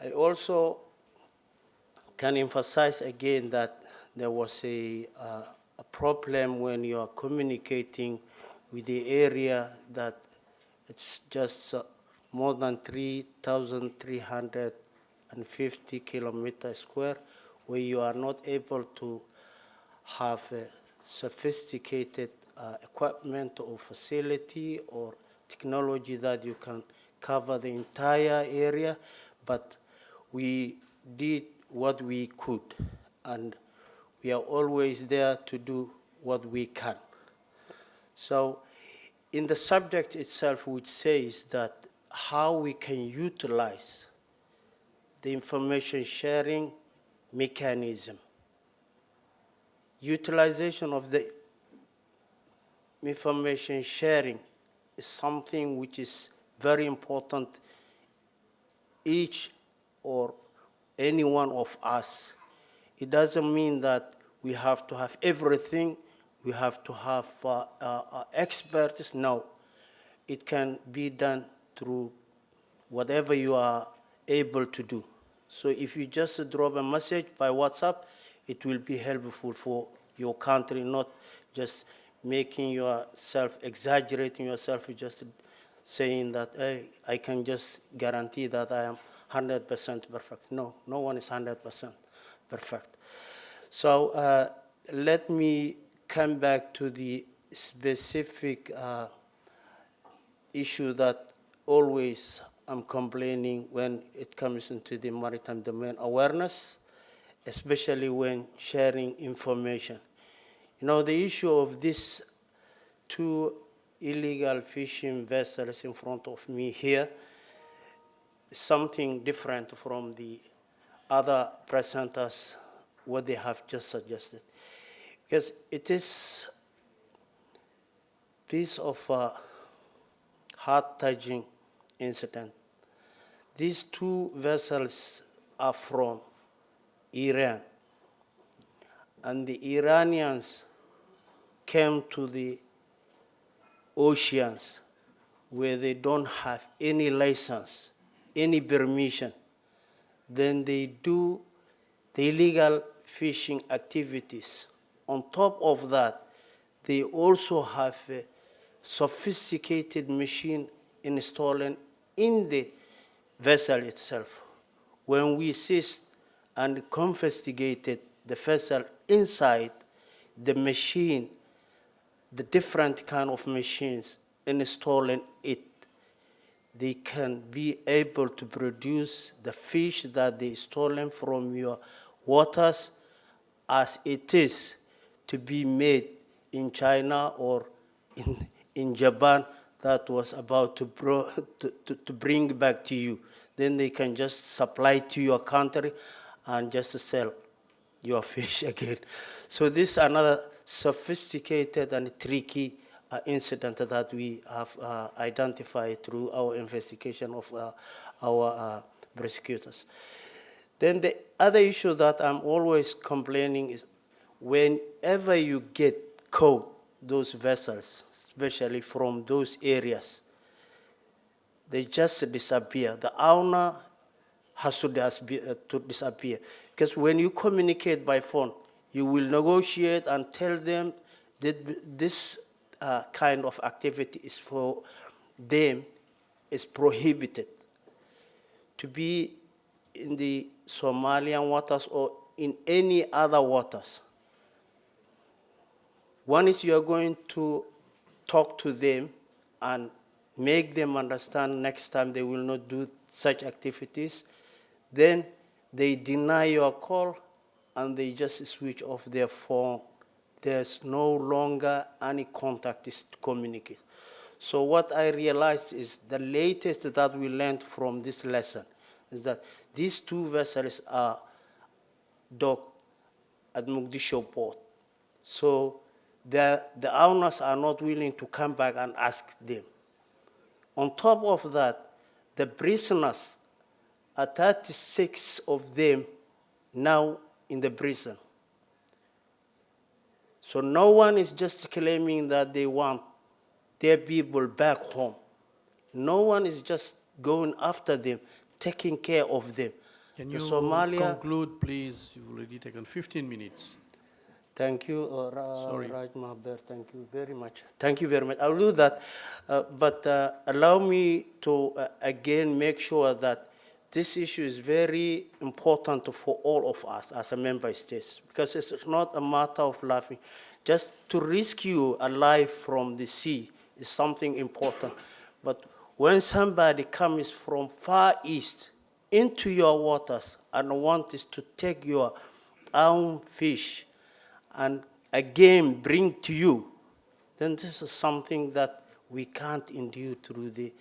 I also can emphasize again that there was a problem when you are communicating with the area that it's just more than 3,350 kilometers square, where you are not able to have a sophisticated equipment or facility or technology that you can cover the entire area, but we did what we could, and we are always there to do what we can. So in the subject itself, which says that how we can utilize the information sharing mechanism, utilization of the information sharing is something which is very important. Each or any one of us. It doesn't mean that we have to have everything, we have to have experts. No, it can be done through whatever you are able to do. So if you just drop a message by WhatsApp, it will be helpful for your country, not just making yourself, exaggerating yourself, just saying that, hey, I can just guarantee that I am 100% perfect. No, no one is 100% perfect. So let me come back to the specific issue that always I'm complaining when it comes into the maritime domain awareness, especially when sharing information. You know, the issue of these two illegal fishing vessels in front of me here is something different from the other presenters, what they have just suggested. Because it is a piece of heart-touching incident. These two vessels are from Iran, and the Iranians came to the oceans where they don't have any license, any permission, then they do the illegal fishing activities. On top of that, they also have a sophisticated machine installed in the vessel itself. When we seized and confiscated the vessel inside, the machine, the different kind of machines installed in it, they can be able to produce the fish that they stolen from your waters as it is to be made in China or in Japan that was about to bring back to you. Then they can just supply to your country and just sell your fish again. So this is another sophisticated and tricky incident that we have identified through our investigation of our prosecutors. Then the other issue that I'm always complaining is whenever you get caught, those vessels, especially from those areas, they just disappear. The owner has to disappear. Because when you communicate by phone, you will negotiate and tell them that this kind of activity is for them, is prohibited. To be in the Somalian waters or in any other waters. One is you are going to talk to them and make them understand next time they will not do such activities. Then they deny your call and they just switch off their phone. There's no longer any contact to communicate. So what I realized is the latest that we learned from this lesson is that these two vessels are docked at Mogadishu port. So the owners are not willing to come back and ask them. On top of that, the prisoners are 36 of them now in the prison. So no one is just claiming that they want their people back home. No one is just going after them, taking care of them. Can you conclude, please? You've already taken 15 minutes. Thank you, Sorry. Raj Mahaber. Thank you very much. Thank you very much. I'll do that, but allow me to again make sure that this issue is very important for all of us as a member states, because it's not a matter of laughing. Just to rescue a life from the sea is something important. But when somebody comes from far east into your waters and wants to take your own fish and again bring to you, then this is something that we can't endure through the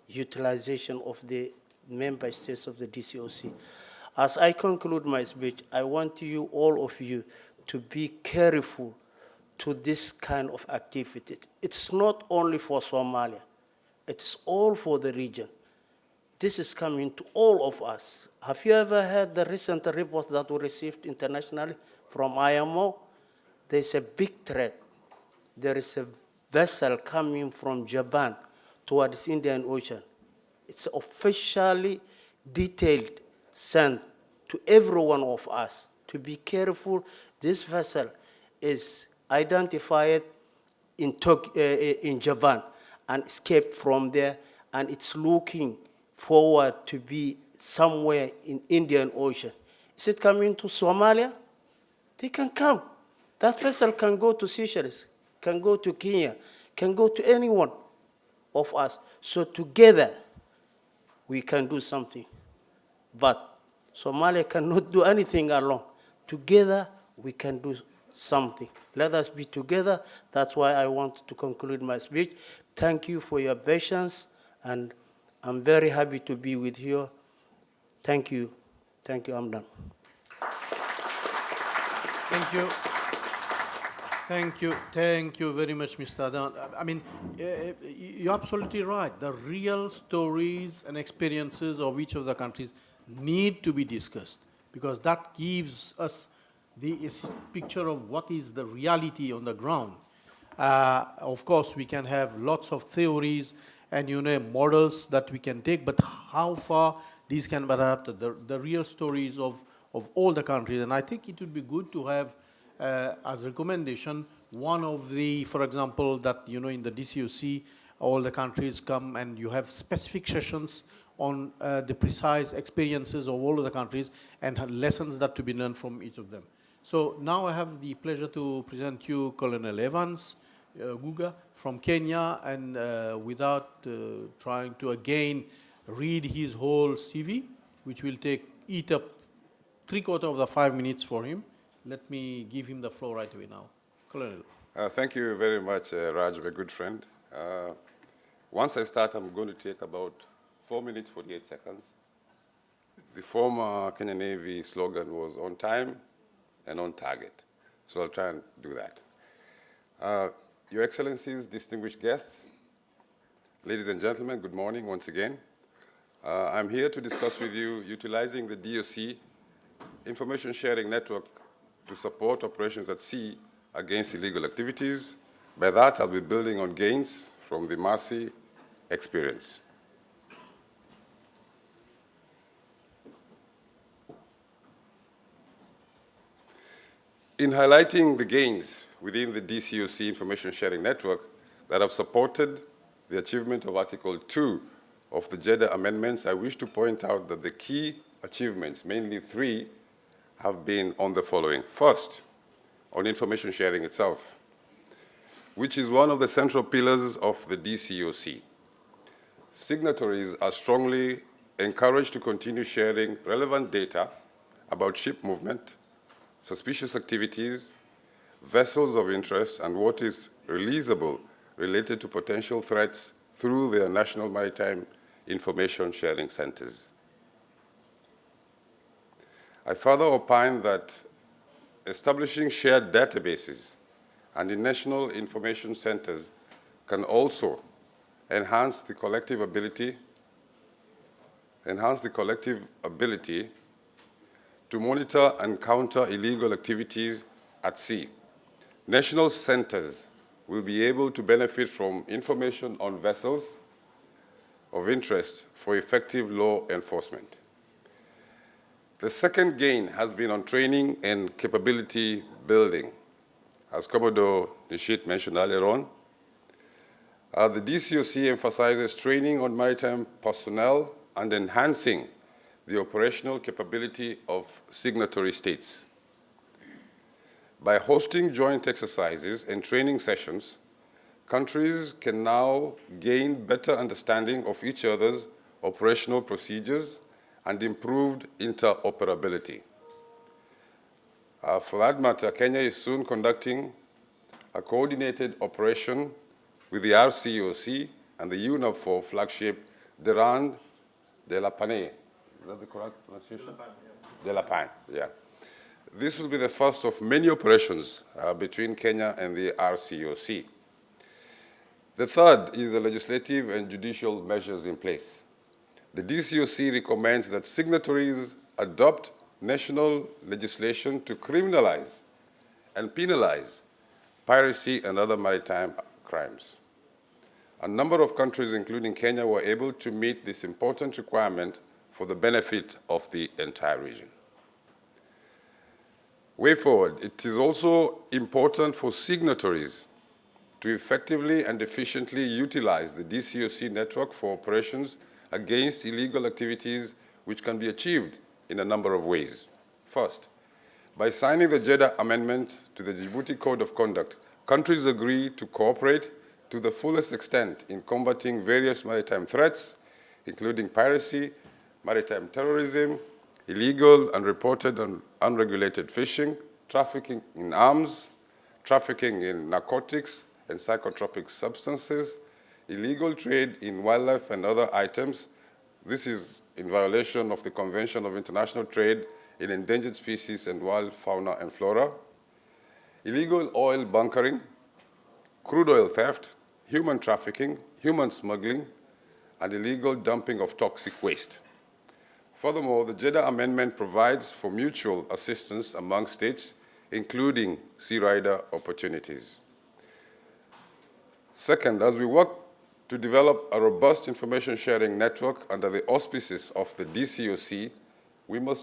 utilization of the member states of the DCoC. As I conclude my speech, I want you, all of you, to be careful to this kind of activity. It's not only for Somalia, it's all for the region. This is coming to all of us. Have you ever heard the recent report that we received internationally from IMO? There's a big threat. There is a vessel coming from Japan towards the Indian Ocean. It's officially detailed, sent to every one of us to be careful. This vessel is identified in Japan and escaped from there, and it's looking forward to be somewhere in Indian Ocean. Is it coming to Somalia? They can come. That vessel can go to Seychelles, can go to Kenya, can go to any one of us. So together, we can do something. But Somalia cannot do anything alone. Together, we can do something. Let us be together. That's why I want to conclude my speech. Thank you for your patience, and I'm very happy to be with you. Thank you. Thank you. I'm done. Thank you. Thank you. Thank you very much, Mr. Adan. I mean, you're absolutely right. The real stories and experiences of each of the countries need to be discussed, because that gives us the picture of what is the reality on the ground. Of course, we can have lots of theories and models that we can take, but how far these can be adapted, the real stories of all the countries. And I think it would be good to have, as a recommendation, one of the, for example, that in the DCoC, all the countries come and you have specific sessions on the precise experiences of all of the countries and lessons that to be learned from each of them. So now I have the pleasure to present you Colonel Evans Guga from Kenya, and without trying to again read his whole CV, which will eat up 3/4 of the 5 minutes for him, let me give him the floor right away now. Colonel. Thank you very much, Raj, my good friend. Once I start, I'm going to take about 4 minutes, 48 seconds. The former Kenya Navy slogan was on time and on target. So I'll try and do that. Your Excellencies, distinguished guests, ladies and gentlemen, good morning once again. I'm here to discuss with you utilizing the DCoC information sharing network to support operations at sea against illegal activities. By that, I'll be building on gains from the Mercy experience. In highlighting the gains within the DCoC information sharing network that have supported the achievement of Article 2 of the Jeddah Amendments, I wish to point out that the key achievements, mainly 3, have been on the following. First, on information sharing itself, which is one of the central pillars of the DCoC. Signatories are strongly encouraged to continue sharing relevant data about ship movement, suspicious activities, vessels of interest, and what is releasable related to potential threats through their national maritime information sharing centers. I further opine that establishing shared databases and the national information centers can also enhance the collective ability to monitor and counter illegal activities at sea. National centers will be able to benefit from information on vessels of interest for effective law enforcement. The second gain has been on training and capability building. As Commodore Nishit mentioned earlier on, the DCoC emphasizes training on maritime personnel and enhancing the operational capability of signatory states. By hosting joint exercises and training sessions, countries can now gain better understanding of each other's operational procedures and improved interoperability. For that matter, Kenya is soon conducting a coordinated operation with the RCOC and the UNAVFOR flagship Durand de la Pane. Is that the correct pronunciation? De la Pane, yeah. This will be the first of many operations between Kenya and the RCOC. The third is the legislative and judicial measures in place. The DCoC recommends that signatories adopt national legislation to criminalize and penalize piracy and other maritime crimes. A number of countries, including Kenya, were able to meet this important requirement for the benefit of the entire region. Way forward, it is also important for signatories to effectively and efficiently utilize the DCoC network for operations against illegal activities, which can be achieved in a number of ways. First, by signing the Jeddah Amendment to the Djibouti Code of Conduct, countries agree to cooperate to the fullest extent in combating various maritime threats, including piracy, maritime terrorism, illegal, unreported, and unregulated fishing, trafficking in arms, trafficking in narcotics and psychotropic substances, illegal trade in wildlife and other items. This is in violation of the Convention of International Trade in Endangered Species and Wild Fauna and Flora, illegal oil bunkering, crude oil theft, human trafficking, human smuggling, and illegal dumping of toxic waste. Furthermore, the Jeddah Amendment provides for mutual assistance among states including sea rider opportunities. Second, as we work to develop a robust information sharing network under the auspices of the DCoC, we must